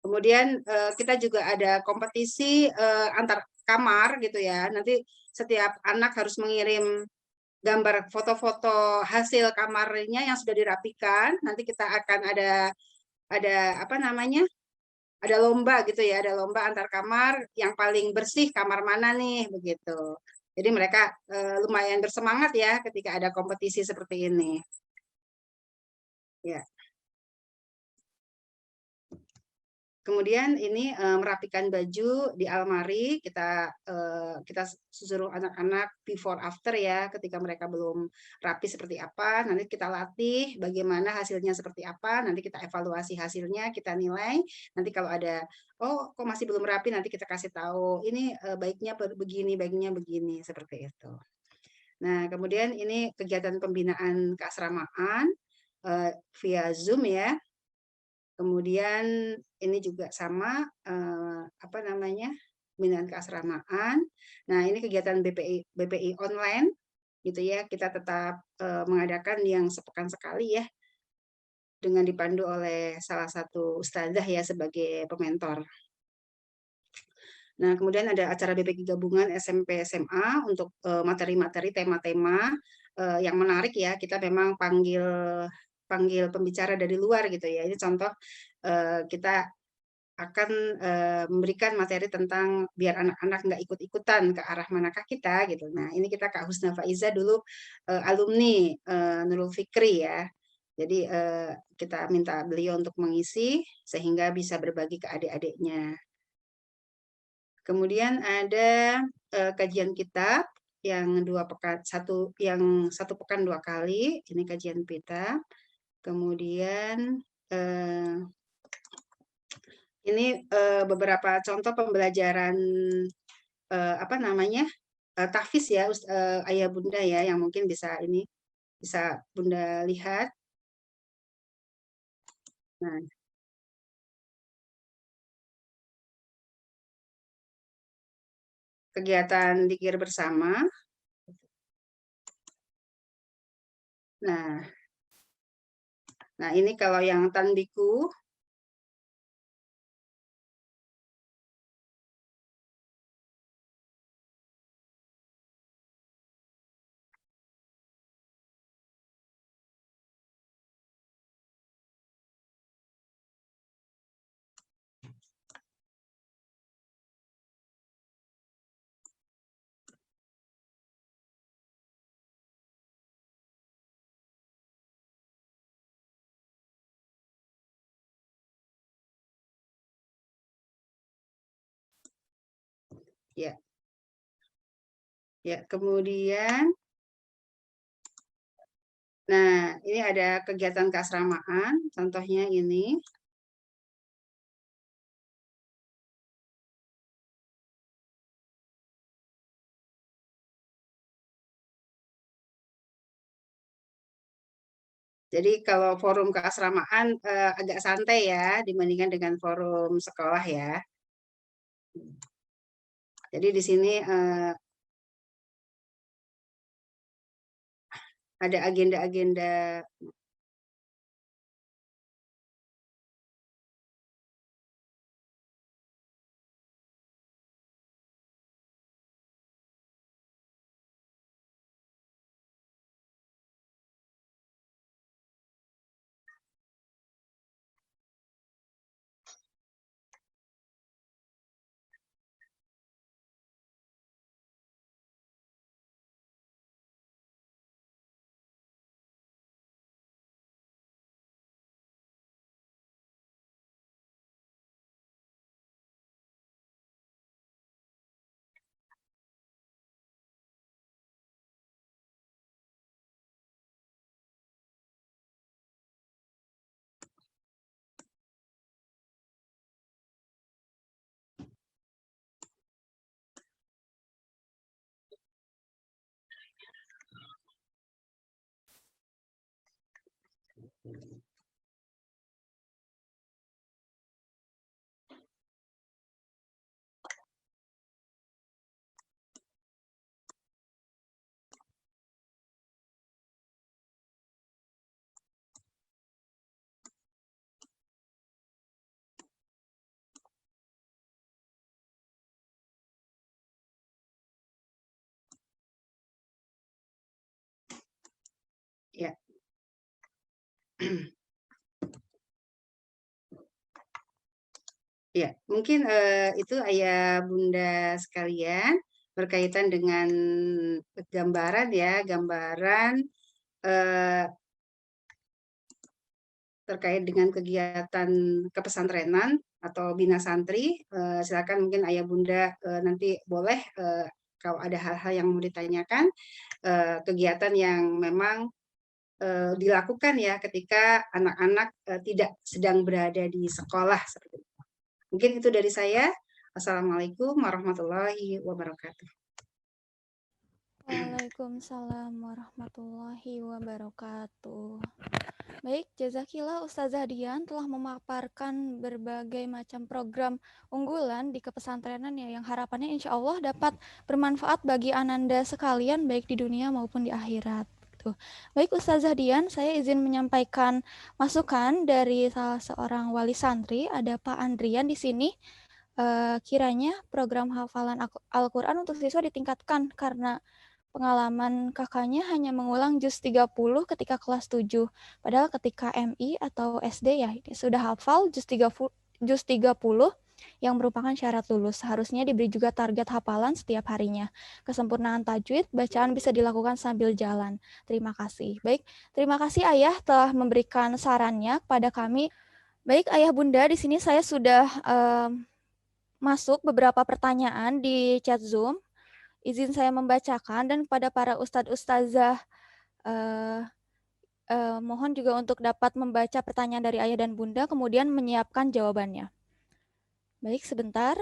Kemudian kita juga ada kompetisi antar kamar gitu ya. Nanti setiap anak harus mengirim gambar foto-foto hasil kamarnya yang sudah dirapikan. Nanti kita akan ada apa namanya? Ada lomba gitu ya, ada lomba antar kamar yang paling bersih kamar mana nih begitu. Jadi mereka lumayan bersemangat ya ketika ada kompetisi seperti ini. Ya. Kemudian ini merapikan baju di almari, kita suruh anak-anak before after ya, ketika mereka belum rapi seperti apa, nanti kita latih bagaimana hasilnya seperti apa, nanti kita evaluasi hasilnya, kita nilai, nanti kalau ada, oh kok masih belum rapi, nanti kita kasih tahu, ini baiknya begini, seperti itu. Nah, kemudian ini kegiatan pembinaan keasramaan via Zoom ya. Kemudian ini juga sama apa namanya? Pembinaan keasramaan. Nah, ini kegiatan BPI online gitu ya. Kita tetap mengadakan yang sepekan sekali ya, dengan dipandu oleh salah satu ustazah ya sebagai pementor. Nah, kemudian ada acara BPI gabungan SMP SMA untuk materi-materi tema-tema yang menarik ya. Kita memang panggil pembicara dari luar gitu ya. Ini contoh kita akan memberikan materi tentang biar anak-anak nggak ikut-ikutan ke arah manakah kita gitu. Nah, ini kita Kak Husna Faiza dulu alumni Nurul Fikri ya. Jadi kita minta beliau untuk mengisi sehingga bisa berbagi ke adik-adiknya. Kemudian ada kajian kitab yang satu pekan 2 kali, ini kajian kitab. Kemudian ini beberapa contoh pembelajaran apa namanya? Tahfiz ya ayah bunda ya, yang mungkin bisa bunda lihat. Nah, kegiatan zikir bersama. Nah ini kalau yang tanbiku. Ya. Ya, kemudian nah, ini ada kegiatan keasramaan, contohnya ini. Jadi kalau forum keasramaan agak santai ya dibandingkan dengan forum sekolah ya. Jadi di sini ada agenda-agenda Ya. Ya, mungkin itu ayah bunda sekalian berkaitan dengan gambaran ya, gambaran terkait dengan kegiatan kepesantrenan atau bina santri. Silakan mungkin ayah bunda nanti boleh kalau ada hal-hal yang mau ditanyakan, kegiatan yang memang dilakukan ya ketika anak-anak tidak sedang berada di sekolah seperti itu. Mungkin itu dari saya. Assalamualaikum warahmatullahi wabarakatuh. Waalaikumsalam warahmatullahi wabarakatuh. Baik, jazakillah Ustazah Dian telah memaparkan berbagai macam program unggulan di kepesantrenan ya, yang harapannya insya Allah dapat bermanfaat bagi ananda sekalian baik di dunia maupun di akhirat. Baik Ustazah Dian, saya izin menyampaikan masukan dari salah seorang wali santri, ada Pak Andrian di sini. Kiranya program hafalan Al-Quran untuk siswa ditingkatkan karena pengalaman kakaknya hanya mengulang juz 30 ketika kelas 7. Padahal ketika MI atau SD ya sudah hafal juz 30 yang merupakan syarat lulus. Seharusnya diberi juga target hafalan setiap harinya. Kesempurnaan tajwid, bacaan bisa dilakukan sambil jalan. Terima kasih. Baik, terima kasih Ayah telah memberikan sarannya kepada kami. Baik Ayah Bunda, di sini saya sudah masuk beberapa pertanyaan di chat Zoom. Izin saya membacakan, dan kepada para ustadz-ustazah mohon juga untuk dapat membaca pertanyaan dari Ayah dan Bunda kemudian menyiapkan jawabannya. Baik, sebentar.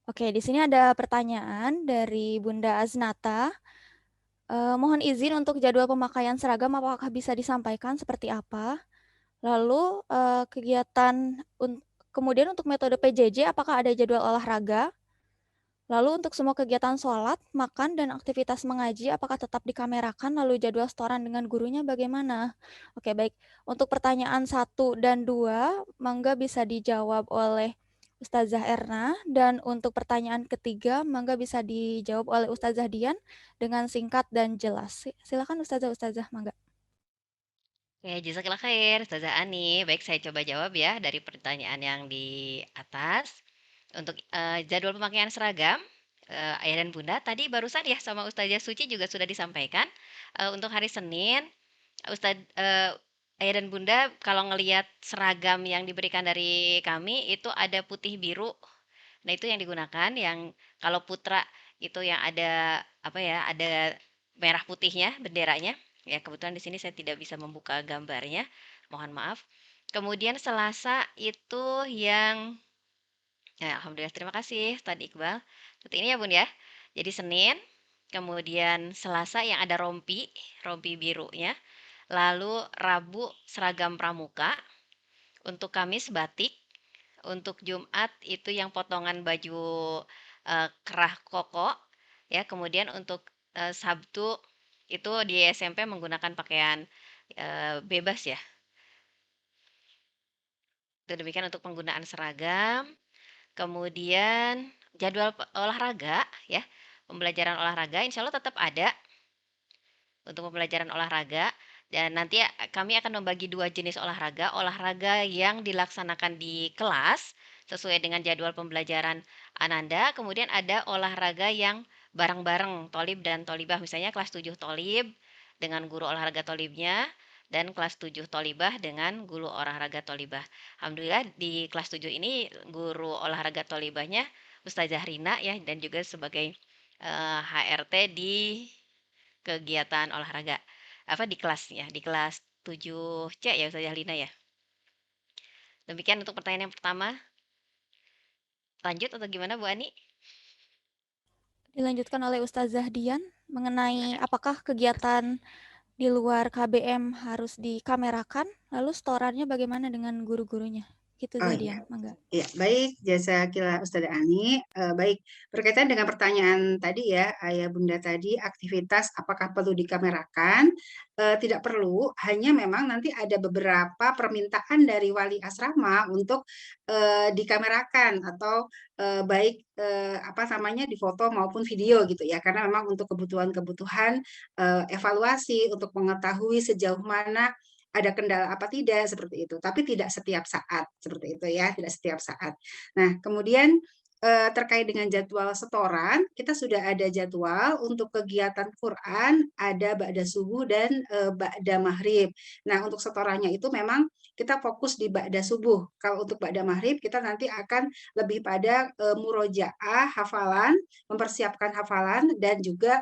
Oke, di sini ada pertanyaan dari Bunda Aznata. Mohon izin untuk jadwal pemakaian seragam apakah bisa disampaikan seperti apa? Lalu kemudian untuk metode PJJ apakah ada jadwal olahraga? Lalu untuk semua kegiatan sholat, makan, dan aktivitas mengaji, apakah tetap dikamerakan? Lalu jadwal setoran dengan gurunya bagaimana? Oke, baik. Untuk pertanyaan 1 dan 2, mangga bisa dijawab oleh Ustazah Erna. Dan untuk pertanyaan ketiga, mangga bisa dijawab oleh Ustazah Dian dengan singkat dan jelas. Silakan Ustazah, mangga. Oke, jazakallah khair, Ustazah Ani. Baik, saya coba jawab ya dari pertanyaan yang di atas. Untuk jadwal pemakaian seragam, Ayah dan Bunda, tadi barusan ya sama Ustazah Suci juga sudah disampaikan. Untuk hari Senin, Ayah dan Bunda kalau ngelihat seragam yang diberikan dari kami itu ada putih biru. Nah, itu yang digunakan. Yang kalau putra itu yang ada apa ya, ada merah putihnya benderanya. Ya, kebetulan di sini saya tidak bisa membuka gambarnya. Mohon maaf. Kemudian Selasa itu yang alhamdulillah, terima kasih Ustaz Iqbal. Seperti ini ya Bun ya. Jadi Senin, kemudian Selasa yang ada rompi birunya. Lalu Rabu seragam pramuka. Untuk Kamis batik. Untuk Jumat itu yang potongan baju kerah koko. Ya, kemudian untuk Sabtu itu di SMP menggunakan pakaian bebas ya. Itu demikian untuk penggunaan seragam. Kemudian jadwal olahraga ya, pembelajaran olahraga insya Allah tetap ada untuk pembelajaran olahraga, dan nanti kami akan membagi 2 jenis olahraga yang dilaksanakan di kelas sesuai dengan jadwal pembelajaran Ananda, kemudian ada olahraga yang bareng-bareng tolib dan tolibah, misalnya kelas 7 tolib dengan guru olahraga tolibnya, dan kelas 7 tolibah dengan guru olahraga tolibah. Alhamdulillah di kelas 7 ini guru olahraga tolibahnya Ustazah Rina ya, dan juga sebagai HRT di kegiatan olahraga di kelasnya, di kelas 7C ya Ustazah Rina ya. Demikian untuk pertanyaan yang pertama. Lanjut atau gimana Bu Ani? Dilanjutkan oleh Ustazah Dian mengenai apakah kegiatan di luar KBM harus dikamerakan, lalu setorannya bagaimana dengan guru-gurunya? Gitu Oh Zahdian, iya. mangga. Ya, baik, jazakillah Ustazah Ani. Baik, berkaitan dengan pertanyaan tadi ya, Ayah Bunda tadi, aktivitas apakah perlu dikamerakan? Tidak perlu, hanya memang nanti ada beberapa permintaan dari wali asrama untuk dikamerakan atau baik apa namanya difoto maupun video gitu ya, karena memang untuk kebutuhan-kebutuhan evaluasi untuk mengetahui sejauh mana ada kendala apa tidak seperti itu, tapi tidak setiap saat seperti itu ya, tidak setiap saat. Nah, kemudian terkait dengan jadwal setoran, kita sudah ada jadwal untuk kegiatan Quran ada ba'da subuh dan ba'da maghrib. Nah, untuk setorannya itu memang kita fokus di ba'da subuh. Kalau untuk ba'da maghrib kita nanti akan lebih pada murojaah, hafalan, mempersiapkan hafalan dan juga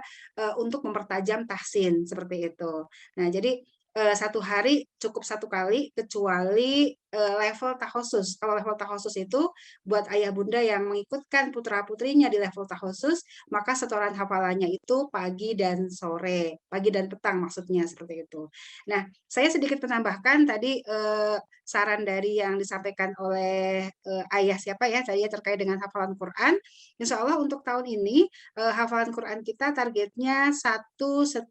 untuk mempertajam tahsin seperti itu. Nah, jadi satu hari cukup satu kali kecuali level takhusus. Kalau level takhusus itu buat ayah bunda yang mengikutkan putra putrinya di level takhusus, maka setoran hafalannya itu pagi dan sore, pagi dan petang maksudnya seperti itu. Nah, saya sedikit menambahkan tadi saran dari yang disampaikan oleh ayah siapa ya tadi terkait dengan hafalan Quran. Insya Allah untuk tahun ini hafalan Quran kita targetnya 1,5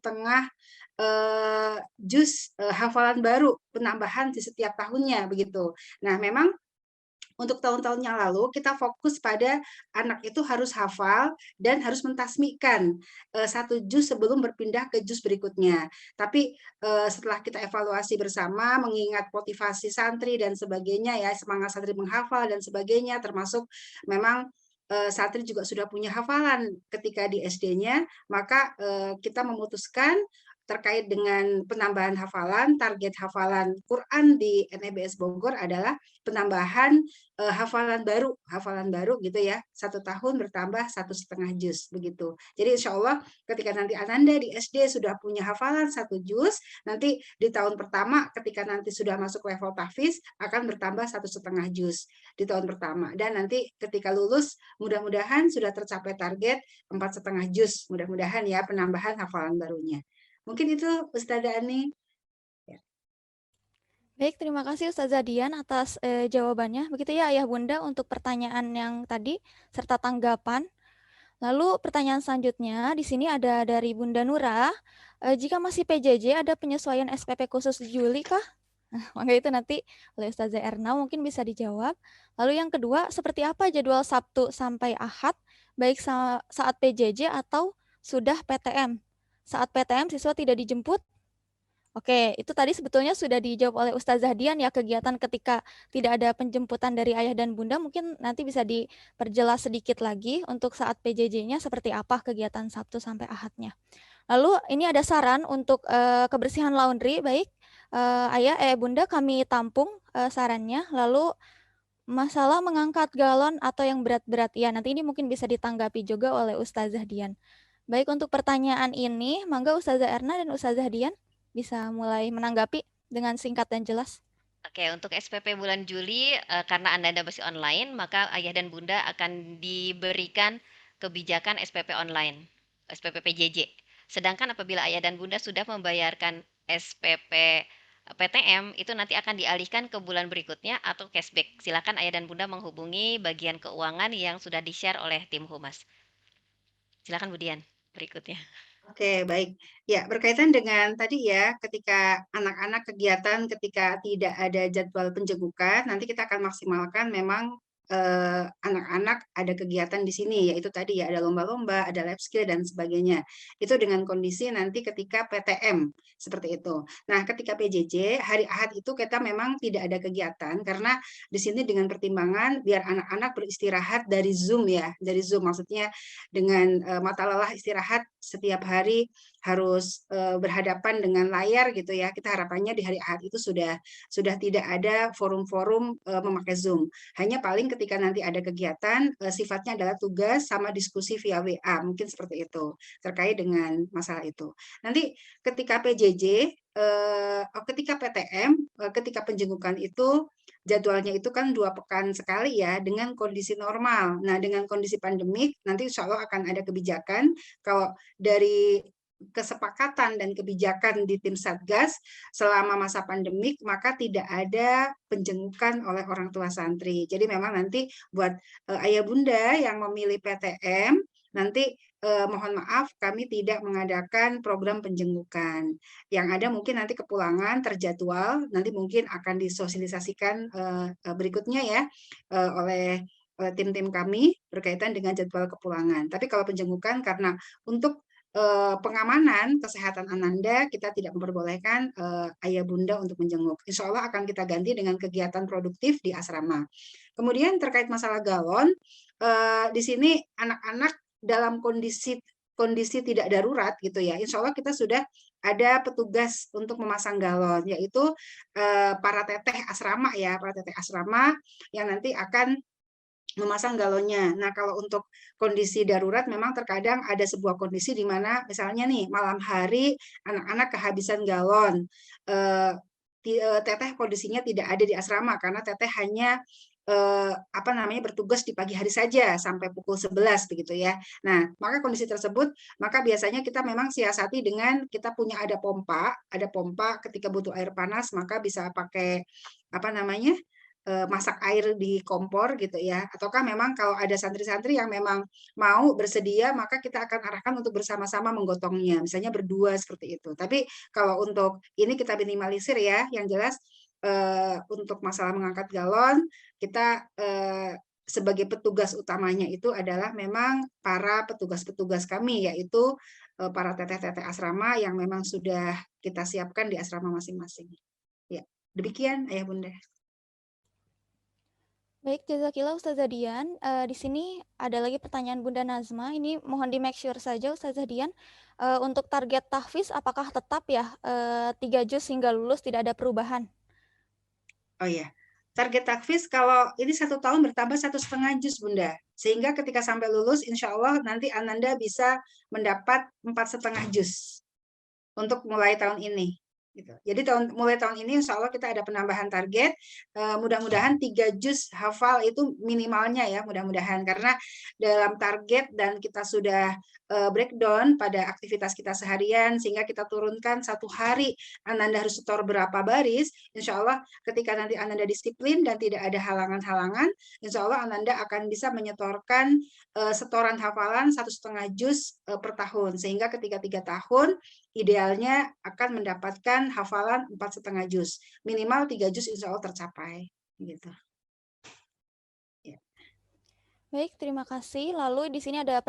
juz hafalan baru penambahan di setiap tahunnya begitu. Nah, memang untuk tahun-tahun yang lalu kita fokus pada anak itu harus hafal dan harus mentasmikkan 1 juz sebelum berpindah ke juz berikutnya. Tapi setelah kita evaluasi bersama, mengingat motivasi santri dan sebagainya ya, semangat santri menghafal dan sebagainya, termasuk memang santri juga sudah punya hafalan ketika di SD-nya, maka kita memutuskan terkait dengan penambahan hafalan, target hafalan Quran di NEBS Bogor adalah penambahan hafalan baru gitu ya, 1 tahun bertambah 1,5 juz begitu. Jadi insya Allah ketika nanti Ananda di SD sudah punya hafalan 1 juz, nanti di tahun pertama ketika nanti sudah masuk level tahfiz akan bertambah 1,5 juz di tahun pertama, dan nanti ketika lulus mudah-mudahan sudah tercapai target 4,5 juz, mudah-mudahan ya penambahan hafalan barunya. Mungkin itu Ustazah Ani. Baik, terima kasih Ustazah Dian atas jawabannya. Begitu ya Ayah Bunda untuk pertanyaan yang tadi serta tanggapan. Lalu pertanyaan selanjutnya di sini ada dari Bunda Nura. Jika masih PJJ ada penyesuaian SPP khusus di Juli kah? Nah, maka itu nanti oleh Ustazah Erna mungkin bisa dijawab. Lalu yang kedua, seperti apa jadwal Sabtu sampai Ahad baik saat PJJ atau sudah PTM? Saat PTM siswa tidak dijemput? Oke, itu tadi sebetulnya sudah dijawab oleh Ustazah Dian ya, kegiatan ketika tidak ada penjemputan dari ayah dan bunda, mungkin nanti bisa diperjelas sedikit lagi untuk saat PJJ-nya seperti apa kegiatan Sabtu sampai Ahadnya. Lalu ini ada saran untuk kebersihan laundry, baik ayah, bunda kami tampung sarannya. Lalu masalah mengangkat galon atau yang berat-berat, ya nanti ini mungkin bisa ditanggapi juga oleh Ustazah Dian. Baik, untuk pertanyaan ini, mangga Ustazah Erna dan Ustazah Dian bisa mulai menanggapi dengan singkat dan jelas. Oke, untuk SPP bulan Juli, karena Anda masih online, maka ayah dan bunda akan diberikan kebijakan SPP online, SPP PJJ. Sedangkan apabila ayah dan bunda sudah membayarkan SPP PTM, itu nanti akan dialihkan ke bulan berikutnya atau cashback. Silakan ayah dan bunda menghubungi bagian keuangan yang sudah di-share oleh tim Humas. Silakan Bu Dian, berikutnya. Oke, baik. Ya, berkaitan dengan tadi ya, ketika anak-anak kegiatan ketika tidak ada jadwal penjemputan, nanti kita akan maksimalkan memang anak-anak ada kegiatan di sini, yaitu tadi ya ada lomba-lomba, ada lab skill dan sebagainya. Itu dengan kondisi nanti ketika PTM seperti itu. Nah, ketika PJJ hari Ahad itu kita memang tidak ada kegiatan karena di sini dengan pertimbangan biar anak-anak beristirahat dari Zoom ya, dari Zoom maksudnya dengan mata lelah istirahat setiap hari harus berhadapan dengan layar gitu ya. Kita harapannya di hari Ahad itu sudah tidak ada forum-forum memakai Zoom. Hanya paling ketika nanti ada kegiatan sifatnya adalah tugas sama diskusi via WA, mungkin seperti itu terkait dengan masalah itu. Nanti ketika PJJ, ketika PTM, ketika penjemputan itu jadwalnya itu kan 2 pekan sekali ya dengan kondisi normal. Nah, dengan kondisi pandemik nanti insya Allah akan ada kebijakan kalau dari kesepakatan dan kebijakan di tim Satgas selama masa pandemik, maka tidak ada penjengukan oleh orang tua santri. Jadi memang nanti buat ayah bunda yang memilih PTM, nanti mohon maaf kami tidak mengadakan program penjengukan. Yang ada mungkin nanti kepulangan terjadwal, nanti mungkin akan disosialisasikan berikutnya ya oleh tim-tim kami berkaitan dengan jadwal kepulangan. Tapi kalau penjengukan karena untuk pengamanan kesehatan Ananda, kita tidak memperbolehkan ayah bunda untuk menjenguk. Insya Allah akan kita ganti dengan kegiatan produktif di asrama. Kemudian terkait masalah galon, di sini anak-anak dalam kondisi tidak darurat gitu ya. Insya Allah kita sudah ada petugas untuk memasang galon, yaitu para teteh asrama ya, para teteh asrama yang nanti akan memasang galonnya. Nah, kalau untuk kondisi darurat memang terkadang ada sebuah kondisi di mana misalnya nih malam hari anak-anak kehabisan galon. Teteh kondisinya tidak ada di asrama karena teteh hanya bertugas di pagi hari saja sampai pukul 11 begitu ya. Nah, maka kondisi tersebut maka biasanya kita memang siasati dengan kita punya ada pompa ketika butuh air panas maka bisa pakai masak air di kompor gitu ya, ataukah memang kalau ada santri-santri yang memang mau bersedia, maka kita akan arahkan untuk bersama-sama menggotongnya, misalnya berdua seperti itu. Tapi kalau untuk ini kita minimalisir ya, yang jelas untuk masalah mengangkat galon, kita sebagai petugas utamanya itu adalah memang para petugas-petugas kami, yaitu para teteh-teteh asrama yang memang sudah kita siapkan di asrama masing-masing. Ya, demikian Ayah Bunda. Baik, jazakillah Ustazah Dian. Di sini ada lagi pertanyaan Bunda Nazma. Ini mohon di make sure saja Ustazah Dian. Untuk target tahfiz apakah tetap ya 3 juz hingga lulus tidak ada perubahan? Oh ya, target tahfiz kalau ini 1 tahun bertambah 1,5 juz Bunda. Sehingga ketika sampai lulus, insya Allah nanti Ananda bisa mendapat 4,5 juz untuk mulai tahun ini. Gitu. Jadi mulai tahun ini insya Allah kita ada penambahan target, mudah-mudahan 3 juz hafal itu minimalnya ya, mudah-mudahan karena dalam target dan kita sudah breakdown pada aktivitas kita seharian sehingga kita turunkan 1 hari Ananda harus setor berapa baris, insya Allah ketika nanti Ananda disiplin dan tidak ada halangan-halangan, insya Allah Ananda akan bisa menyetorkan setoran hafalan 1,5 juz per tahun sehingga ketika 3 tahun idealnya akan mendapatkan hafalan 4,5 juz. Minimal 3 juz insya Allah tercapai. Gitu. Ya. Baik, terima kasih. Lalu di sini ada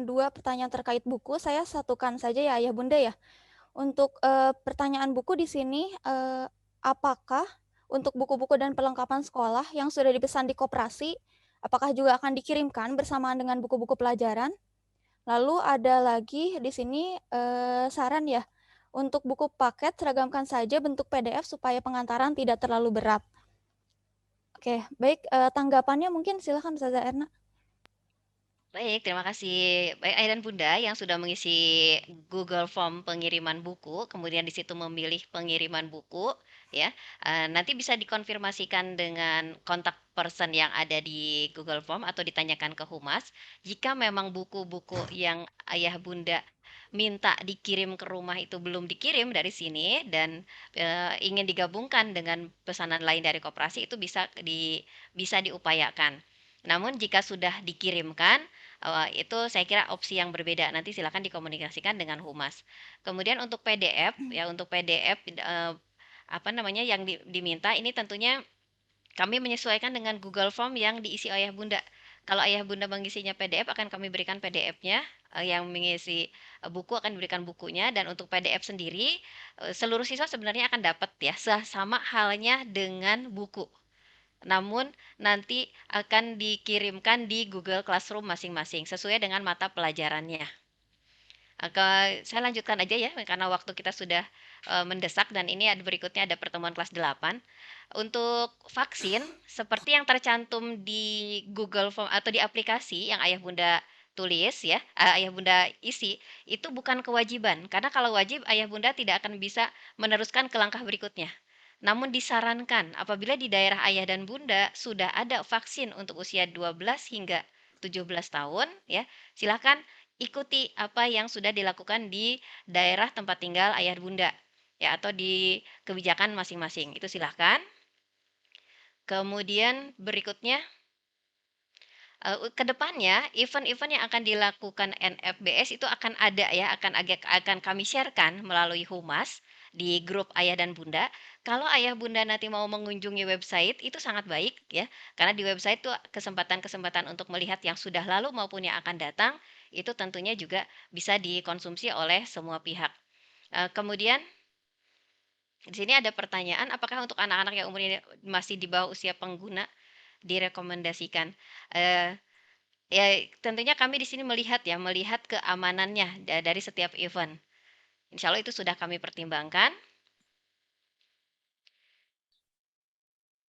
dua pertanyaan terkait buku. Saya satukan saja ya Ayah Bunda ya. Untuk pertanyaan buku di sini, apakah untuk buku-buku dan perlengkapan sekolah yang sudah dipesan di koperasi, apakah juga akan dikirimkan bersamaan dengan buku-buku pelajaran? Lalu ada lagi di sini saran ya, untuk buku paket seragamkan saja bentuk PDF supaya pengantaran tidak terlalu berat. Oke, baik, tanggapannya mungkin silakan Ustazah Erna. Baik, terima kasih. Baik Ayah dan Bunda yang sudah mengisi Google Form pengiriman buku, kemudian di situ memilih pengiriman buku, ya. Nanti bisa dikonfirmasikan dengan kontak person yang ada di Google Form atau ditanyakan ke Humas. Jika memang buku-buku yang Ayah Bunda minta dikirim ke rumah itu belum dikirim dari sini dan ingin digabungkan dengan pesanan lain dari koperasi itu bisa diupayakan. Namun jika sudah dikirimkan itu saya kira opsi yang berbeda. Nanti silakan dikomunikasikan dengan Humas. Kemudian untuk PDF ya untuk PDF yang diminta ini tentunya kami menyesuaikan dengan Google Form yang diisi Ayah Bunda. Kalau Ayah Bunda mengisinya PDF akan kami berikan PDF-nya, yang mengisi buku akan diberikan bukunya, dan untuk PDF sendiri seluruh siswa sebenarnya akan dapat ya, sama halnya dengan buku. Namun nanti akan dikirimkan di Google Classroom masing-masing sesuai dengan mata pelajarannya. Saya lanjutkan aja ya karena waktu kita sudah mendesak dan ini berikutnya ada pertemuan kelas 8. Untuk vaksin seperti yang tercantum di Google Form atau di aplikasi yang Ayah Bunda tulis ya, Ayah Bunda isi, itu bukan kewajiban. Karena kalau wajib Ayah Bunda tidak akan bisa meneruskan ke langkah berikutnya. Namun disarankan apabila di daerah Ayah dan Bunda sudah ada vaksin untuk usia 12 hingga 17 tahun ya, silakan ikuti apa yang sudah dilakukan di daerah tempat tinggal ayah bunda ya, atau di kebijakan masing-masing. Itu silahkan. Kemudian berikutnya, ke depannya event-event yang akan dilakukan NFBS itu akan ada ya, akan kami sharekan melalui humas di grup ayah dan bunda. Kalau ayah bunda nanti mau mengunjungi website itu sangat baik ya, karena di website itu kesempatan-kesempatan untuk melihat yang sudah lalu maupun yang akan datang itu tentunya juga bisa dikonsumsi oleh semua pihak. Kemudian di sini ada pertanyaan, apakah untuk anak-anak yang umurnya masih di bawah usia pengguna direkomendasikan? Eh, Ya, tentunya kami di sini melihat keamanannya dari setiap event. Insya Allah itu sudah kami pertimbangkan.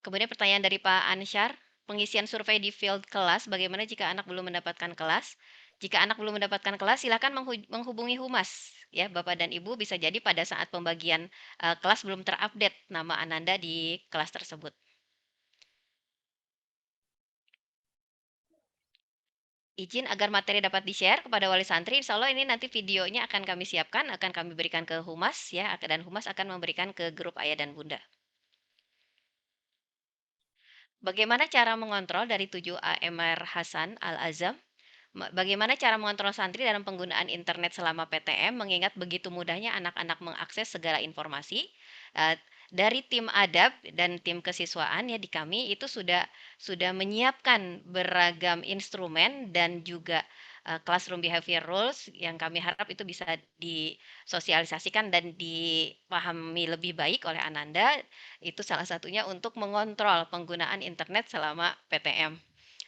Kemudian pertanyaan dari Pak Ansyar, pengisian survei di field kelas, bagaimana jika anak belum mendapatkan kelas? Jika anak belum mendapatkan kelas, silakan menghubungi humas. Ya, Bapak dan Ibu bisa jadi pada saat pembagian kelas belum terupdate nama Ananda di kelas tersebut. Izin agar materi dapat di-share kepada wali santri, insya Allah ini nanti videonya akan kami siapkan, akan kami berikan ke humas ya, dan humas akan memberikan ke grup ayah dan bunda. Bagaimana cara mengontrol dari 7 AMR Hasan Al-Azam? Bagaimana cara mengontrol santri dalam penggunaan internet selama PTM, mengingat begitu mudahnya anak-anak mengakses segala informasi? Dari tim adab dan tim kesiswaan ya di kami itu sudah menyiapkan beragam instrumen dan juga classroom behavior rules yang kami harap itu bisa disosialisasikan dan dipahami lebih baik oleh Ananda. Itu salah satunya untuk mengontrol penggunaan internet selama PTM.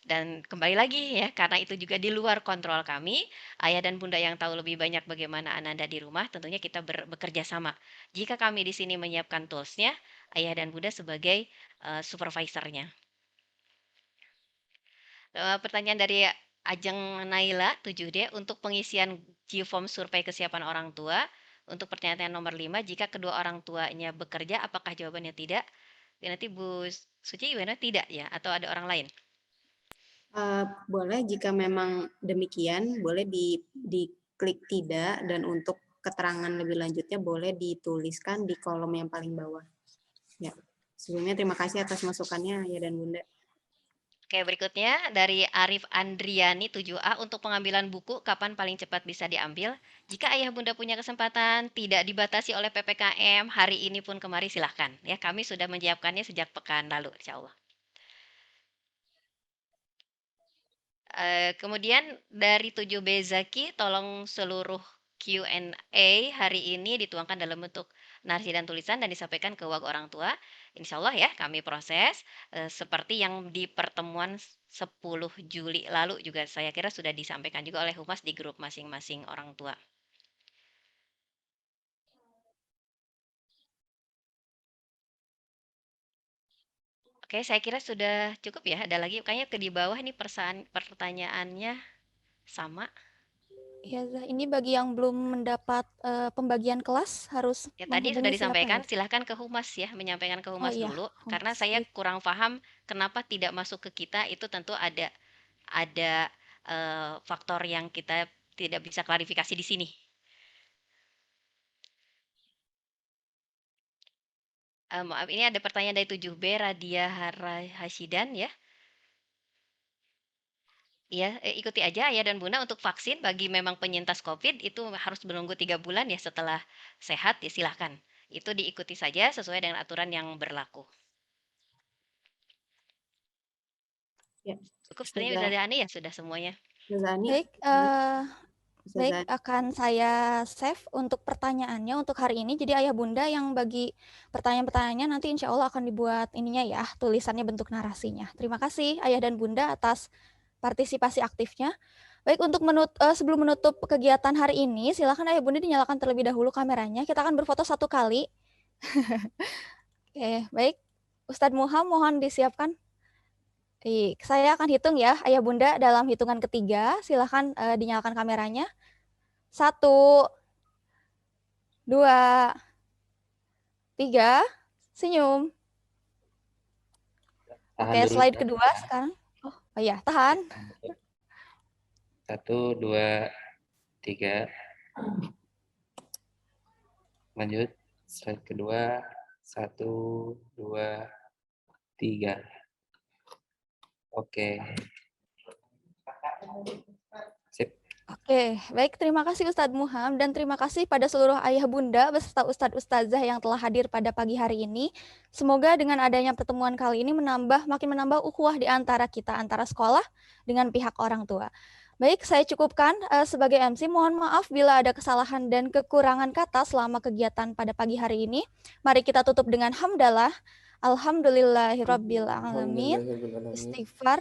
Dan kembali lagi ya, karena itu juga di luar kontrol kami, ayah dan bunda yang tahu lebih banyak bagaimana Ananda di rumah, tentunya kita bekerja sama. Jika kami di sini menyiapkan toolsnya, ayah dan bunda sebagai supervisornya. Pertanyaan dari Ajeng Naila 7D, untuk pengisian G-form survei kesiapan orang tua, untuk pertanyaan nomor 5, jika kedua orang tuanya bekerja, apakah jawabannya tidak? Nanti Bu Suci gimana? Tidak ya? Atau ada orang lain? Boleh jika memang demikian, boleh diklik tidak, dan untuk keterangan lebih lanjutnya boleh dituliskan di kolom yang paling bawah. Ya, sebelumnya terima kasih atas masukannya ya dan Bunda. Oke, berikutnya dari Arif Andriani 7A, untuk pengambilan buku kapan paling cepat bisa diambil? Jika ayah bunda punya kesempatan, tidak dibatasi oleh PPKM, hari ini pun kemari silahkan. Ya, kami sudah menyiapkannya sejak pekan lalu, insya Allah. Kemudian dari 7B Zaki, tolong seluruh Q&A hari ini dituangkan dalam bentuk narasi dan tulisan dan disampaikan ke WAG orang tua. Insya Allah ya kami proses seperti yang di pertemuan 10 Juli lalu juga saya kira sudah disampaikan juga oleh humas di grup masing-masing orang tua. Oke, saya kira sudah cukup ya. Ada lagi kayaknya ke di bawah ini pertanyaannya sama. Ya, Zah, ini bagi yang belum mendapat pembagian kelas harus Ya tadi sudah menghubungi siapa disampaikan, ya? silahkan ke humas ya, menyampaikan ke Oh humas iya, dulu, karena humas. saya Baik. kurang paham kenapa tidak masuk ke kita, itu tentu ada faktor yang kita tidak bisa klarifikasi di sini. Maaf, ini ada pertanyaan dari 7B Radia Hashidan ya. Ya, ikuti aja ayah dan bunda untuk vaksin bagi memang penyintas COVID itu harus menunggu 3 bulan ya setelah sehat ya silahkan. Itu diikuti saja sesuai dengan aturan yang berlaku. Ya, Cukup sebenarnya dari Ani ya sudah semuanya. Baik, baik akan saya save untuk pertanyaannya untuk hari ini. Jadi ayah bunda yang bagi pertanyaan-pertanyaannya nanti insya Allah akan dibuat ininya ya, tulisannya bentuk narasinya. Terima kasih ayah dan bunda atas partisipasi aktifnya. Baik, untuk sebelum menutup kegiatan hari ini, silakan ayah bunda dinyalakan terlebih dahulu kameranya. Kita akan berfoto 1 kali. Oke, baik. Ustadz Muham mohon disiapkan. Baik, saya akan hitung ya, ayah bunda dalam hitungan ketiga. Silakan dinyalakan kameranya. 1, 2, 3, senyum. Tahan Oke, dulu, slide kedua sekarang. Oh iya, tahan. 1, 2, 3. Lanjut. Slide kedua. 1, 2, 3. Oke. Sip. Oke, baik, terima kasih Ustadz Muham dan terima kasih pada seluruh ayah bunda beserta Ustadz Ustazah yang telah hadir pada pagi hari ini. Semoga dengan adanya pertemuan kali ini makin menambah ukhuwah di antara kita, antara sekolah dengan pihak orang tua. Baik, saya cukupkan sebagai MC. Mohon maaf bila ada kesalahan dan kekurangan kata selama kegiatan pada pagi hari ini. Mari kita tutup dengan hamdalah. Alhamdulillahirabbil alamin. Istighfar.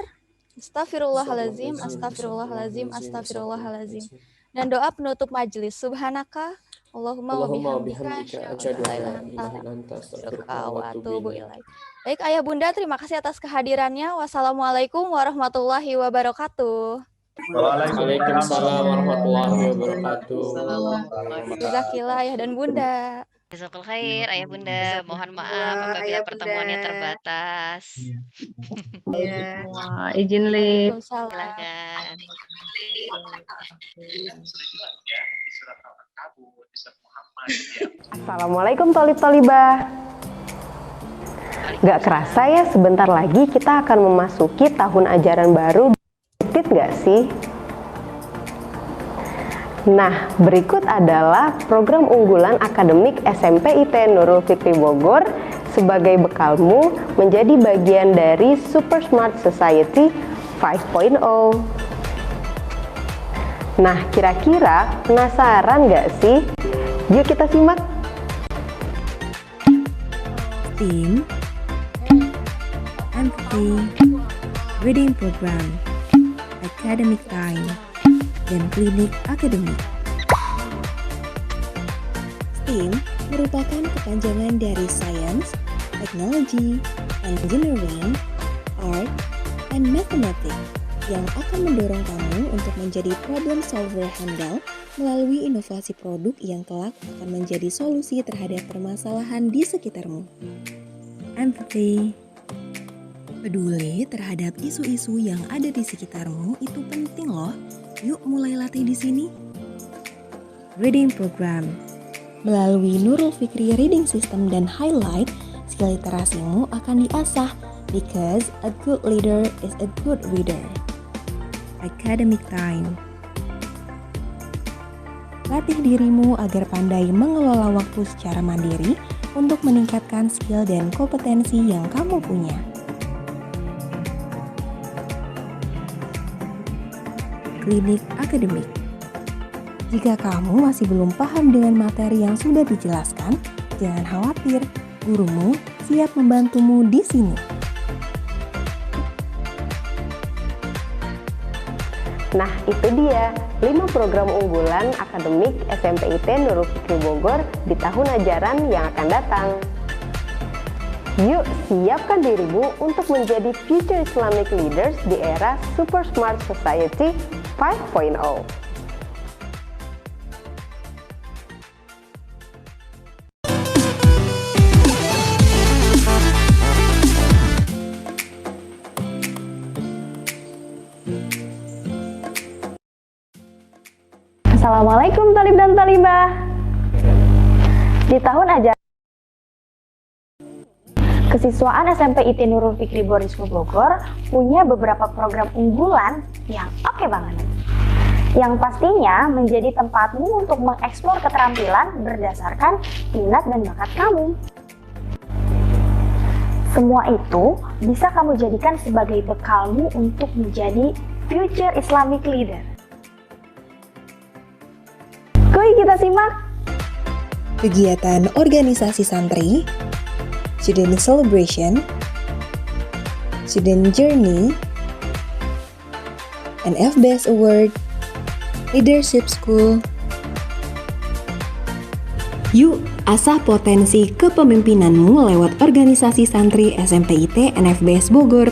Astagfirullahalazim, astagfirullahalazim, astagfirullahalazim. Dan doa penutup majelis. Subhanaka Allahumma wa bihamdika asyhadu an la ilaha illa anta astaghfiruka wa atubu ilaik. Baik ayah bunda, terima kasih atas kehadirannya. Wassalamualaikum warahmatullahi wabarakatuh. Waalaikumsalam warahmatullahi wabarakatuh. Jazakillah ayah dan bunda. Jazakallahu khair, ayah bunda. Mohon maaf apabila Ayah pertemuannya bunda. terbatas. Ya. Wah, izin Li. Waalaikumsalam. Silakan. Assalamualaikum Tolib-Tolibah. Gak kerasa ya, sebentar lagi kita akan memasuki tahun ajaran baru. Excited gak sih? Nah, berikut adalah program unggulan akademik SMP IT Nurul Fikri Bogor sebagai bekalmu menjadi bagian dari Super Smart Society 5.0. Nah, kira-kira penasaran gak sih? Yuk kita simak. STEAM, empathy, reading program, academic time, dan klinik akademik. STEAM merupakan kepanjangan dari Science, Technology, Engineering, Art, and Mathematics yang akan mendorong kamu untuk menjadi problem solver handal melalui inovasi produk yang kelak akan menjadi solusi terhadap permasalahan di sekitarmu. Empathy. Peduli terhadap isu-isu yang ada di sekitarmu itu penting loh. Yuk mulai latih di sini. Reading program. Melalui Nurul Fikri Reading System dan Highlight, skill literasimu akan diasah because a good leader is a good reader. Academic time. Latih dirimu agar pandai mengelola waktu secara mandiri untuk meningkatkan skill dan kompetensi yang kamu punya. Klinik akademik. Jika kamu masih belum paham dengan materi yang sudah dijelaskan, jangan khawatir, gurumu siap membantumu di sini. Nah, itu dia 5 program unggulan akademik SMP IT Nurul Fikri Bogor di tahun ajaran yang akan datang. Yuk, siapkan dirimu untuk menjadi future Islamic leaders di era Super Smart Society 5.0. Assalamualaikum Talib dan Talibah. Di tahun ajaran kesiswaan SMP IT Nurul Fikri Bogor punya beberapa program unggulan yang oke banget. Yang pastinya menjadi tempatmu untuk mengeksplor keterampilan berdasarkan minat dan bakat kamu. Semua itu bisa kamu jadikan sebagai bekalmu untuk menjadi future Islamic leader. Yuk kita simak. Kegiatan organisasi santri, student celebration, student journey, NFBS Award, leadership school. Yuk, asah potensi kepemimpinanmu lewat organisasi santri SMP IT NFBS Bogor,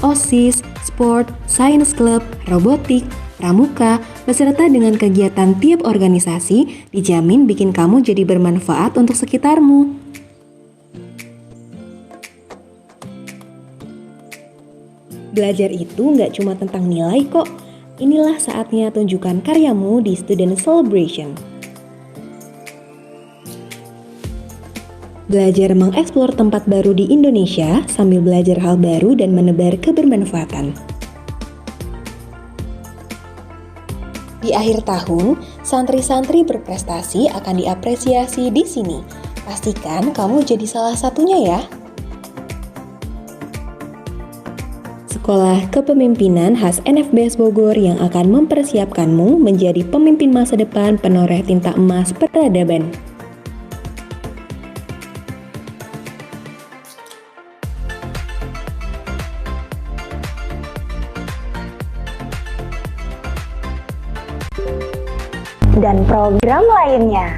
OSIS, sport, science club, robotik, pramuka, beserta dengan kegiatan tiap organisasi dijamin bikin kamu jadi bermanfaat untuk sekitarmu. Belajar itu nggak cuma tentang nilai kok, Inilah saatnya tunjukkan karyamu di Student Celebration. Belajar mengeksplor tempat baru di Indonesia sambil belajar hal baru dan menebar kebermanfaatan. Di akhir tahun, santri-santri berprestasi akan diapresiasi di sini. Pastikan kamu jadi salah satunya ya. Sekolah Kepemimpinan khas NFBS Bogor yang akan mempersiapkanmu menjadi pemimpin masa depan penoreh tinta emas peradaban. Dan program lainnya.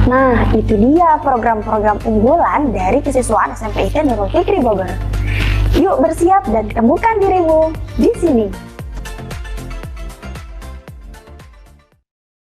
Nah, itu dia program-program unggulan dari kesiswaan SMP ITN Nurul Fikri Bogor. Yuk bersiap dan temukan dirimu di sini.